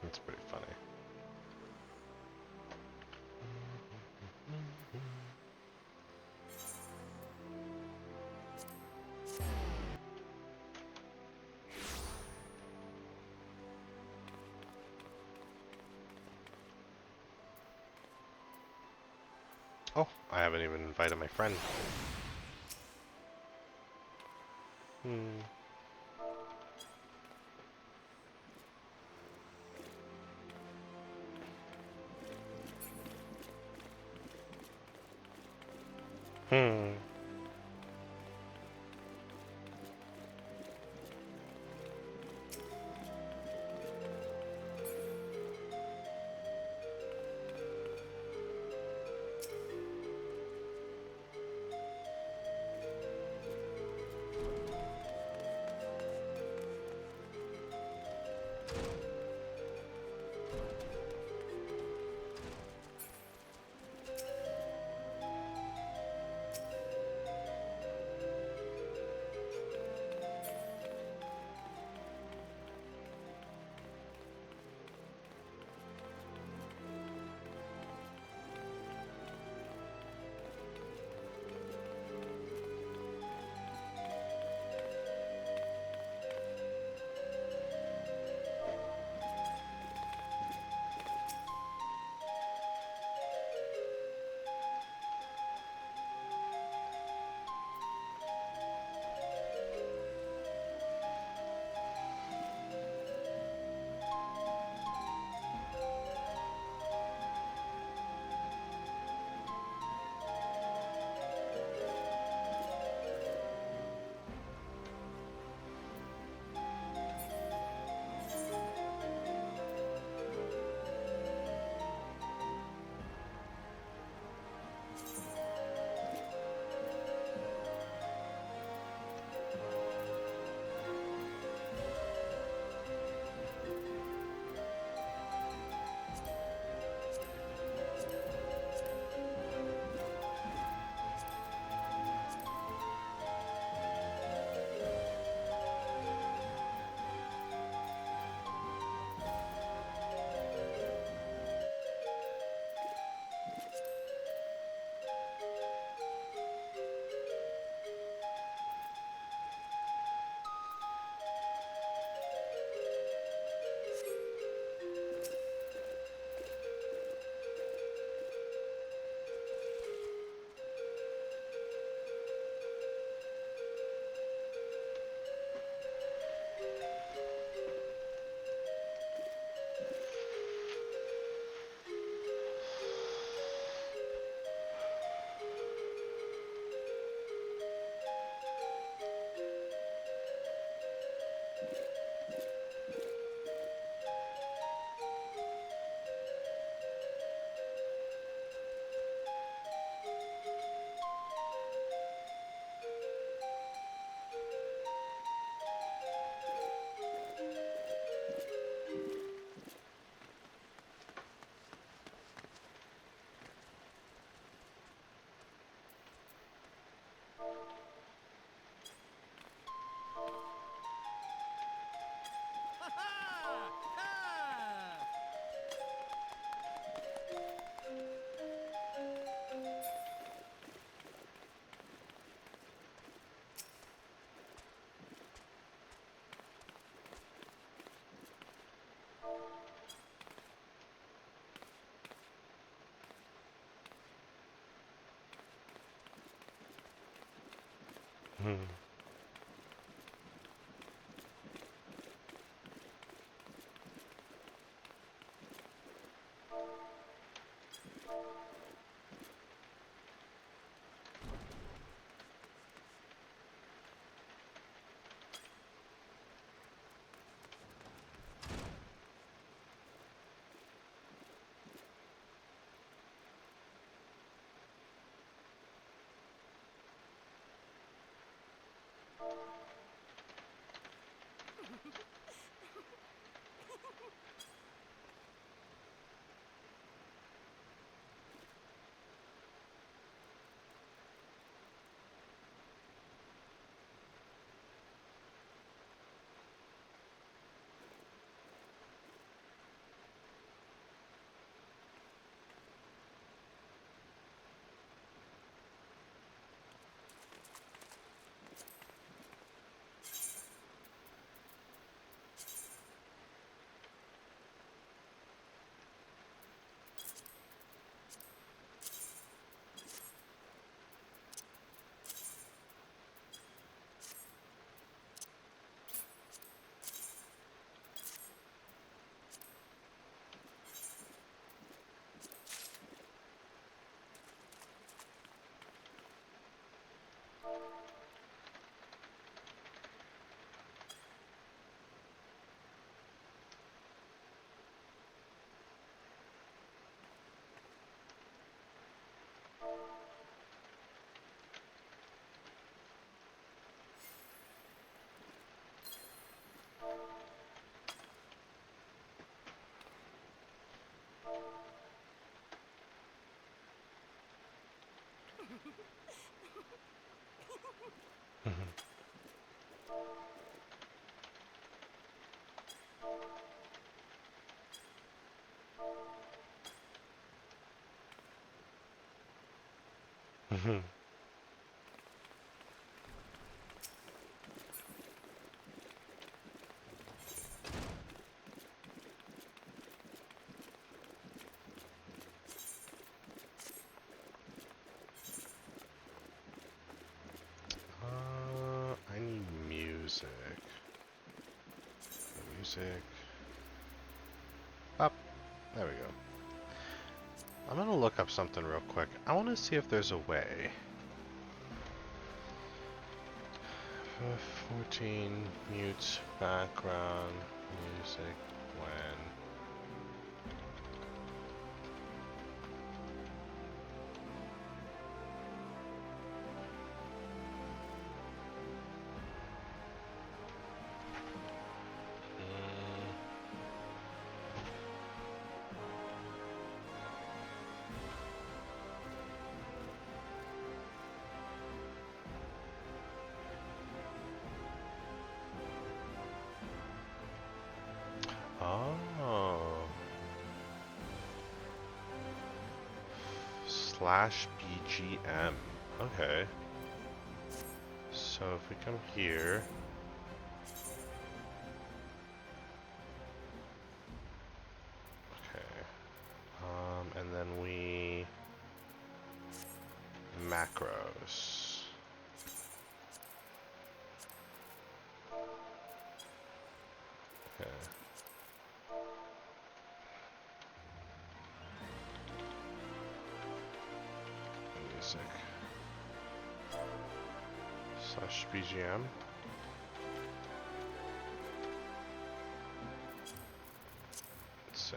That's pretty funny. Oh, I haven't even invited my friend. Hmm. Hmm. Hmm. I need music. Music. Up. There we go. I'm gonna look up something real quick. I want to see if there's a way. 14 mute background music when. Oh. Slash BGM. Okay. So if we come here. Okay. And then we macros. Okay. Music. Slash BGM. Let's see.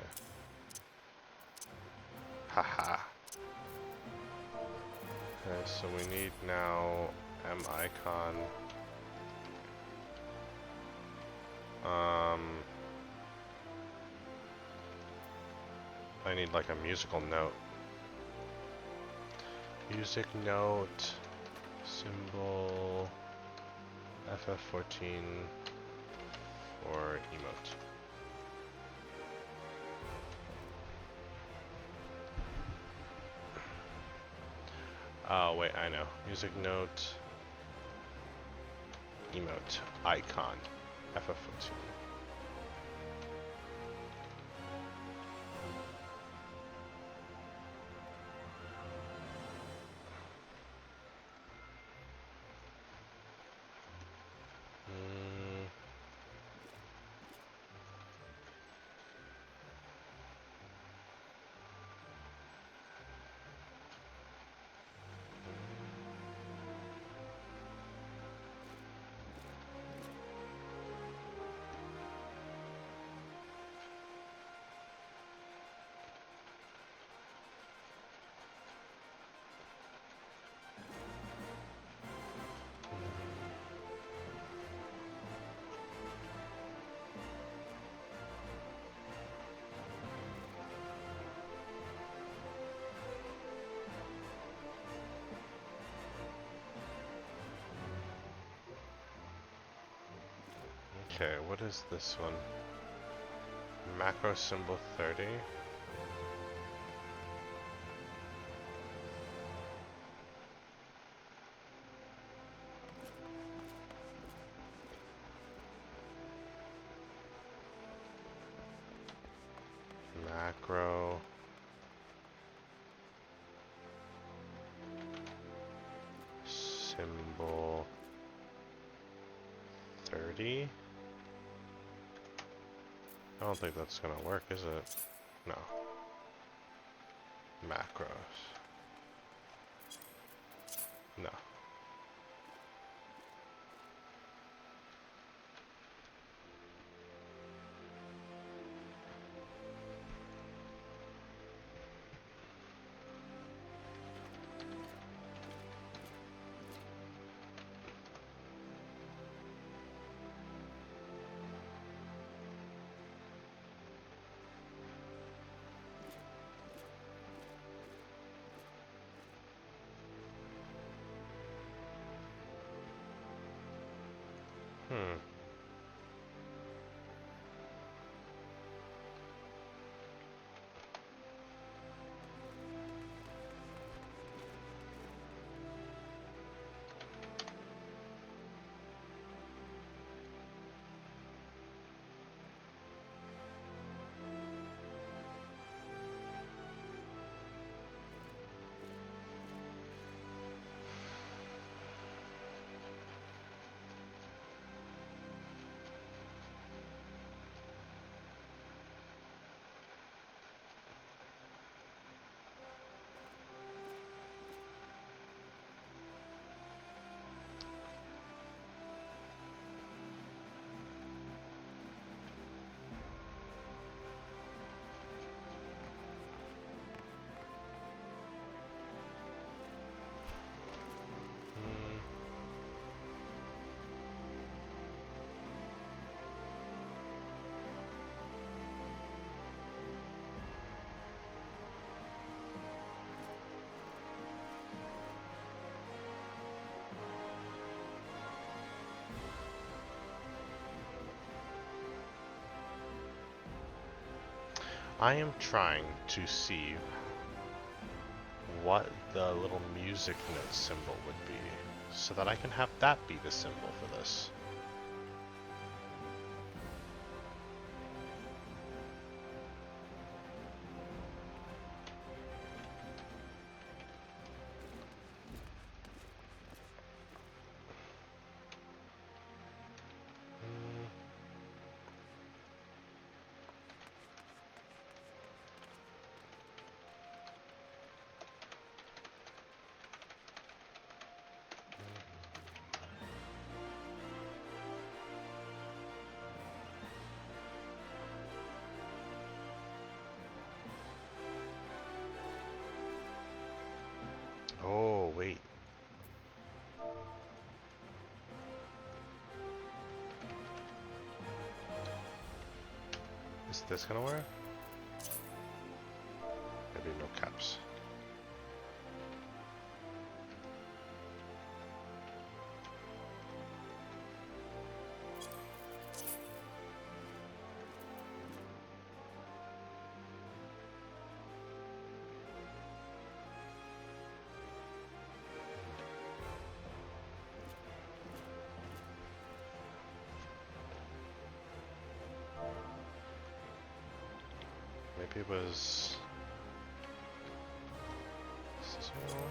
Haha. Okay, so we need now M icon. I need like a musical note. Music note, symbol, FF14 for emote. Oh wait, I know. Music note, emote, icon, FF14. Okay, what is this one? Macro symbol 30. Macro. Symbol 30. I don't think that's gonna work, is it? No. Macros. No. Hmm. I am trying to see what the little music note symbol would be, so that I can have that be the symbol for this. Oh, wait. Is this gonna work? Maybe no caps. Maybe it was... Is this one?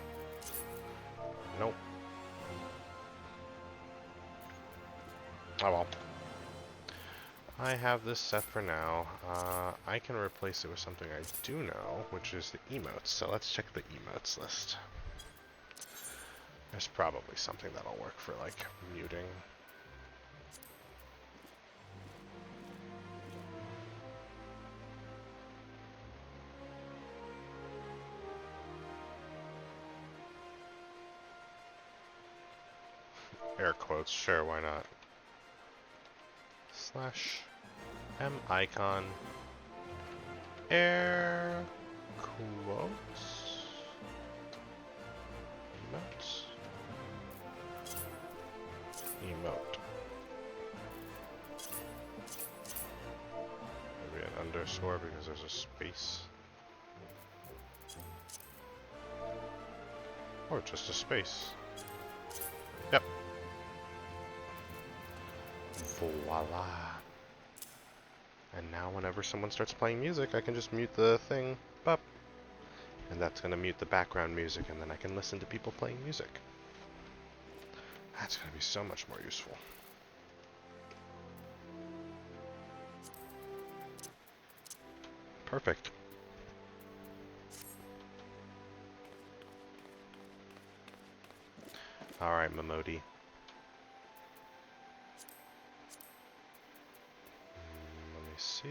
Nope. Oh well. I have this set for now. I can replace it with something I do know, which is the emotes. So let's check the emotes list. There's probably something that'll work for, like, muting. Air quotes, sure, why not? / M icon air quotes emotes emote. another sword because there's a space. Or just a space. Yep. Voila. And now whenever someone starts playing music, I can just mute the thing up. And that's going to mute the background music, and then I can listen to people playing music. That's going to be so much more useful. Perfect. Alright, Momodi. Let me see.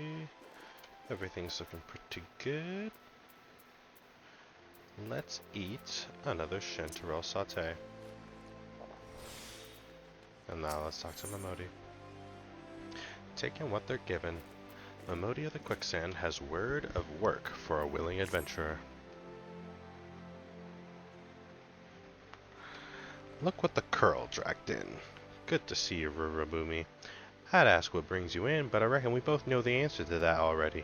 Everything's looking pretty good. Let's eat another chanterelle sauté. And now let's talk to Momodi. Taking what they're given, Momodi of the Quicksand has word of work for a willing adventurer. Look what the Curl dragged in. Good to see you, Rorobume. I'd ask what brings you in, but I reckon we both know the answer to that already.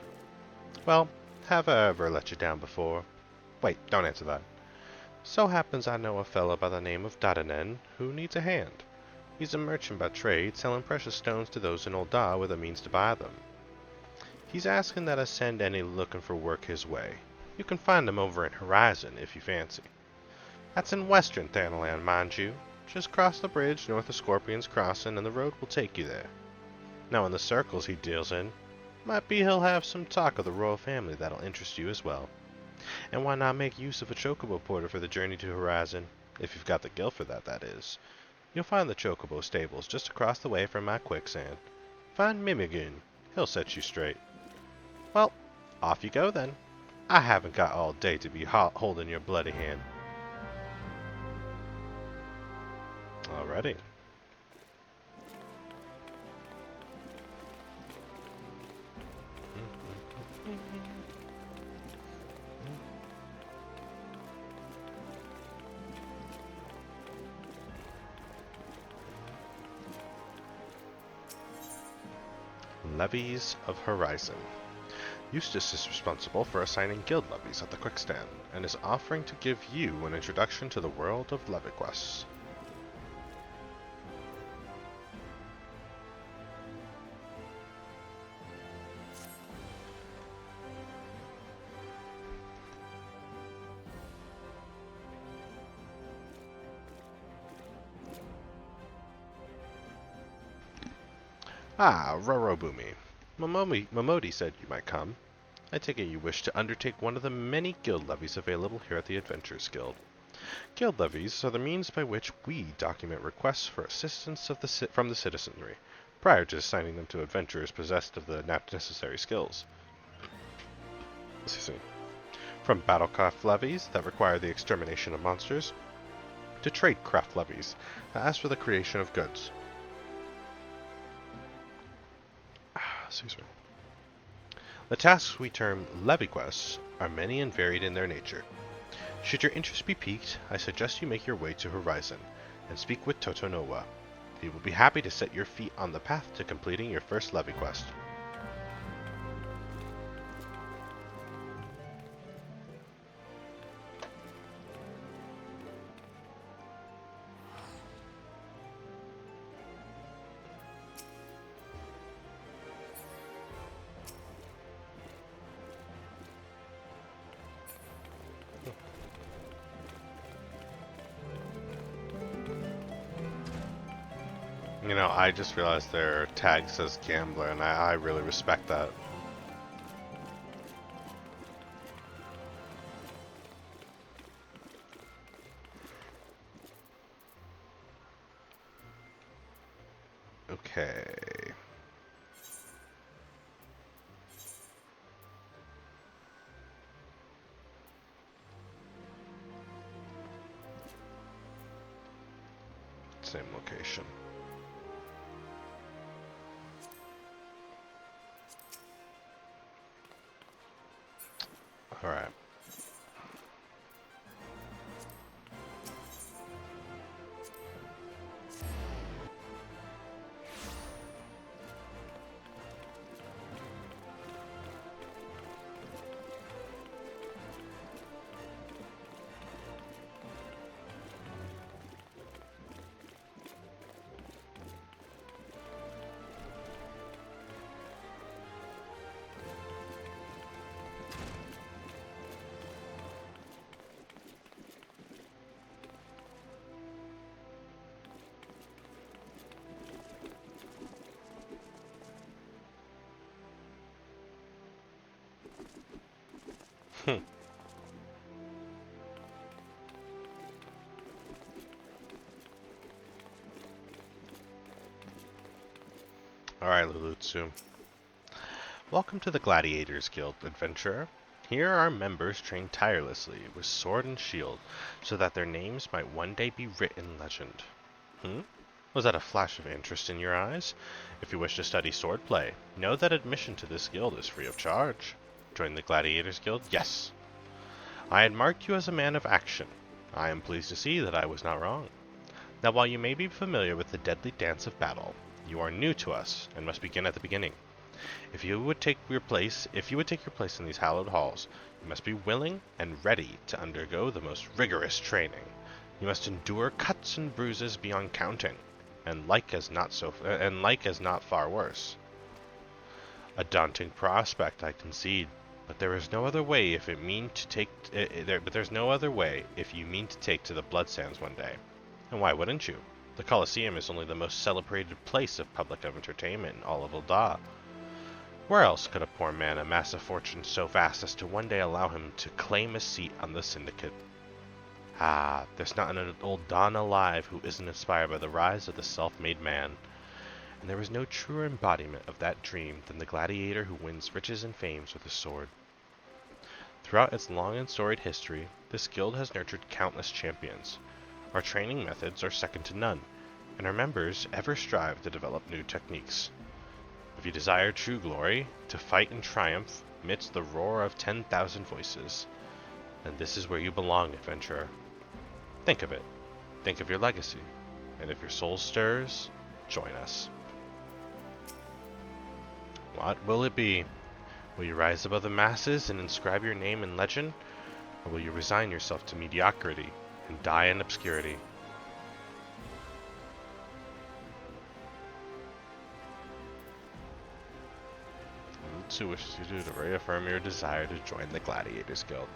Well, have I ever let you down before? Wait, don't answer that. So happens I know a fellow by the name of Dadanen who needs a hand. He's a merchant by trade, selling precious stones to those in Ul'dah with the means to buy them. He's asking that I send any looking for work his way. You can find him over in Horizon if you fancy. That's in western Thanalan, mind you. Just cross the bridge north of Scorpion's Crossing and the road will take you there. Now in the circles he deals in, might be he'll have some talk of the royal family that'll interest you as well. And why not make use of a chocobo porter for the journey to Horizon? If you've got the gil for that, that is. You'll find the chocobo stables just across the way from my quicksand. Find Mimigoon. He'll set you straight. Well, off you go then. I haven't got all day to be holding your bloody hand. Alrighty. Levies of Horizon. Eustace is responsible for assigning guild levies at the Quickstand, and is offering to give you an introduction to the world of Leviquest. Ah, Rorobume. Momodi said you might come. I take it you wish to undertake one of the many guild levies available here at the Adventurers Guild. Guild levies are the means by which we document requests for assistance from the citizenry, prior to assigning them to adventurers possessed of the necessary skills. Excuse me. From battlecraft levies that require the extermination of monsters, to tradecraft levies that ask for the creation of goods. Excuse me. The tasks we term levy quests are many and varied in their nature. Should your interest be piqued, I suggest you make your way to Horizon and speak with Totonowa. He will be happy to set your feet on the path to completing your first levy quest. You know, I just realized their tag says gambler, and I really respect that. Okay. Same location. All right. Alright, Lulutsu. Welcome to the Gladiators Guild, adventurer. Here our members train tirelessly with sword and shield, so that their names might one day be written in legend. Was that a flash of interest in your eyes? If you wish to study swordplay, know that admission to this guild is free of charge. Join the Gladiators Guild? Yes. I had marked you as a man of action. I am pleased to see that I was not wrong. Now while you may be familiar with the deadly dance of battle, you are new to us and must begin at the beginning. If you would take your place in these hallowed halls, you must be willing and ready to undergo the most rigorous training. You must endure cuts and bruises beyond counting, and like as not far worse. A daunting prospect, I concede, but there is no other way if you mean to take to the blood sands one day. And why wouldn't you? The Colosseum is only the most celebrated place of public entertainment in all of Ul'dah. Where else could a poor man amass a fortune so vast as to one day allow him to claim a seat on the syndicate? Ah, there's not an Ul'dah alive who isn't inspired by the rise of the self-made man. And there is no truer embodiment of that dream than the gladiator who wins riches and fames with a sword. Throughout its long and storied history, this guild has nurtured countless champions. Our training methods are second to none, and our members ever strive to develop new techniques. If you desire true glory, to fight in triumph amidst the roar of 10,000 voices, then this is where you belong, adventurer. Think of it. Think of your legacy. And if your soul stirs, join us. What will it be? Will you rise above the masses and inscribe your name in legend? Or will you resign yourself to mediocrity and die in obscurity? Lutsu wishes you to reaffirm your desire to join the Gladiators Guild.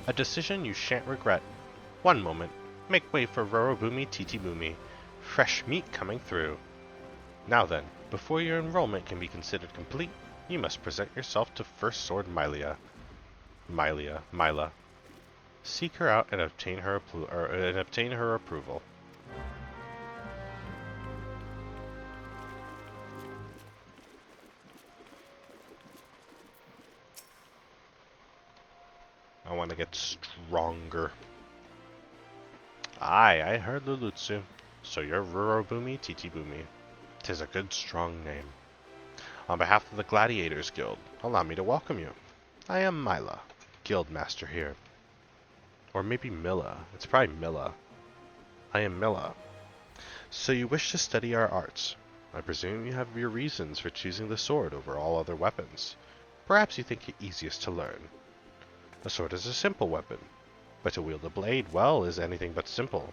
A decision you shan't regret. One moment. Make way for Rorobume Titibume. Fresh meat coming through. Now then, before your enrollment can be considered complete, you must present yourself to First Sword Myla. Seek her out and obtain her approval. I want to get stronger. Aye, I heard Lulutsu. So you're Rorobume Titibume. 'Tis a good strong name. On behalf of the Gladiators Guild, allow me to welcome you. I am Myla, guild master here. Or maybe Milla. It's probably Milla. I am Milla. So you wish to study our arts. I presume you have your reasons for choosing the sword over all other weapons. Perhaps you think it easiest to learn. A sword is a simple weapon, but to wield a blade well is anything but simple.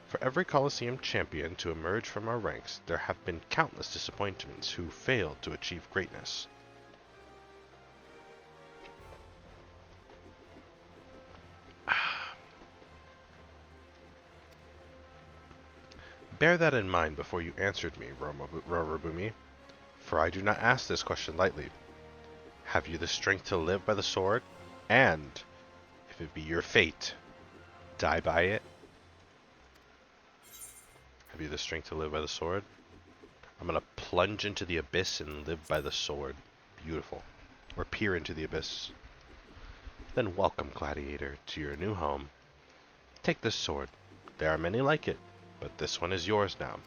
For every Colosseum champion to emerge from our ranks, there have been countless disappointments who failed to achieve greatness. Bear that in mind before you answered me, Rorobume, for I do not ask this question lightly. Have you the strength to live by the sword? And, if it be your fate, die by it? Have you the strength to live by the sword? I'm gonna plunge into the abyss and live by the sword. Beautiful. Or peer into the abyss. Then welcome, gladiator, to your new home. Take this sword. There are many like it, but this one is yours now.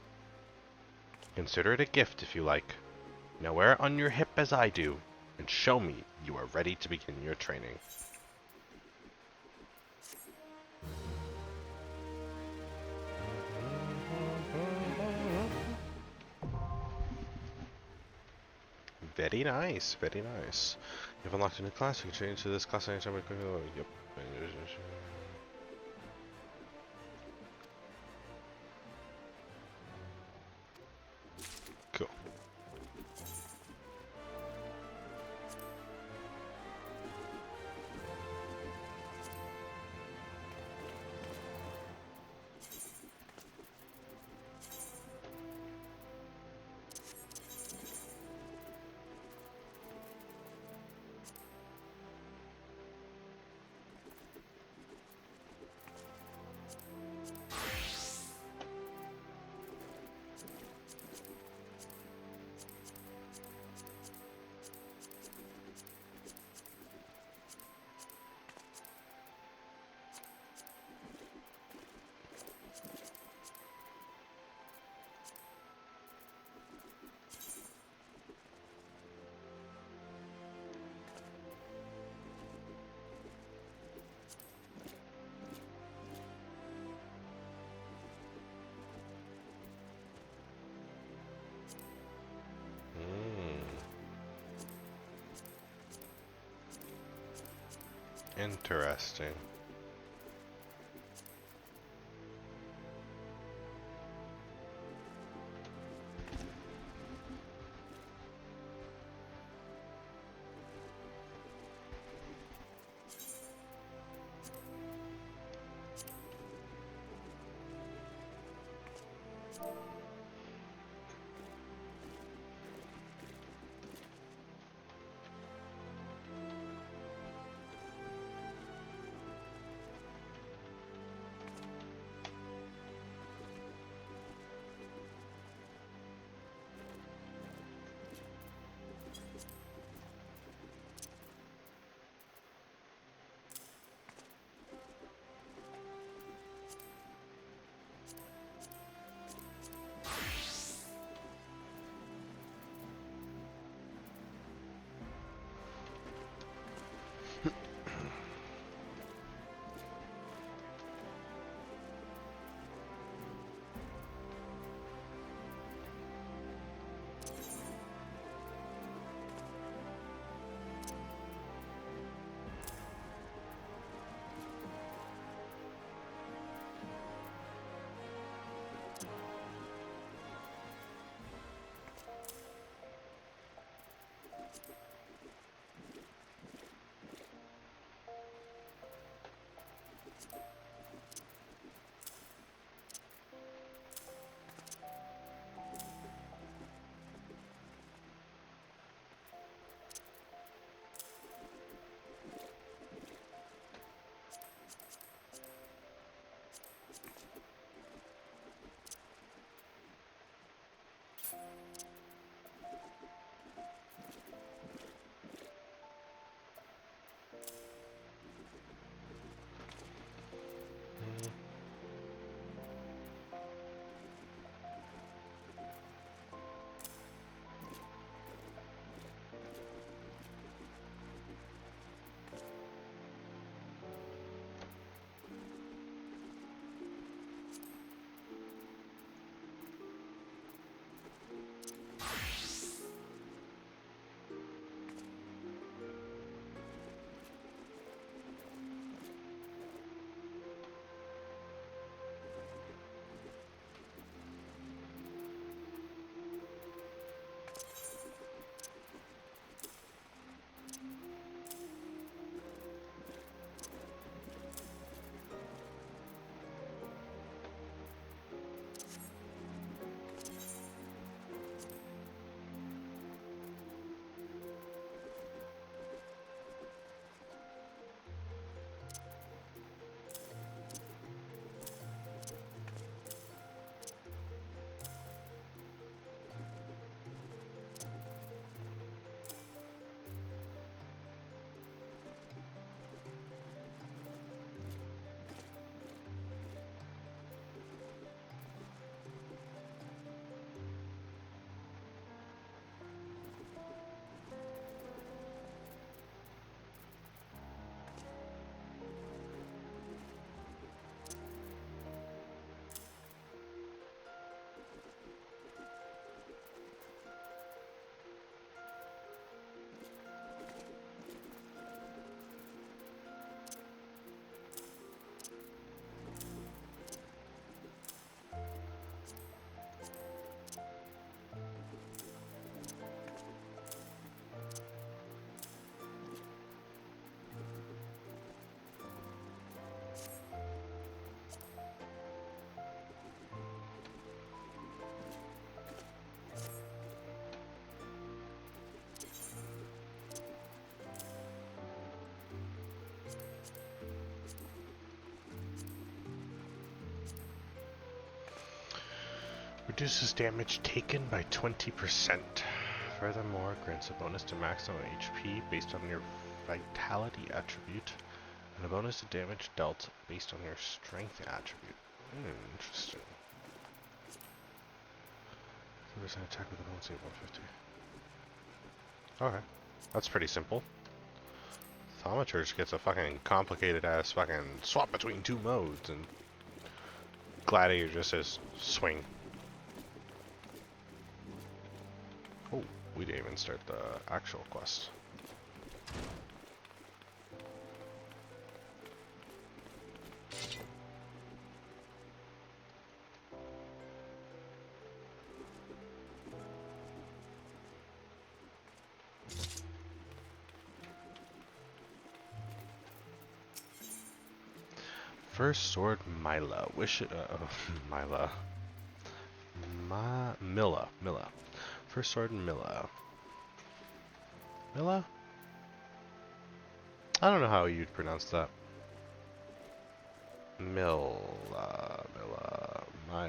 Consider it a gift if you like. Now wear it on your hip as I do, and show me you are ready to begin your training. Very nice, very nice. You've unlocked a new class. You can change to this class anytime. Yep. Cool. Interesting. Reduces damage taken by 20%. Furthermore, grants a bonus to maximum HP based on your vitality attribute, and a bonus to damage dealt based on your strength attribute. Interesting. 30% attack with a bonus of 150. Okay. That's pretty simple. Thaumaturge gets a fucking complicated ass fucking swap between two modes, and Gladiator just says swing. Oh, we didn't even start the actual quest. First sword, Mila. Wish it. Mila. Mila. First sword, Mila. Mila? I don't know how you'd pronounce that. Mila. I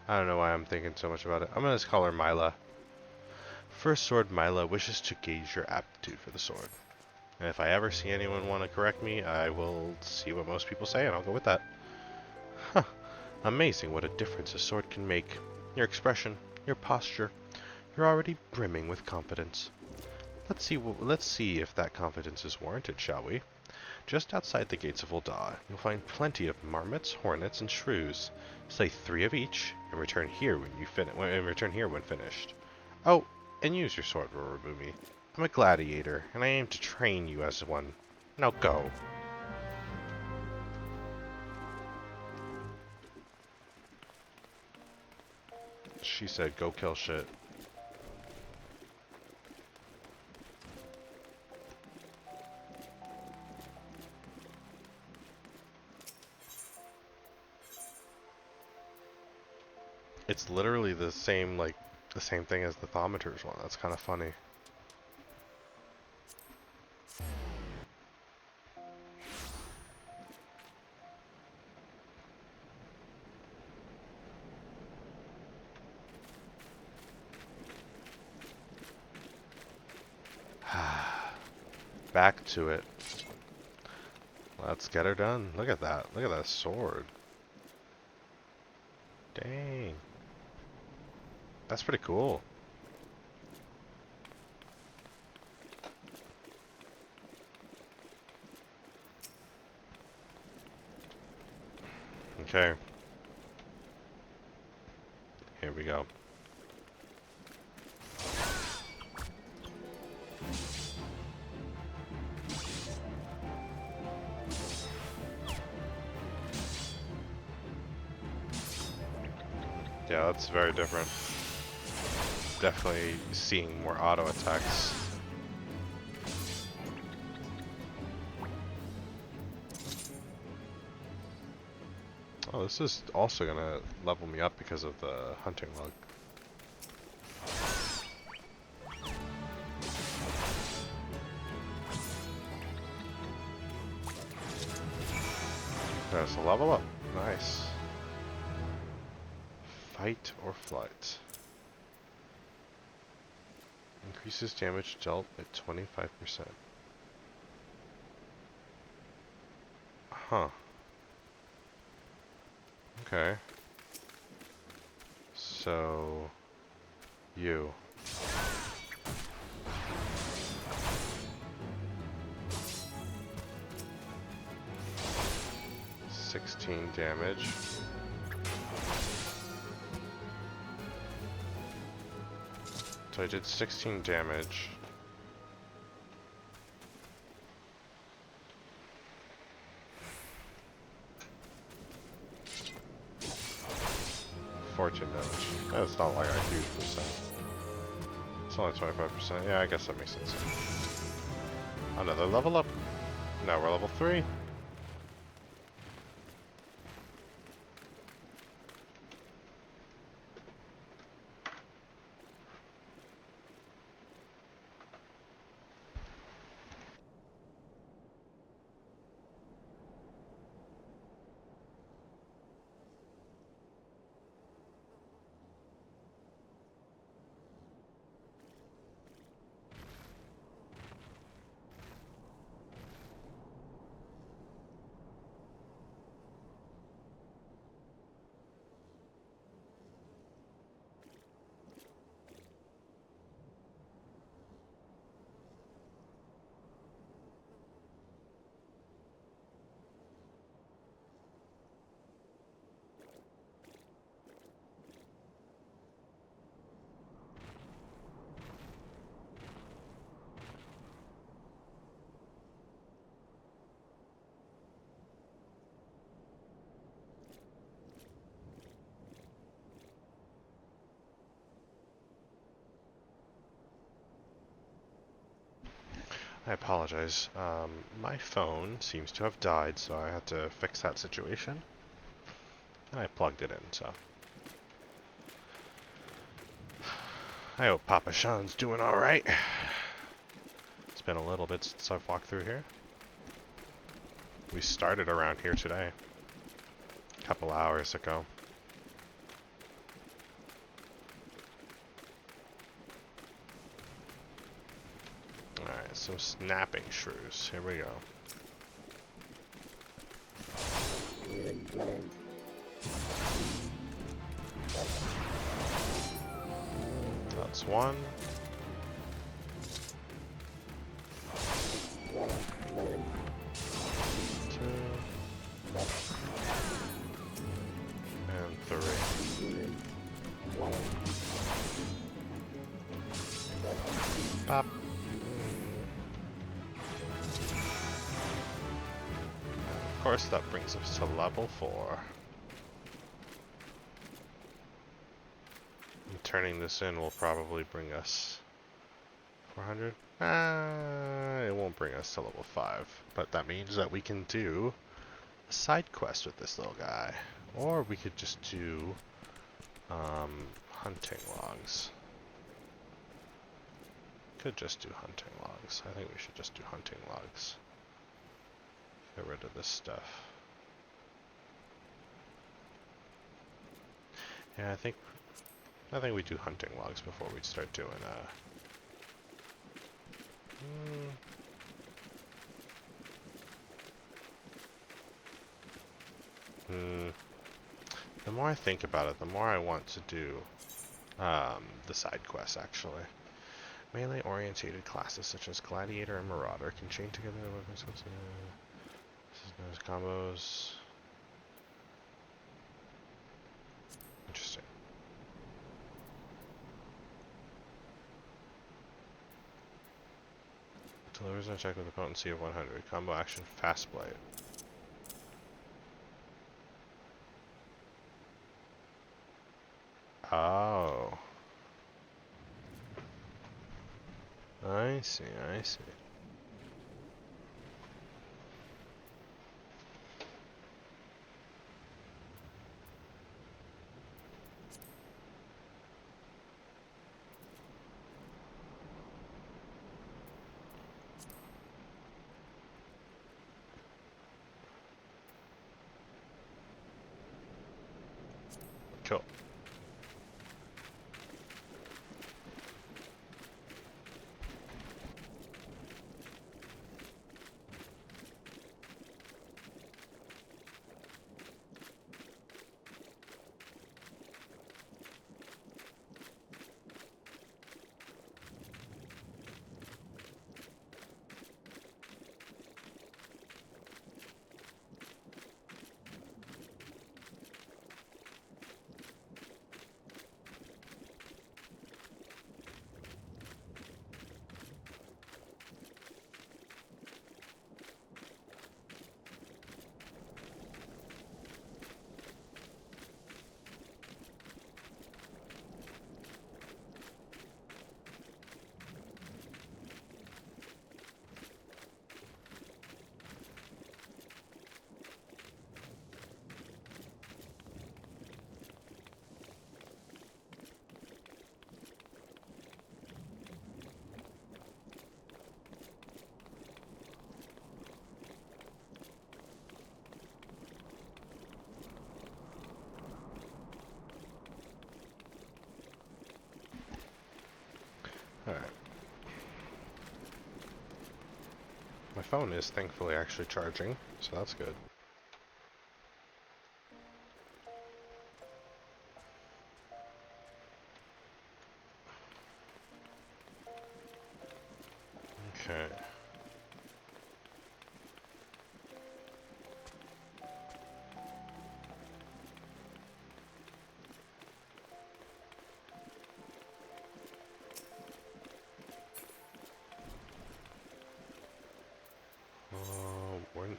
don't know why I'm thinking so much about it. I'm gonna just call her Mila. First sword, Mila wishes to gauge your aptitude for the sword. And if I ever see anyone want to correct me, I will see what most people say and I'll go with that. Huh. Amazing what a difference a sword can make. Your expression, your posture. You're already brimming with confidence. Let's see if that confidence is warranted, shall we? Just outside the gates of Ul'dah, you'll find plenty of marmots, hornets, and shrews. Slay 3 of each, and return here when finished. Oh, and use your sword, Rorobume. I'm a gladiator, and I aim to train you as one. Now go. She said, go kill shit. It's literally the same thing as the Thaumaturge one. That's kind of funny. Back to it. Let's get her done. Look at that. Look at that sword. Dang. That's pretty cool. Okay. Here we go. Yeah, that's very different. Definitely seeing more auto attacks. Oh, this is also gonna level me up because of the hunting log. There's a level up. Nice. Fight or flight. Increases damage dealt at 25%. Huh. Okay. So... you. $16 damage. So I did 16 damage. $14 damage. That's not like a huge percent. It's only 25%. Yeah, I guess that makes sense. Another level up. Now we're level 3. I apologize. My phone seems to have died, so I had to fix that situation. And I plugged it in, so. I hope Papa Sean's doing alright. It's been a little bit since I've walked through here. We started around here today. A couple hours ago. Alright, some snapping shrews. Here we go. That's one. Two. And three. Pop. Of course, that brings us to level 4. And turning this in will probably bring us 400. It won't bring us to level 5, but that means that we can do a side quest with this little guy, or we could just do hunting logs. Could just do hunting logs. I think we should just do hunting logs. Get rid of this stuff. Yeah, I think we do hunting logs before we start doing The more I think about it, the more I want to do the side quests, actually. Melee orientated classes such as Gladiator and Marauder can chain together weapons. This is known as combos. Interesting. Delivers a check with a potency of 100. Combo action Fast Blade. Oh. I see, I see. Cool. Alright. My phone is thankfully actually charging, so that's good. Okay.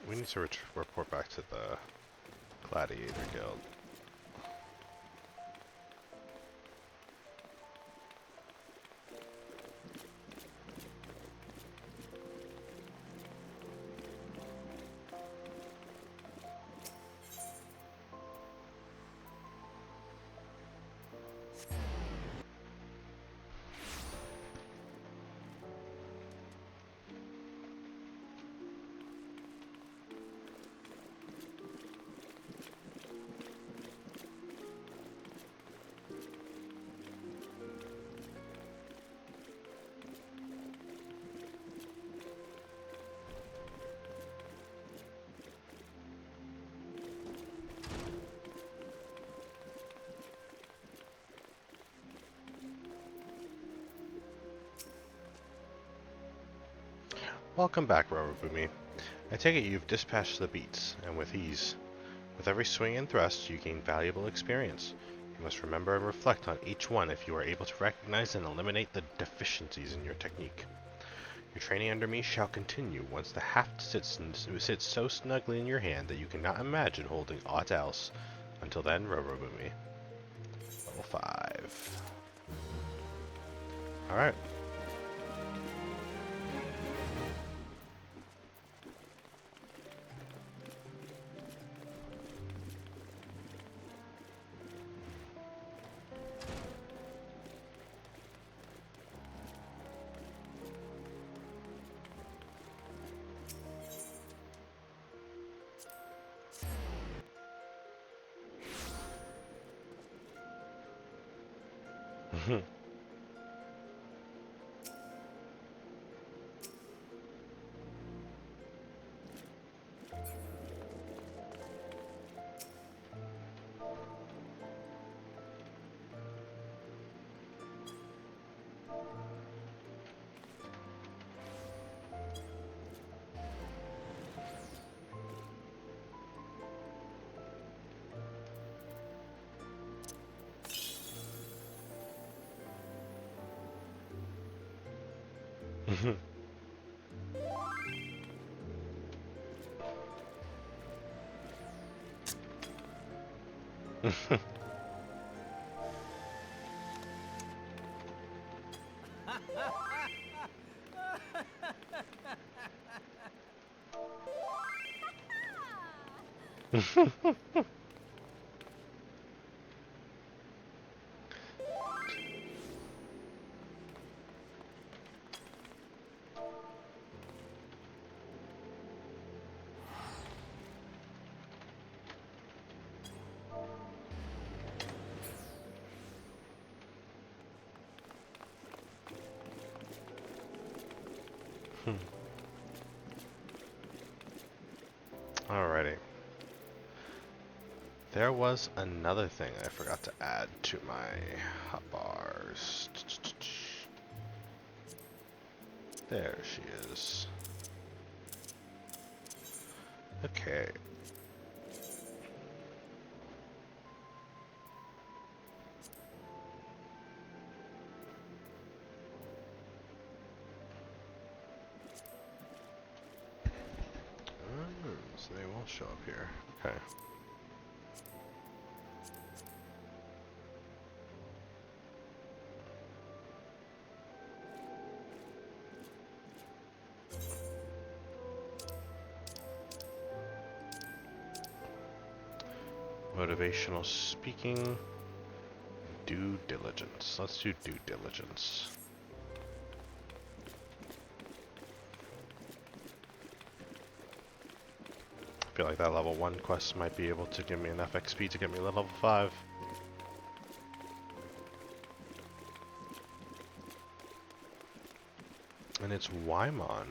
We need to report back to the Gladiator Guild. Welcome back, Rorobume. I take it you've dispatched the beats, and with ease. With every swing and thrust, you gain valuable experience. You must remember and reflect on each one if you are able to recognize and eliminate the deficiencies in your technique. Your training under me shall continue once the haft sits so snugly in your hand that you cannot imagine holding aught else. Until then, Rorobume. Level 5. Alright. Alrighty. There was another thing I forgot to add to my hotbars. There she is. Okay. So they will show up here. Okay. Motivational speaking. Due diligence. Let's do due diligence. I feel like that level 1 quest might be able to give me enough XP to get me level 5. And it's Waimon.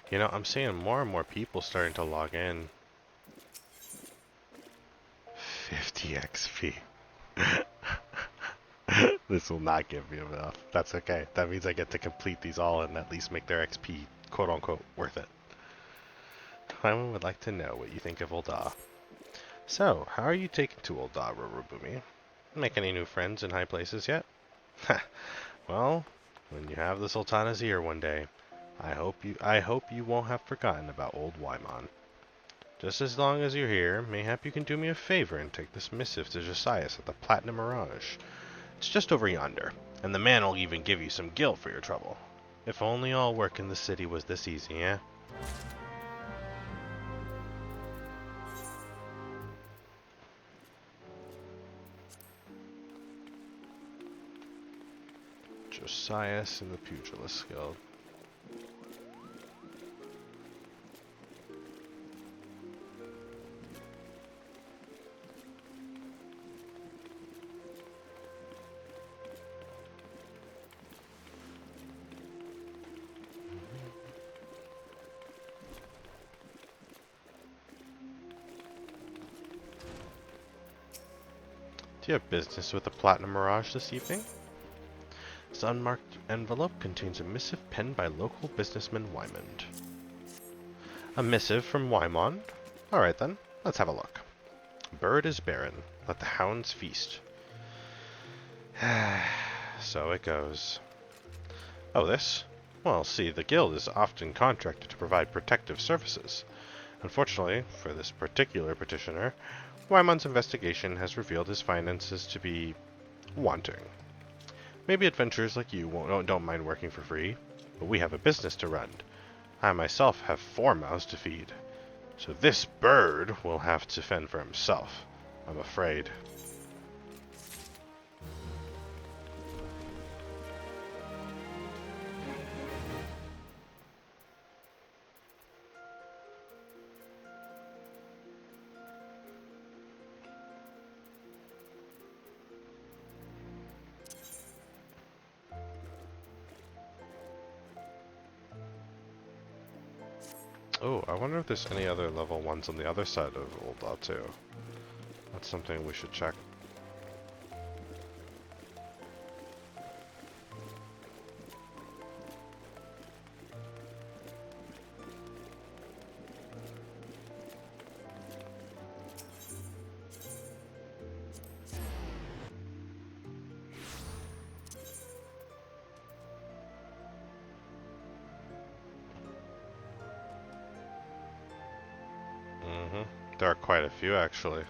You know, I'm seeing more and more people starting to log in. 50 XP. This will not give me enough. That's okay. That means I get to complete these all and at least make their XP quote-unquote worth it. I would like to know what you think of Ul'dah. So, how are you taking to Ul'dah, Rorobume? Make any new friends in high places yet? Well, when you have the Sultana's ear one day, I hope you won't have forgotten about old Waimon. Just as long as you're here, mayhap you can do me a favor and take this missive to Josias at the Platinum Mirage. It's just over yonder, and the man will even give you some gil for your trouble. If only all work in the city was this easy, eh? Josias and the Pugilist Guild. Do you have business with the Platinum Mirage this evening? This unmarked envelope contains a missive penned by local businessman Wymond. A missive from Wymond? Alright then, let's have a look. Bird is barren. Let the hounds feast. So it goes. Oh, this? Well, see, the guild is often contracted to provide protective services. Unfortunately, for this particular petitioner, Wymond's investigation has revealed his finances to be wanting. Maybe adventurers like you don't mind working for free, but we have a business to run. I myself have 4 mouths to feed. So this bird will have to fend for himself, I'm afraid. Oh, I wonder if there's any other level 1s on the other side of Ul'dah too. That's something we should check. There are quite a few, actually.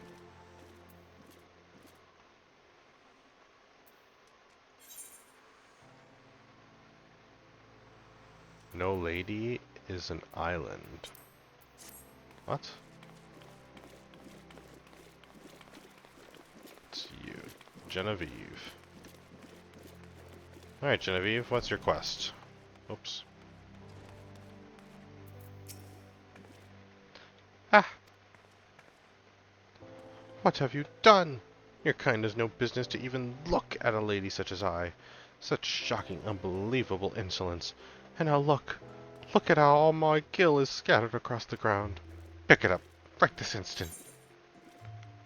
No lady is an island. What? It's you, Genevieve. Alright, Genevieve, what's your quest? Oops. Ah! What have you done? Your kind has no business to even look at a lady such as I. Such shocking, unbelievable insolence. And now look. Look at how all my gil is scattered across the ground. Pick it up, right this instant.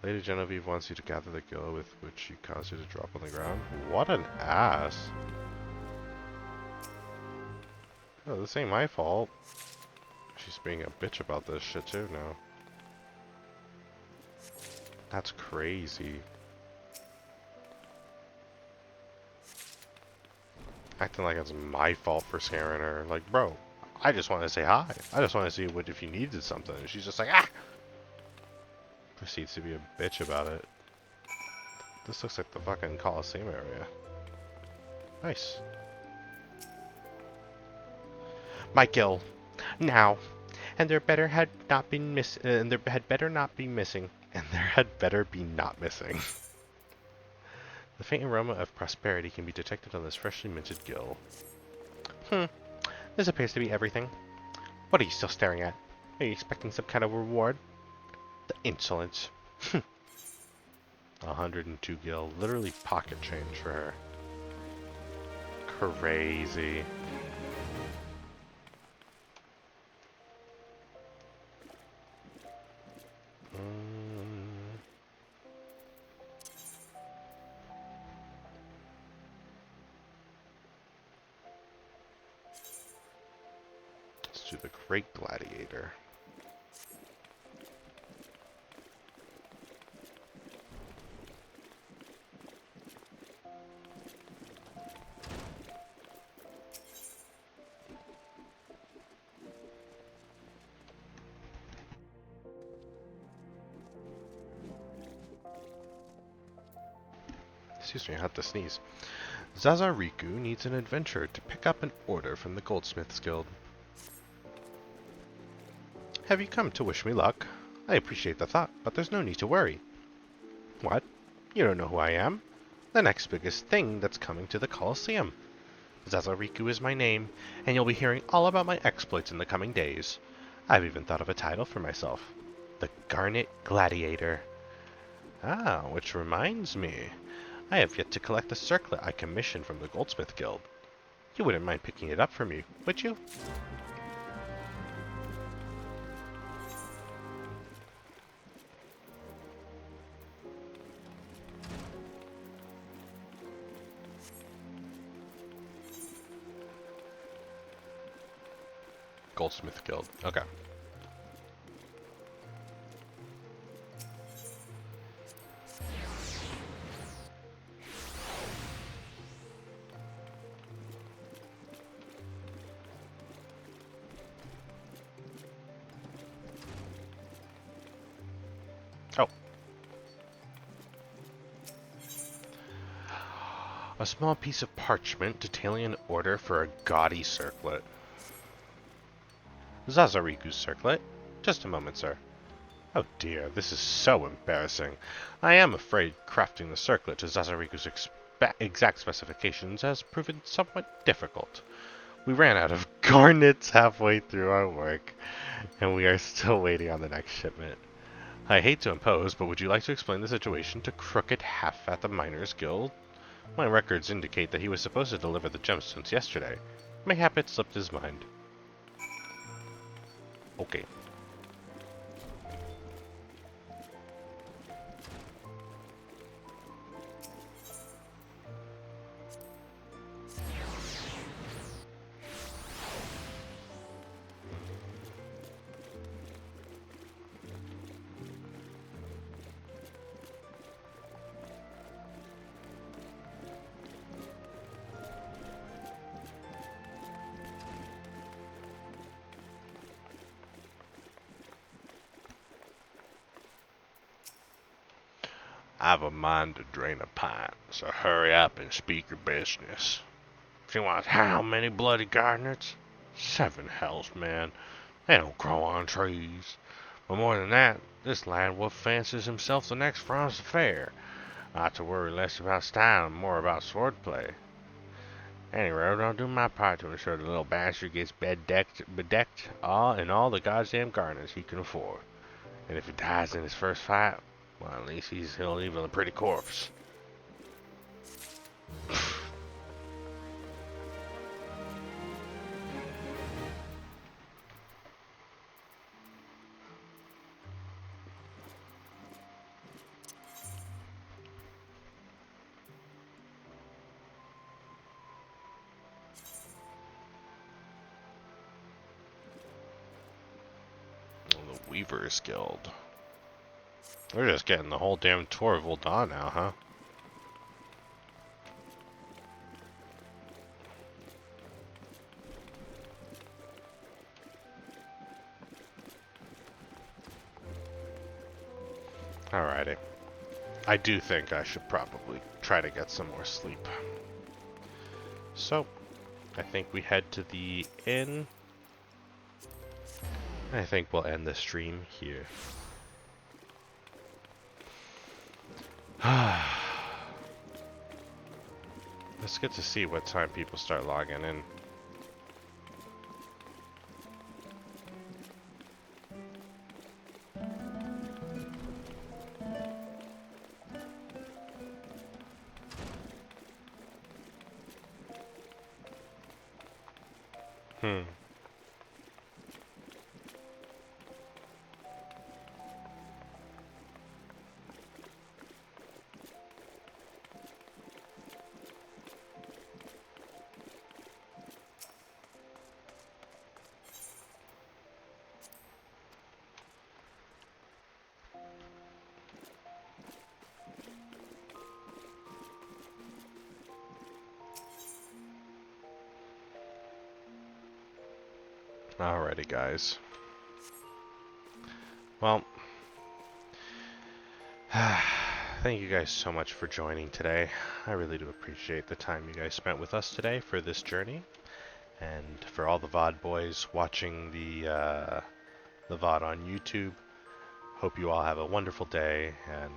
Lady Genevieve wants you to gather the gil with which she caused you to drop on the ground. What an ass. Oh, this ain't my fault. She's being a bitch about this shit too now. That's crazy. Acting like it's my fault for scaring her. Like, bro, I just want to say hi. I just want to see what if you needed something. And she's just like, ah! Proceeds to be a bitch about it. This looks like the fucking Coliseum area. Nice. My gil. Now. And there better had not been and there had better not be missing. And there had better be not missing. The faint aroma of prosperity can be detected on this freshly minted gil. This appears to be everything. What are you still staring at? Are you expecting some kind of reward? The insolence. 102 gil. Literally pocket change for her. Crazy. Let's do the Great Gladiator. Excuse me, I had to sneeze. Zazariku needs an adventurer to pick up an order from the Goldsmiths Guild. Have you come to wish me luck? I appreciate the thought, but there's no need to worry. What? You don't know who I am? The next biggest thing that's coming to the Coliseum. Zazariku is my name, and you'll be hearing all about my exploits in the coming days. I've even thought of a title for myself. The Garnet Gladiator. Ah, which reminds me. I have yet to collect the circlet I commissioned from the Goldsmith Guild. You wouldn't mind picking it up for me, would you? Goldsmith Guild. Okay. Oh. A small piece of parchment detailing an order for a gaudy circlet. Zazariku's circlet? Just a moment, sir. Oh dear, this is so embarrassing. I am afraid crafting the circlet to Zazariku's exact specifications has proven somewhat difficult. We ran out of garnets halfway through our work, and we are still waiting on the next shipment. I hate to impose, but would you like to explain the situation to Crooked Half at the Miners Guild? My records indicate that he was supposed to deliver the gemstones yesterday. Mayhap it slipped his mind. Okay. I've a mind to drain a pint, so hurry up and speak your business. She wants how many bloody garnets? 7 hells, man. They don't grow on trees. But more than that, this land wolf fancies himself the next Franz Fair. Not to worry less about style and more about swordplay. Anyway, I'll do my part to ensure the little bastard gets bedecked all the goddamn garnets he can afford. And if he dies in his first fight, well, at least he'll leave a pretty corpse. The Weaver's Guild. We're just getting the whole damn tour of Ul'dah now, huh? Alrighty. I do think I should probably try to get some more sleep. So, I think we head to the inn. I think we'll end the stream here. Let's get to see what time people start logging in. Alrighty, guys. Well, thank you guys so much for joining today. I really do appreciate the time you guys spent with us today for this journey. And for all the VOD boys watching the VOD on YouTube, hope you all have a wonderful day, and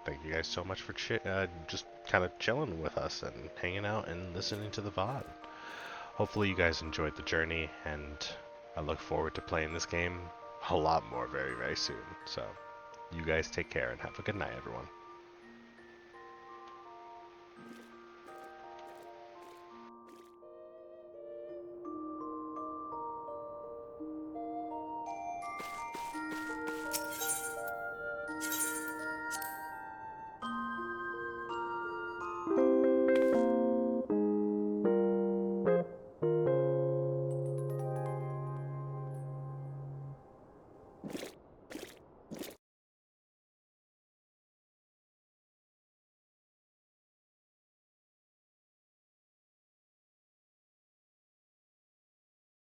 thank you guys so much for just kind of chilling with us and hanging out and listening to the VOD. Hopefully you guys enjoyed the journey, and I look forward to playing this game a lot more very, very soon. So, you guys take care and have a good night, everyone.